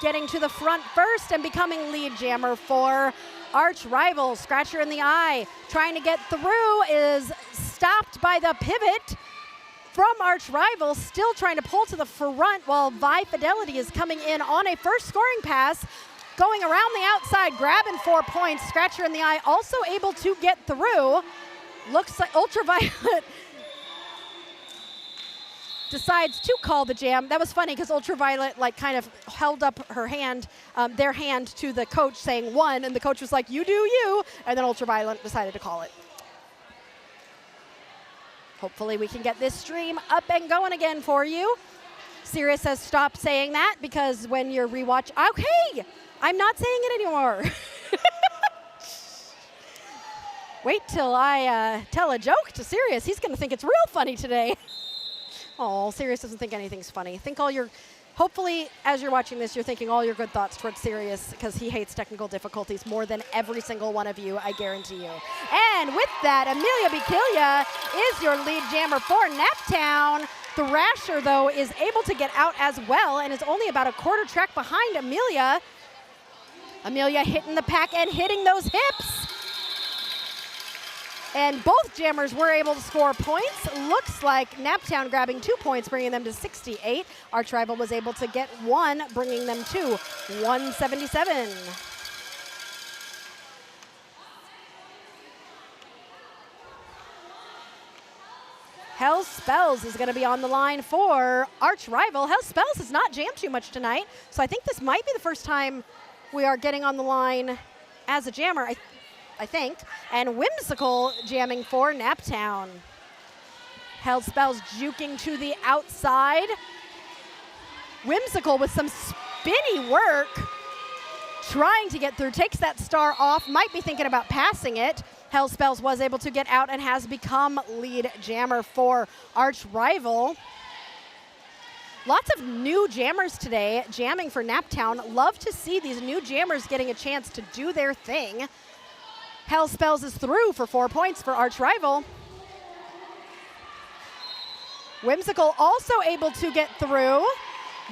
getting to the front first and becoming lead jammer for arch rival. Scratcher in the eye, trying to get through, is stopped by the pivot from arch rival, still trying to pull to the front while Vi Fidelity is coming in on a first scoring pass, going around the outside, grabbing 4 points. Scratcher in the eye also able to get through. Looks like Ultraviolet decides to call the jam. That was funny because Ultraviolet like kind of held up her hand, their hand to the coach saying 1, and the coach was like, you do you, and then Ultraviolet decided to call it. Hopefully we can get this stream up and going again for you. Sirius has stopped saying that because when you're rewatch, okay, I'm not saying it anymore. Wait till I tell a joke to Sirius. He's gonna think it's real funny today. Oh, Sirius doesn't think anything's funny. Think all your, hopefully as you're watching this, you're thinking all your good thoughts towards Sirius because he hates technical difficulties more than every single one of you, I guarantee you. And with that, Amelia Bikilia is your lead jammer for Naptown. Thrasher, though, is able to get out as well and is only about a quarter track behind Amelia. Amelia hitting the pack and hitting those hips. And both jammers were able to score points. Looks like Naptown grabbing 2 points, bringing them to 68. Arch Rival was able to get 1, bringing them to 177. Hell Spells is going to be on the line for Arch Rival. Hell Spells has not jammed too much tonight, so I think this might be the first time we are getting on the line as a jammer. I think, and Whimsical jamming for Naptown. Hell Spells juking to the outside. Whimsical with some spinny work, trying to get through, takes that star off, might be thinking about passing it. Hell Spells was able to get out and has become lead jammer for Arch Rival. Lots of new jammers today jamming for Naptown. Love to see these new jammers getting a chance to do their thing. Hell Spells is through for 4 points for Arch Rival. Whimsical also able to get through.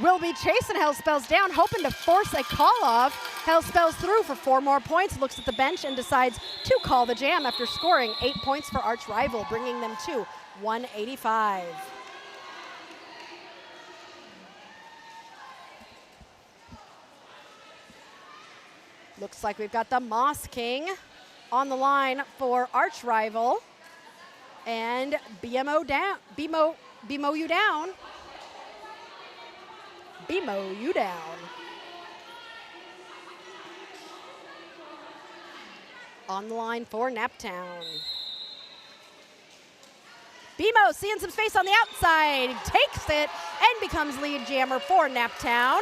Will be chasing Hell Spells down, hoping to force a call off. Hell Spells through for 4 more points, looks at the bench and decides to call the jam after scoring 8 points for Arch Rival, bringing them to 185. Looks like we've got the Moss King on the line for Arch Rival, and BMO down, BMO you down. BMO you down. On the line for Naptown. BMO seeing some space on the outside, takes it and becomes lead jammer for Naptown.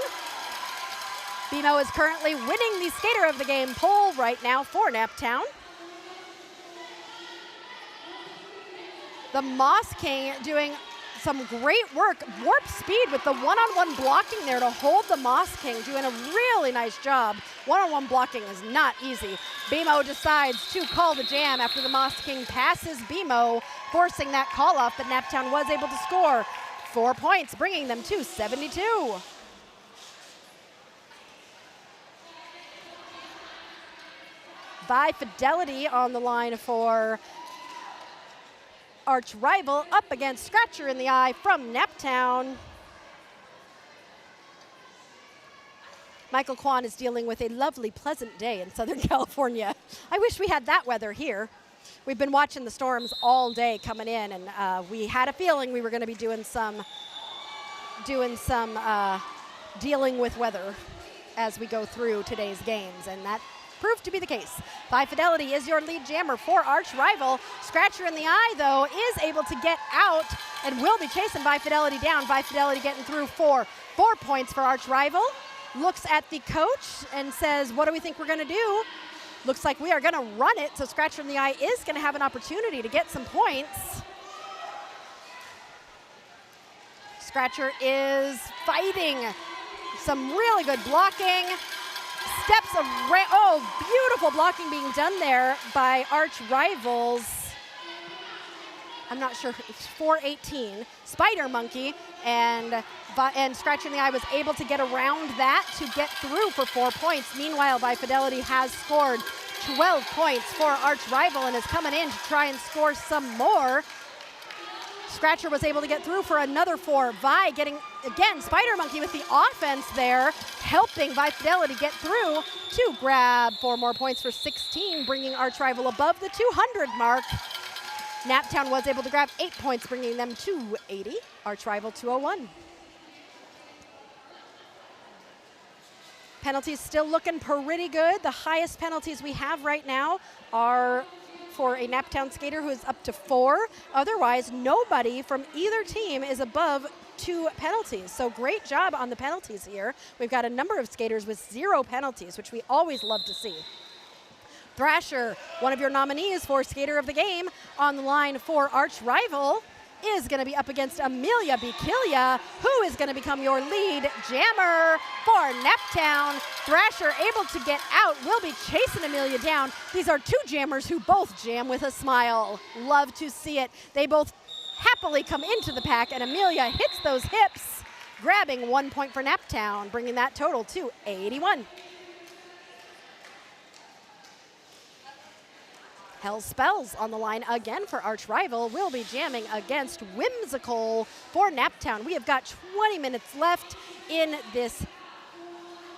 BMO is currently winning the Skater of the Game poll right now for Naptown. The Moss King doing some great work, warp speed with the one-on-one blocking there to hold the Moss King, doing a really nice job. One-on-one blocking is not easy. BMO decides to call the jam after the Moss King passes BMO, forcing that call off, but Naptown was able to score 4 points, bringing them to 72. Vi Fidelity on the line for Arch Rival, up against Scratcher in the Eye from Naptown. Michael Kwan is dealing with a lovely, pleasant day in Southern California. I wish we had that weather here. We've been watching the storms all day coming in, and we had a feeling we were going to be doing some dealing with weather as we go through today's games, and that proved to be the case. Vi Fidelity is your lead jammer for Arch Rival. Scratcher in the Eye, though, is able to get out and will be chasing Vi Fidelity down. Vi Fidelity getting through for 4 points for Arch Rival. Looks at the coach and says, what do we think we're going to do? Looks like we are going to run it, so Scratcher in the Eye is going to have an opportunity to get some points. Scratcher is fighting some really good blocking. steps around. Oh, beautiful blocking being done there by arch rivals. I'm not sure, it's 418. Spider Monkey and Scratch in the Eye was able to get around that to get through for 4 points. Meanwhile, Vi Fidelity has scored 12 points for arch rival and is coming in to try and score some more. Scratcher was able to get through for another 4. Vi getting, again, Spider Monkey with the offense there, helping Vi Fidelity get through to grab 4 more points for 16, bringing arch rival above the 200 mark. Naptown was able to grab 8 points, bringing them to 80. Arch rival 201. Penalties still looking pretty good. The highest penalties we have right now are for a Naptown skater who is up to 4. Otherwise, nobody from either team is above 2 penalties. So great job on the penalties here. We've got a number of skaters with 0 penalties, which we always love to see. Thrasher, one of your nominees for Skater of the Game, on the line for arch rival, is going to be up against Amelia Bikilia, who is going to become your lead jammer for Naptown. Thrasher able to get out, will be chasing Amelia down. These are 2 jammers who both jam with a smile. Love to see it. They both happily come into the pack, and Amelia hits those hips, grabbing 1 point for Naptown, bringing that total to 81. Hell Spells on the line again for arch rival, will be jamming against Whimsical for Naptown. We have got 20 minutes left in this.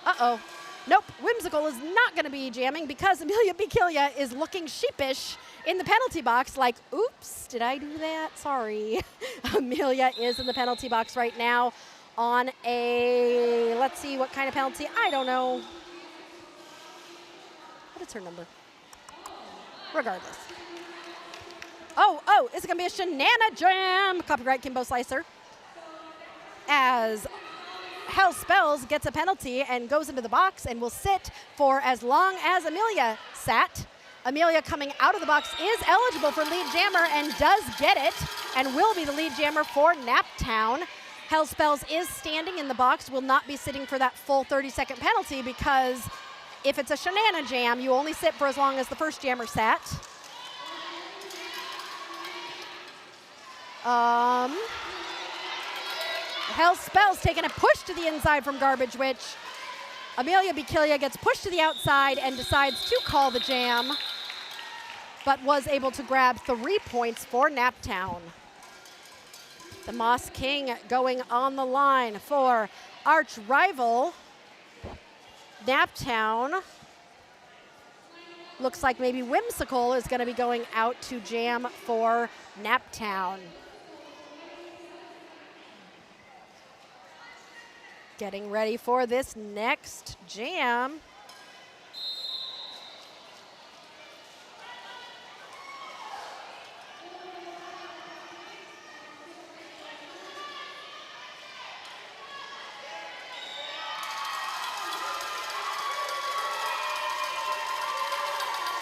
Uh-oh. Nope, Whimsical is not gonna be jamming because Amelia Bikilia is looking sheepish in the penalty box like, oops, did I do that? Sorry. Amelia is in the penalty box right now on a, let's see what kind of penalty, I don't know. What is her number? Regardless. Oh, is it gonna be a Shenana Jam? Copyright Kimbo Slicer. As Hell Spells gets a penalty and goes into the box and will sit for as long as Amelia sat. Amelia coming out of the box is eligible for lead jammer and does get it and will be the lead jammer for Naptown. Hell Spells is standing in the box, will not be sitting for that full 30-second penalty because if it's a Shenana Jam, you only sit for as long as the first jammer sat. Hell Spells taking a push to the inside from Garbage Witch. Amelia Bikilia gets pushed to the outside and decides to call the jam, but was able to grab 3 points for Naptown. The Moss King going on the line for arch rival Naptown. Looks like maybe Whimsical is going to be going out to jam for Naptown. Getting ready for this next jam.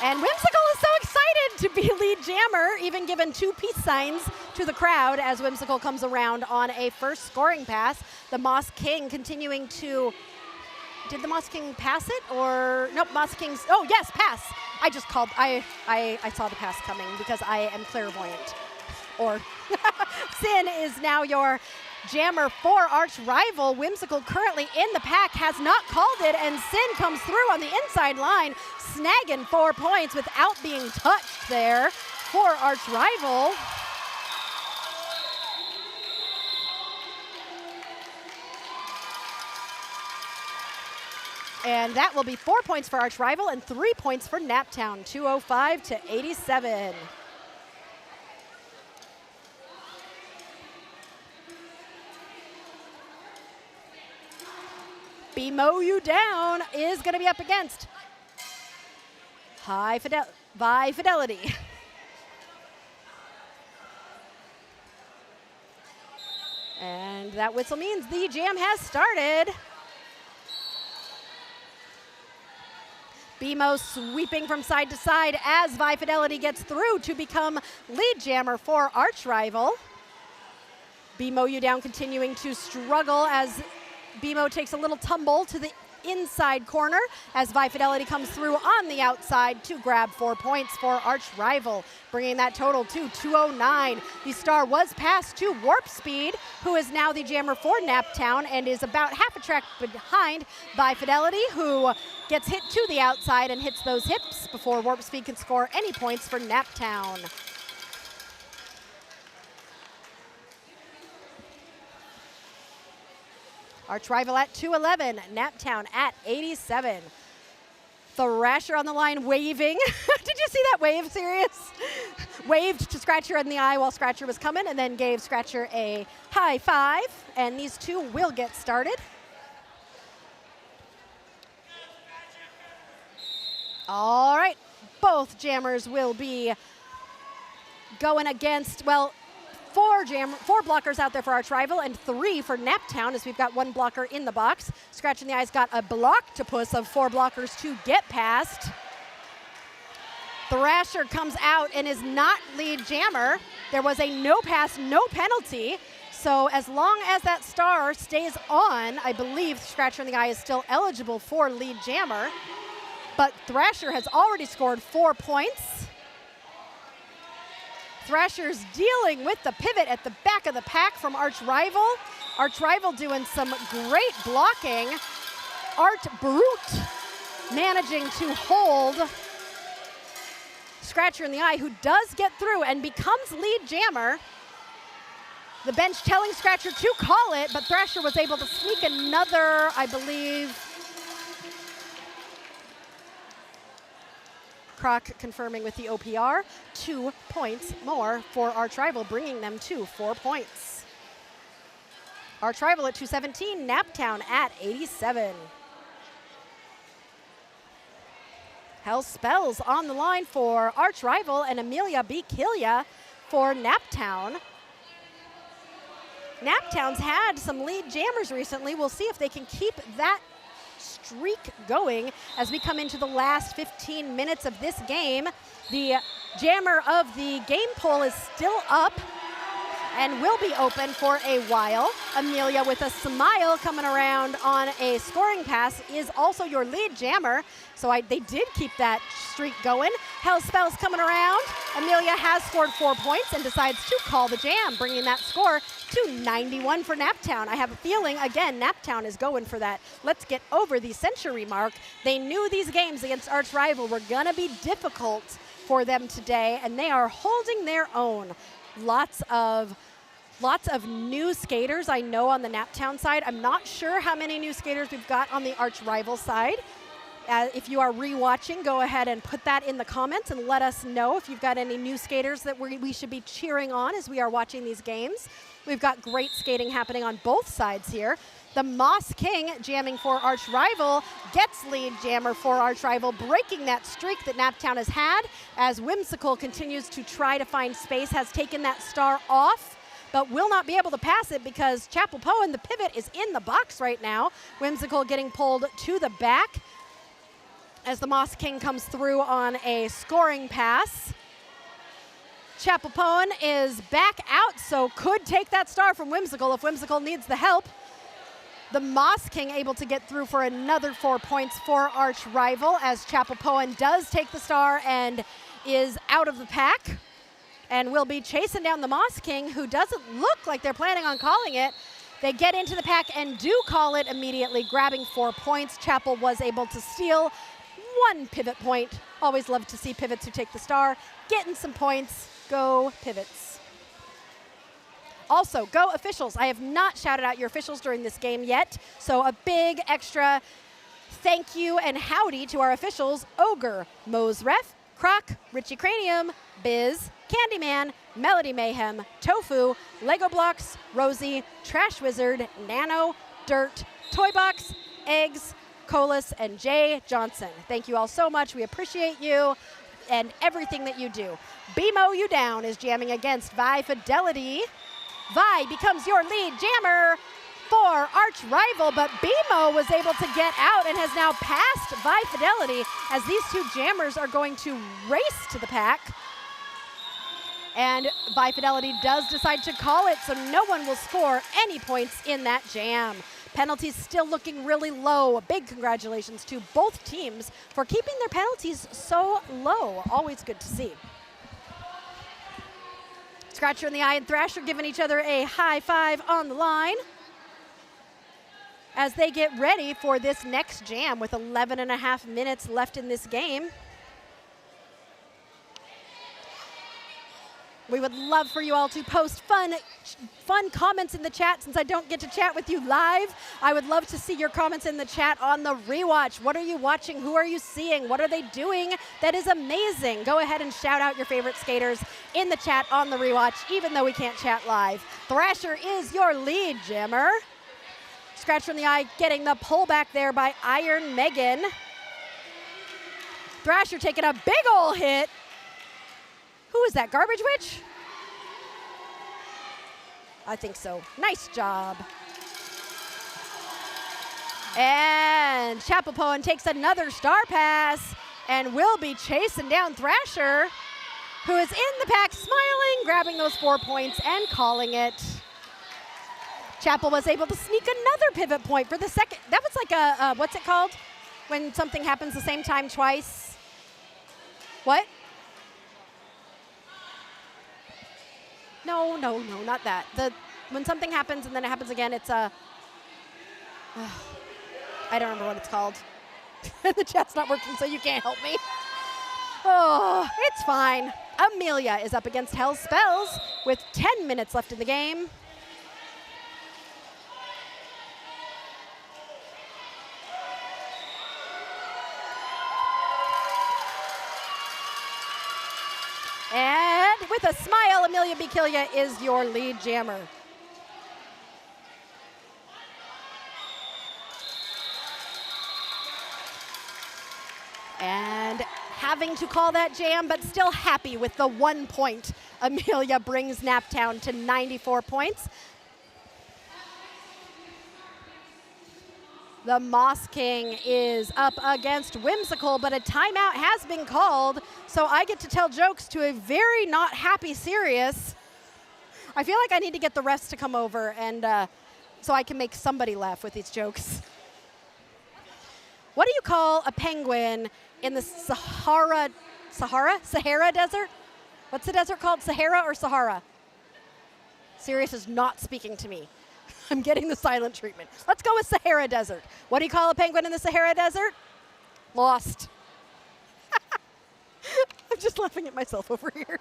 And Whimsical is so excited to be lead jammer, even given 2 peace signs to the crowd as Whimsical comes around on a first scoring pass. The Moss King continuing to, did the Moss King pass it or, nope, Moss King's, oh yes, pass. I just called, I saw the pass coming because I am clairvoyant. Or Sin is now your jammer for arch rival. Whimsical currently in the pack, has not called it, and Sin comes through on the inside line, snagging 4 points without being touched there for arch rival. And that will be 4 points for arch rival and 3 points for Naptown, 205 to 87. Mow You Down is going to be up against Vi Fidelity. And that whistle means the jam has started. BMO sweeping from side to side as Vi Fidelity gets through to become lead jammer for arch rival. BMO You Down continuing to struggle as BMO takes a little tumble to the inside corner as Vi Fidelity comes through on the outside to grab 4 points for Arch Rival, bringing that total to 209. The star was passed to Warp Speed, who is now the jammer for Naptown and is about half a track behind Vi Fidelity, who gets hit to the outside and hits those hips before Warp Speed can score any points for Naptown. Arch Rival at 211, Naptown at 87. Thrasher on the line waving. Did you see that wave, Sirius? Waved to Scratcher in the eye while Scratcher was coming and then gave Scratcher a high five. And these two will get started. All right, both jammers will be going against, well, four blockers out there for Arch Rival and 3 for Naptown, as we've got 1 blocker in the box. Scratch in the Eye's got a block-to-puss of 4 blockers to get past. Thrasher comes out and is not lead jammer. There was a no pass, no penalty. So as long as that star stays on, I believe Scratcher in the Eye is still eligible for lead jammer. But Thrasher has already scored 4 points. Thrasher's dealing with the pivot at the back of the pack from Arch Rival. Arch Rival doing some great blocking. Art Brute managing to hold Scratcher in the Eye, who does get through and becomes lead jammer. The bench telling Scratcher to call it, but Thrasher was able to sneak another, I believe. Croc confirming with the OPR, 2 points more for Arch Rival, bringing them to 4 points. Arch Rival at 217, Naptown at 87. Hell Spells on the line for Arch Rival and Amelia B. Killia for Naptown. Naptown's had some lead jammers recently. We'll see if they can keep that streak going as we come into the last 15 minutes of this game. The jammer of the game poll is still up and will be open for a while. Amelia with a smile coming around on a scoring pass is also your lead jammer. So they did keep that streak going. Hell Spells coming around. Amelia has scored 4 points and decides to call the jam, bringing that score to 91 for Naptown. I have a feeling, again, Naptown is going for that let's get over the century mark. They knew these games against Arch Rival were going to be difficult for them today, and they are holding their own. Lots of new skaters, I know, on the Naptown side. I'm not sure how many new skaters we've got on the Arch Rival side. If you are rewatching, go ahead and put that in the comments and let us know if you've got any new skaters that we should be cheering on as we are watching these games. We've got great skating happening on both sides here. The Moss King jamming for Arch Rival gets lead jammer for Arch Rival, breaking that streak that Naptown has had as Whimsical continues to try to find space, has taken that star off, but will not be able to pass it because Chapel Poe, the pivot, is in the box right now. Whimsical getting pulled to the back as the Moss King comes through on a scoring pass. Chapel Poe is back out, so could take that star from Whimsical if Whimsical needs the help. The Moss King able to get through for another 4 points for Arch Rival as Chapel Poe does take the star and is out of the pack and will be chasing down the Moss King, who doesn't look like they're planning on calling it. They get into the pack and do call it immediately, grabbing 4 points. Chapel was able to steal 1 pivot point. Always love to see pivots who take the star. Getting some points. Go Pivots. Also, go officials. I have not shouted out your officials during this game yet, so a big extra thank you and howdy to our officials: Ogre, Mosref, Croc, Richie Cranium, Biz, Candyman, Melody Mayhem, Tofu, Lego Blocks, Rosie, Trash Wizard, Nano, Dirt, Toy Box, Eggs, Colas, and Jay Johnson. Thank you all so much. We appreciate you and everything that you do. BMO You Down is jamming against Vi Fidelity. Vi becomes your lead jammer for Arch Rival, but BMO was able to get out and has now passed Vi Fidelity as these two jammers are going to race to the pack. And Vi Fidelity does decide to call it, so no one will score any points in that jam. Penalties still looking really low. Big congratulations to both teams for keeping their penalties so low. Always good to see. Scratcher in the Eye and Thrasher giving each other a high five on the line as they get ready for this next jam with 11.5 minutes left in this game. We would love for you all to post fun comments in the chat. Since I don't get to chat with you live, I would love to see your comments in the chat on the rewatch. What are you watching? Who are you seeing? What are they doing that is amazing? Go ahead and shout out your favorite skaters in the chat on the rewatch, even though we can't chat live. Thrasher is your lead jammer. Scratcher in the Eye getting the pullback there by Iron Megan. Thrasher taking a big ol' hit. Who is that, Garbage Witch? I think so. Nice job. And Chapelpoan takes another star pass and will be chasing down Thrasher, who is in the pack, smiling, grabbing those 4 points and calling it. Chapel was able to sneak another pivot point for the second. That was like a, what's it called? When something happens the same time twice? What? No, not that. When something happens and then it happens again, it's a, I don't remember what it's called. The chat's not working, so you can't help me. Oh, it's fine. Amelia is up against Hell's Spells with 10 minutes left in the game. And with a smile, Amelia Bikilia is your lead jammer. And having to call that jam, but still happy with the 1 point. Amelia brings Naptown to 94 points. The Moss King is up against Whimsical, but a timeout has been called, so I get to tell jokes to a very not happy Sirius. I feel like I need to get the refs to come over and so I can make somebody laugh with these jokes. What do you call a penguin in the Sahara Desert? What's the desert called? Sahara or Sahara? Sirius is not speaking to me. I'm getting the silent treatment. Let's go with Sahara Desert. What do you call a penguin in the Sahara Desert? Lost. I'm just laughing at myself over here.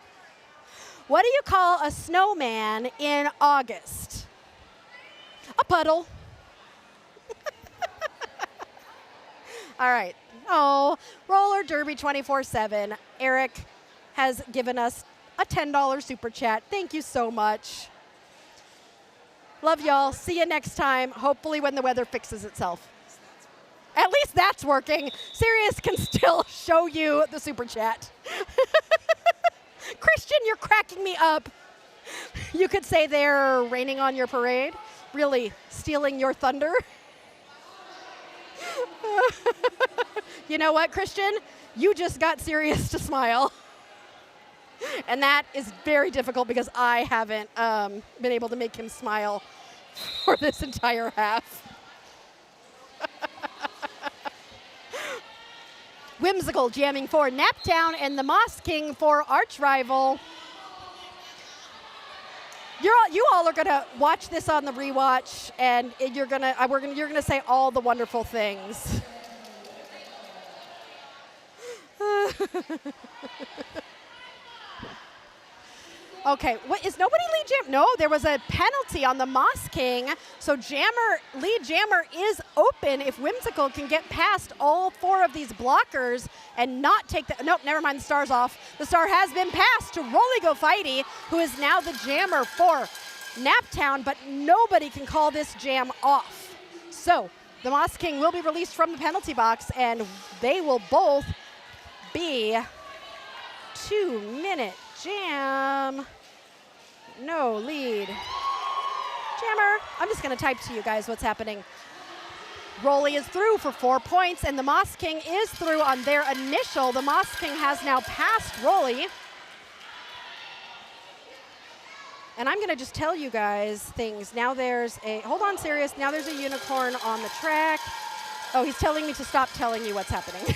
What do you call a snowman in August? A puddle. All right. Oh, Roller Derby 24/7. Eric has given us a $10 super chat. Thank you so much. Love y'all. See you next time. Hopefully when the weather fixes itself. At least that's working. Sirius can still show you the super chat. Christian, you're cracking me up. You could say they're raining on your parade. Really stealing your thunder. You know what, Christian? You just got Sirius to smile. And that is very difficult because I haven't been able to make him smile for this entire half. Whimsical jamming for Naptown and the Moss King for Arch Rival. You all are gonna watch this on the rewatch, and you're gonna say all the wonderful things. Okay, what is nobody lead jam? No, there was a penalty on the Moss King. So lead jammer is open if Whimsical can get past all 4 of these blockers and not take the, nope, never mind, the star's off. The star has been passed to Rolly Go Fighty, who is now the jammer for Naptown, but nobody can call this jam off. So the Moss King will be released from the penalty box, and they will both be 2-minute jam. No lead. Jammer. I'm just going to type to you guys what's happening. Rolly is through for 4 points, and the Moss King is through on their initial. The Moss King has now passed Rolly. And I'm going to just tell you guys things. Now there's a, hold on, Sirius. Now there's a unicorn on the track. Oh, he's telling me to stop telling you what's happening.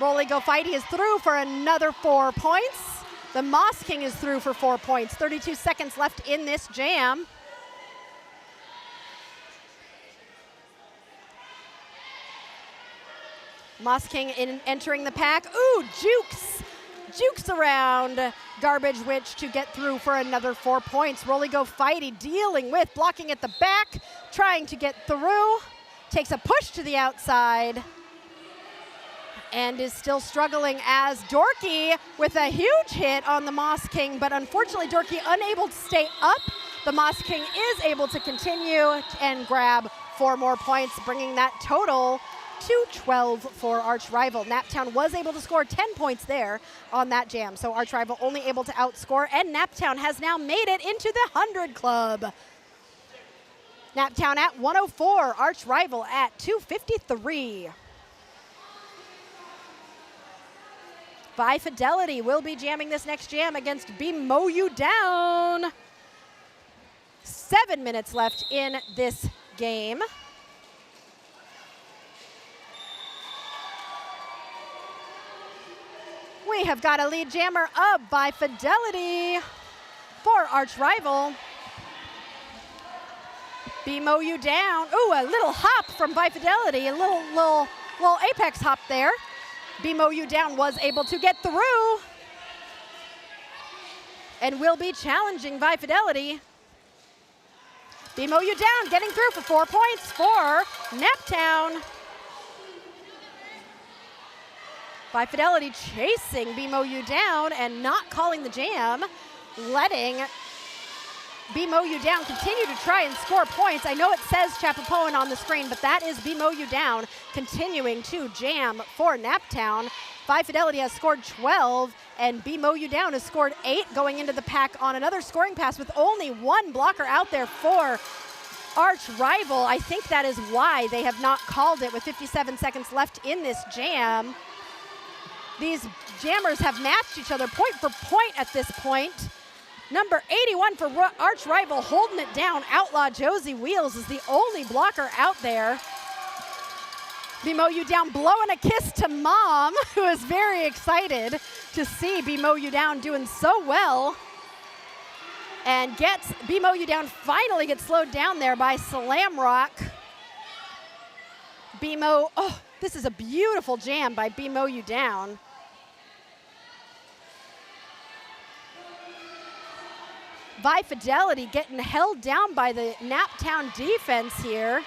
Rolly Go Fighty is through for another 4 points. The Moss King is through for 4 points. 32 seconds left in this jam. Moss King entering the pack. Ooh, jukes around Garbage Witch to get through for another 4 points. Rolly Go Fighty dealing with blocking at the back, trying to get through. Takes a push to the outside and is still struggling as Dorky with a huge hit on the Moss King, but unfortunately Dorky unable to stay up. The Moss King is able to continue and grab 4 more points, bringing that total to 12 for Arch Rival. Naptown was able to score 10 points there on that jam, so Arch Rival only able to outscore, and Naptown has now made it into the 100 Club. Naptown at 104, Arch Rival at 253. By Fidelity will be jamming this next jam against Be Mow You Down. 7 minutes left in this game. We have got a lead jammer up by Fidelity for Arch Rival. Be Mow You Down. Ooh, a little hop from By Fidelity, a little apex hop there. Be Mow You Down was able to get through and will be challenging By Fidelity. Be Mow You Down getting through for 4 points for Naptown. By Fidelity chasing Be Mow You Down and not calling the jam, letting Be Mow You Down continue to try and score points. I know it says Chapapoan on the screen, but that is Be Mow You Down continuing to jam for Naptown. By Fidelity has scored 12, and Be Mow You Down has scored 8, going into the pack on another scoring pass with only 1 blocker out there for Arch Rival. I think that is why they have not called it with 57 seconds left in this jam. These jammers have matched each other point for point at this point. Number 81 for Arch Rival holding it down. Outlaw Josie Wheels is the only blocker out there. Be Mow You Down blowing a kiss to Mom, who is very excited to see Be Mow You Down doing so well. And Be Mow You Down finally gets slowed down there by Slam Rock. Oh, this is a beautiful jam by Be Mow You Down. By Fidelity getting held down by the Naptown defense here.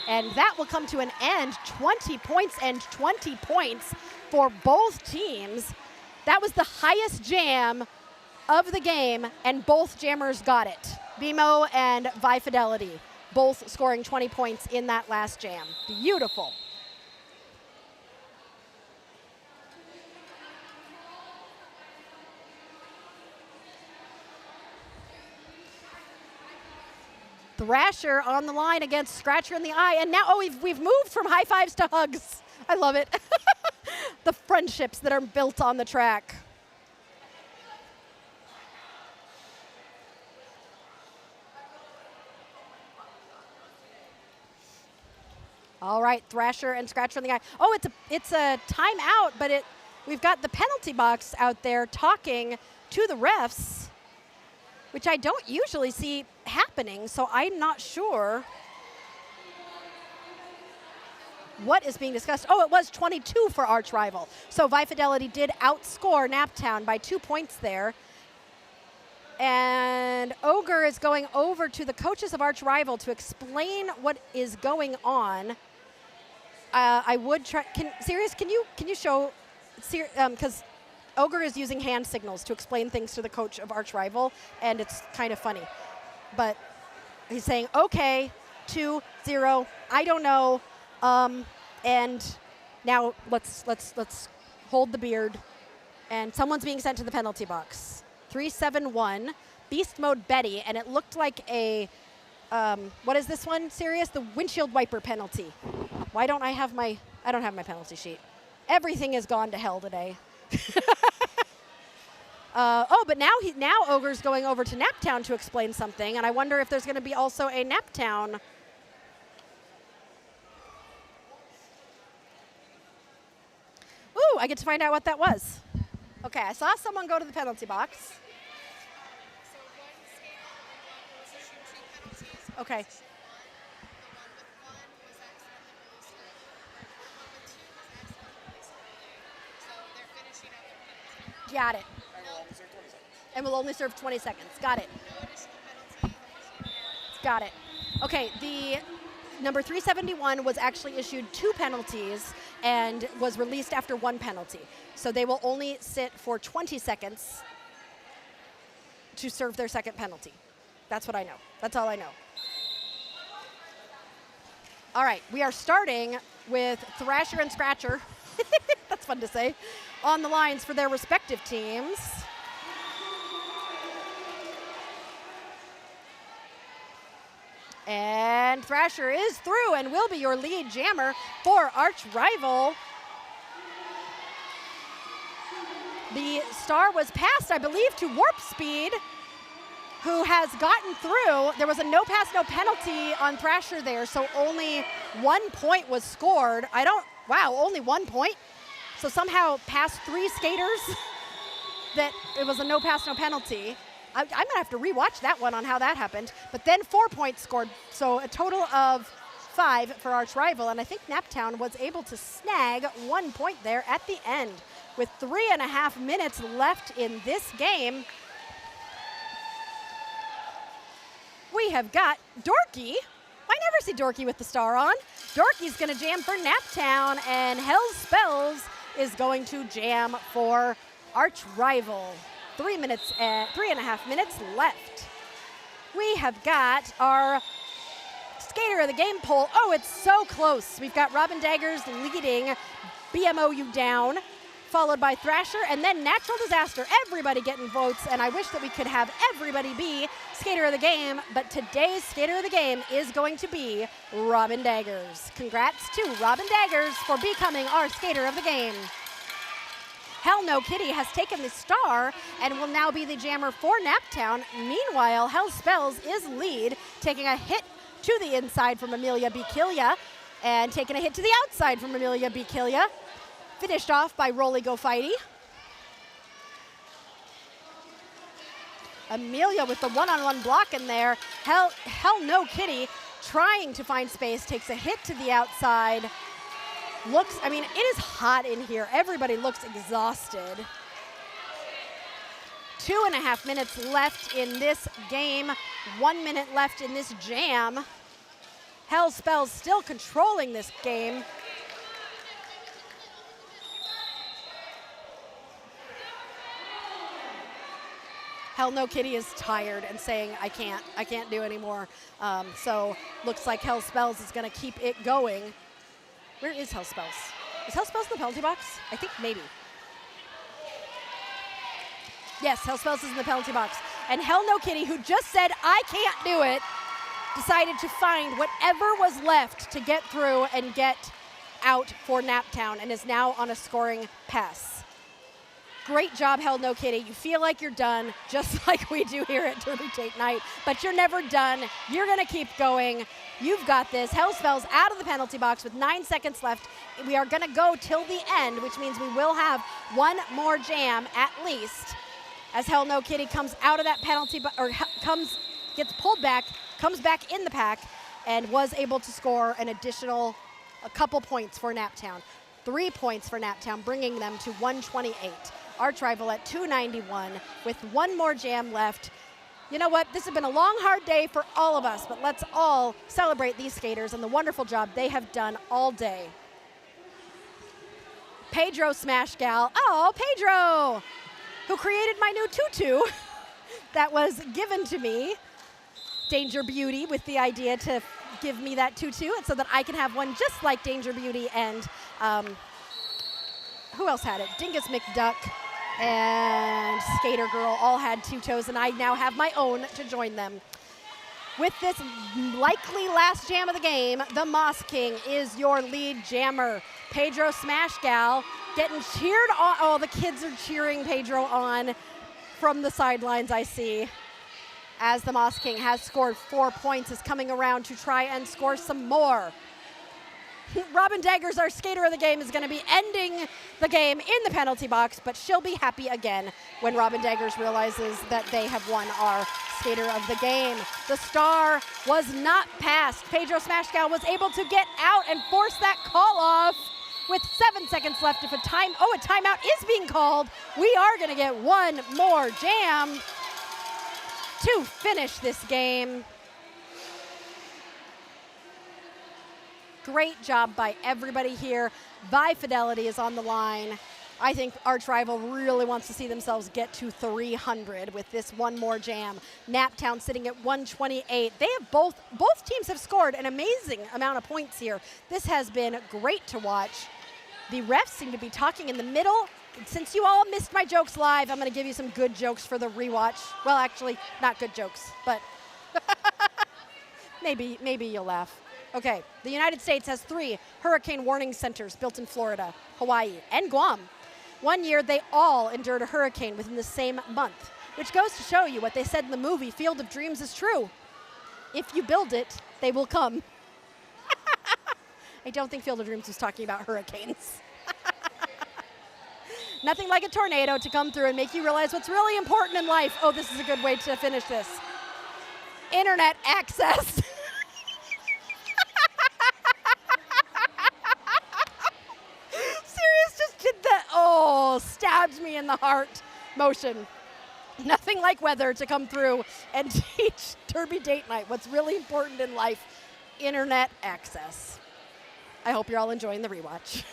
And that will come to an end. 20 points and 20 points for both teams. That was the highest jam of the game, and both jammers got it. Be Mow and By Fidelity, both scoring 20 points in that last jam. Beautiful. Thrasher on the line against Scratcher in the Eye, and now we've moved from high fives to hugs. I love it. The friendships that are built on the track. All right, Thrasher and Scratcher in the Eye. Oh, it's a timeout, but we've got the penalty box out there talking to the refs, which I don't usually see happening, so I'm not sure what is being discussed. Oh, it was 22 for Arch Rival. So By Fidelity did outscore Naptown by 2 points there. And Ogre is going over to the coaches of Arch Rival to explain what is going on. I would try, Sirius, can you show, because Ogre is using hand signals to explain things to the coach of Arch Rival, and it's kind of funny. But he's saying, okay, 2-0, I don't know, and now let's hold the beard, and someone's being sent to the penalty box. 3-7-1, Beast Mode Betty, and it looked like a, what is this one, Sirius? The windshield wiper penalty. Why don't I have my, I don't have my penalty sheet. Everything has gone to hell today. Oh, but now Ogre's going over to Naptown to explain something, and I wonder if there's going to be also a Naptown. Ooh, I get to find out what that was. Okay, I saw someone go to the penalty box. Okay. Got it. And will only serve 20 seconds. Got it. Got it. Okay, the number 371 was actually issued 2 penalties and was released after 1 penalty. So they will only sit for 20 seconds to serve their second penalty. That's what I know. That's all I know. All right, we are starting with Thrasher and Scratcher. That's fun to say. On the lines for their respective teams. And Thrasher is through and will be your lead jammer for arch rival. The star was passed, I believe, to Warp Speed, who has gotten through. There was a no pass, no penalty on Thrasher there, so only 1 point was scored. Wow, only 1 point? So somehow past 3 skaters that it was a no pass, no penalty. I'm going to have to rewatch that one on how that happened. But then 4 points scored, so a total of 5 for arch rival. And I think Naptown was able to snag 1 point there at the end. With 3.5 minutes left in this game, we have got Dorky. I never see Dorky with the star on. Dorky's going to jam for Naptown, and Hell Spells is going to jam for arch rival. 3.5 minutes left. We have got our skater of the game poll. Oh, it's so close. We've got Robin Daggers leading BMOU down, followed by Thrasher, and then Natural Disaster. Everybody getting votes, and I wish that we could have everybody be skater of the game, but today's skater of the game is going to be Robin Daggers. Congrats to Robin Daggers for becoming our skater of the game. Hell No Kitty has taken the star and will now be the jammer for Naptown. Meanwhile, Hell Spells is lead, taking a hit to the inside from Amelia Bikilia and taking a hit to the outside from Amelia Bikilia. Finished off by Rolly Go Fighty. Amelia with the one-on-one block in there. Hell No Kitty trying to find space, takes a hit to the outside. It is hot in here. Everybody looks exhausted. 2.5 minutes left in this game. 1 minute left in this jam. Hell Spells still controlling this game. Hell No Kitty is tired and saying, I can't do anymore. So looks like Hell Spells is going to keep it going. Where is Hell Spells? Is Hell Spells in the penalty box? I think maybe. Yes, Hell Spells is in the penalty box. And Hell No Kitty, who just said, I can't do it, decided to find whatever was left to get through and get out for Naptown and is now on a scoring pass. Great job, Hell No Kitty. You feel like you're done, just like we do here at Derby Date Night, but you're never done. You're going to keep going. You've got this. Hell Spells out of the penalty box with 9 seconds left. We are going to go till the end, which means we will have one more jam at least. As Hell No Kitty comes out of that penalty, gets pulled back, comes back in the pack, and was able to score an additional couple points for Naptown. 3 points for Naptown, bringing them to 128. Arch rival at 291 with one more jam left. You know what? This has been a long, hard day for all of us, but let's all celebrate these skaters and the wonderful job they have done all day. Pedro Smash Gal. Oh, Pedro, who created my new tutu that was given to me. Danger Beauty with the idea to give me that tutu so that I can have one just like Danger Beauty and who else had it? Dingus McDuck and Skater Girl all had tutus, and I now have my own to join them. With this likely last jam of the game, the Moss King is your lead jammer. Pedro Smashgal getting cheered on. Oh, the kids are cheering Pedro on from the sidelines, I see. As the Moss King has scored 4 points, is coming around to try and score some more. Robin Daggers, our skater of the game, is going to be ending the game in the penalty box, but she'll be happy again when Robin Daggers realizes that they have won our skater of the game. The star was not passed. Pedro Smashgal was able to get out and force that call off with 7 seconds left. If a timeout is being called, we are going to get one more jam to finish this game. Great job by everybody here. Vi Fidelity is on the line. I think Arch Rival really wants to see themselves get to 300 with this one more jam. Naptown sitting at 128. They have both teams have scored an amazing amount of points here. This has been great to watch. The refs seem to be talking in the middle. Since you all missed my jokes live, I'm going to give you some good jokes for the rewatch. Well, actually, not good jokes, but maybe you'll laugh. Okay, the United States has 3 hurricane warning centers built in Florida, Hawaii, and Guam. One year, they all endured a hurricane within the same month, which goes to show you what they said in the movie Field of Dreams is true. If you build it, they will come. I don't think Field of Dreams was talking about hurricanes. Nothing like a tornado to come through and make you realize what's really important in life. Oh, this is a good way to finish this. Internet access. Sirius just did the, stabbed me in the heart motion. Nothing like weather to come through and teach Derby Date Night what's really important in life, internet access. I hope you're all enjoying the rewatch.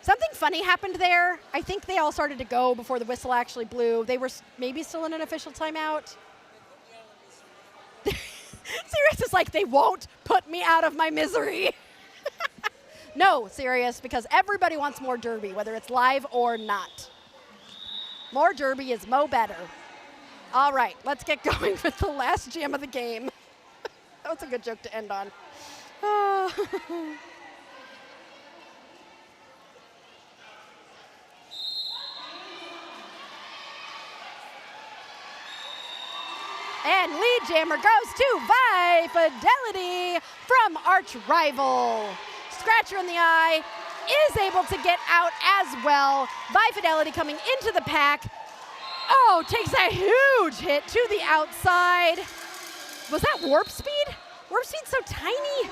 Something funny happened there. I think they all started to go before the whistle actually blew. They were maybe still in an official timeout. Sirius is like, they won't put me out of my misery. No, Sirius, because everybody wants more Derby, whether it's live or not. More Derby is mo better. All right, let's get going with the last jam of the game. That was a good joke to end on. And lead jammer goes to Vi Fidelity from Arch Rival. Scratcher in the eye is able to get out as well. Vi Fidelity coming into the pack. Oh, takes a huge hit to the outside. Was that warp speed? Warp speed's so tiny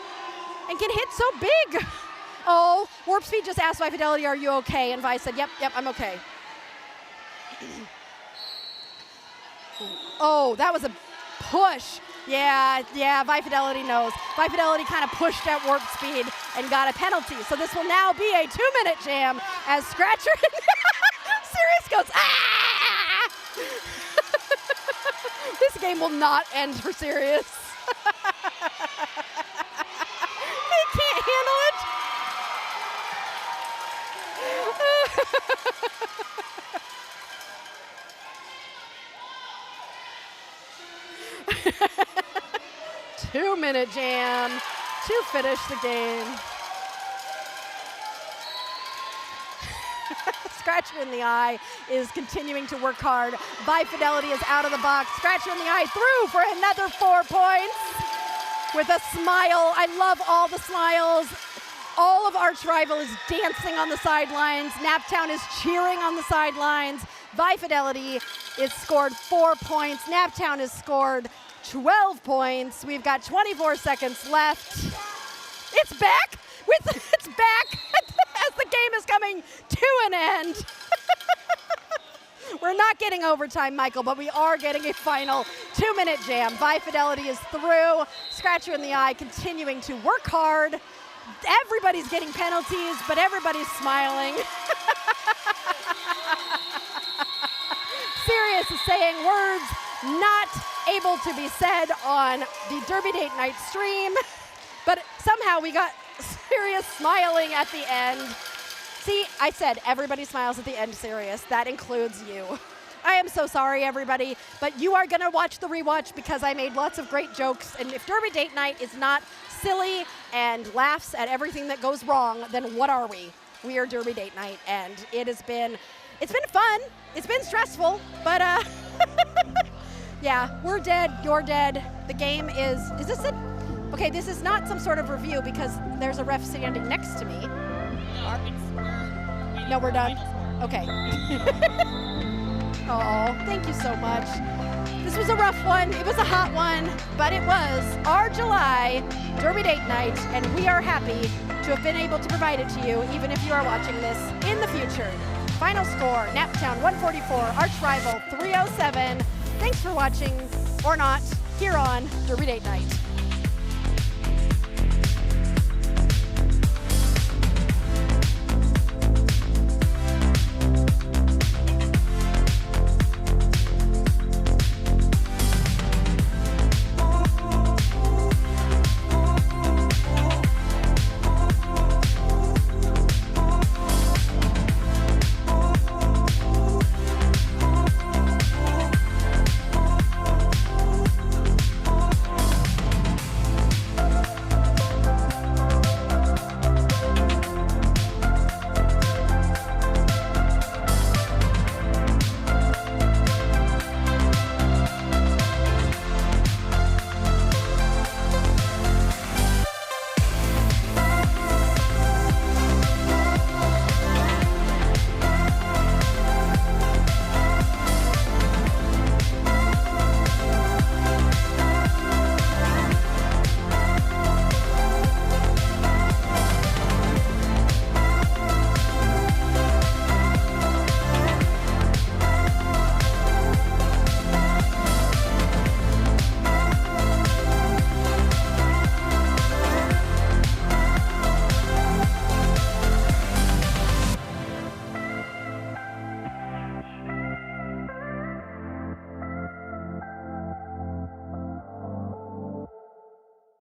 and can hit so big. Oh, warp speed just asked Vi Fidelity, are you okay? And Vi said, yep, I'm okay. Oh, that was a push. Yeah, Vi Fidelity knows. Vi Fidelity kind of pushed at warp speed and got a penalty. So this will now be a 2-minute jam as Scratcher Sirius goes, ah! This game will not end for Sirius. He can't handle it. 2-minute jam to finish the game. Scratcher in the eye is continuing to work hard. Vi Fidelity is out of the box. Scratcher in the eye through for another 4 points with a smile. I love all the smiles. All of Arch Rival is dancing on the sidelines. Naptown is cheering on the sidelines. Vi Fidelity is scored 4 points. Naptown has scored 12 points. We've got 24 seconds left. It's back. It's back as the game is coming to an end. We're not getting overtime, Michael, but we are getting a final 2-minute jam. Vi Fidelity is through. Scratcher in the eye continuing to work hard. Everybody's getting penalties, but everybody's smiling. Sirius is saying words not able to be said on the Derby Date Night stream, but somehow we got Sirius smiling at the end. See, I said everybody smiles at the end, Sirius. That includes you. I am so sorry, everybody, but you are going to watch the rewatch because I made lots of great jokes. And if Derby Date Night is not silly and laughs at everything that goes wrong, then what are we? We are Derby Date Night, and it's been fun. It's been stressful, but yeah, we're dead. You're dead. The game is this it? Okay, this is not some sort of review because there's a ref standing next to me. No, we're done. Okay. Oh, thank you so much. This was a rough one. It was a hot one, but it was our July Derby Date Night, and we are happy to have been able to provide it to you, even if you are watching this in the future. Final score, Naptown 144, arch rival 307. Thanks for watching, or not, here on Derby Date Night.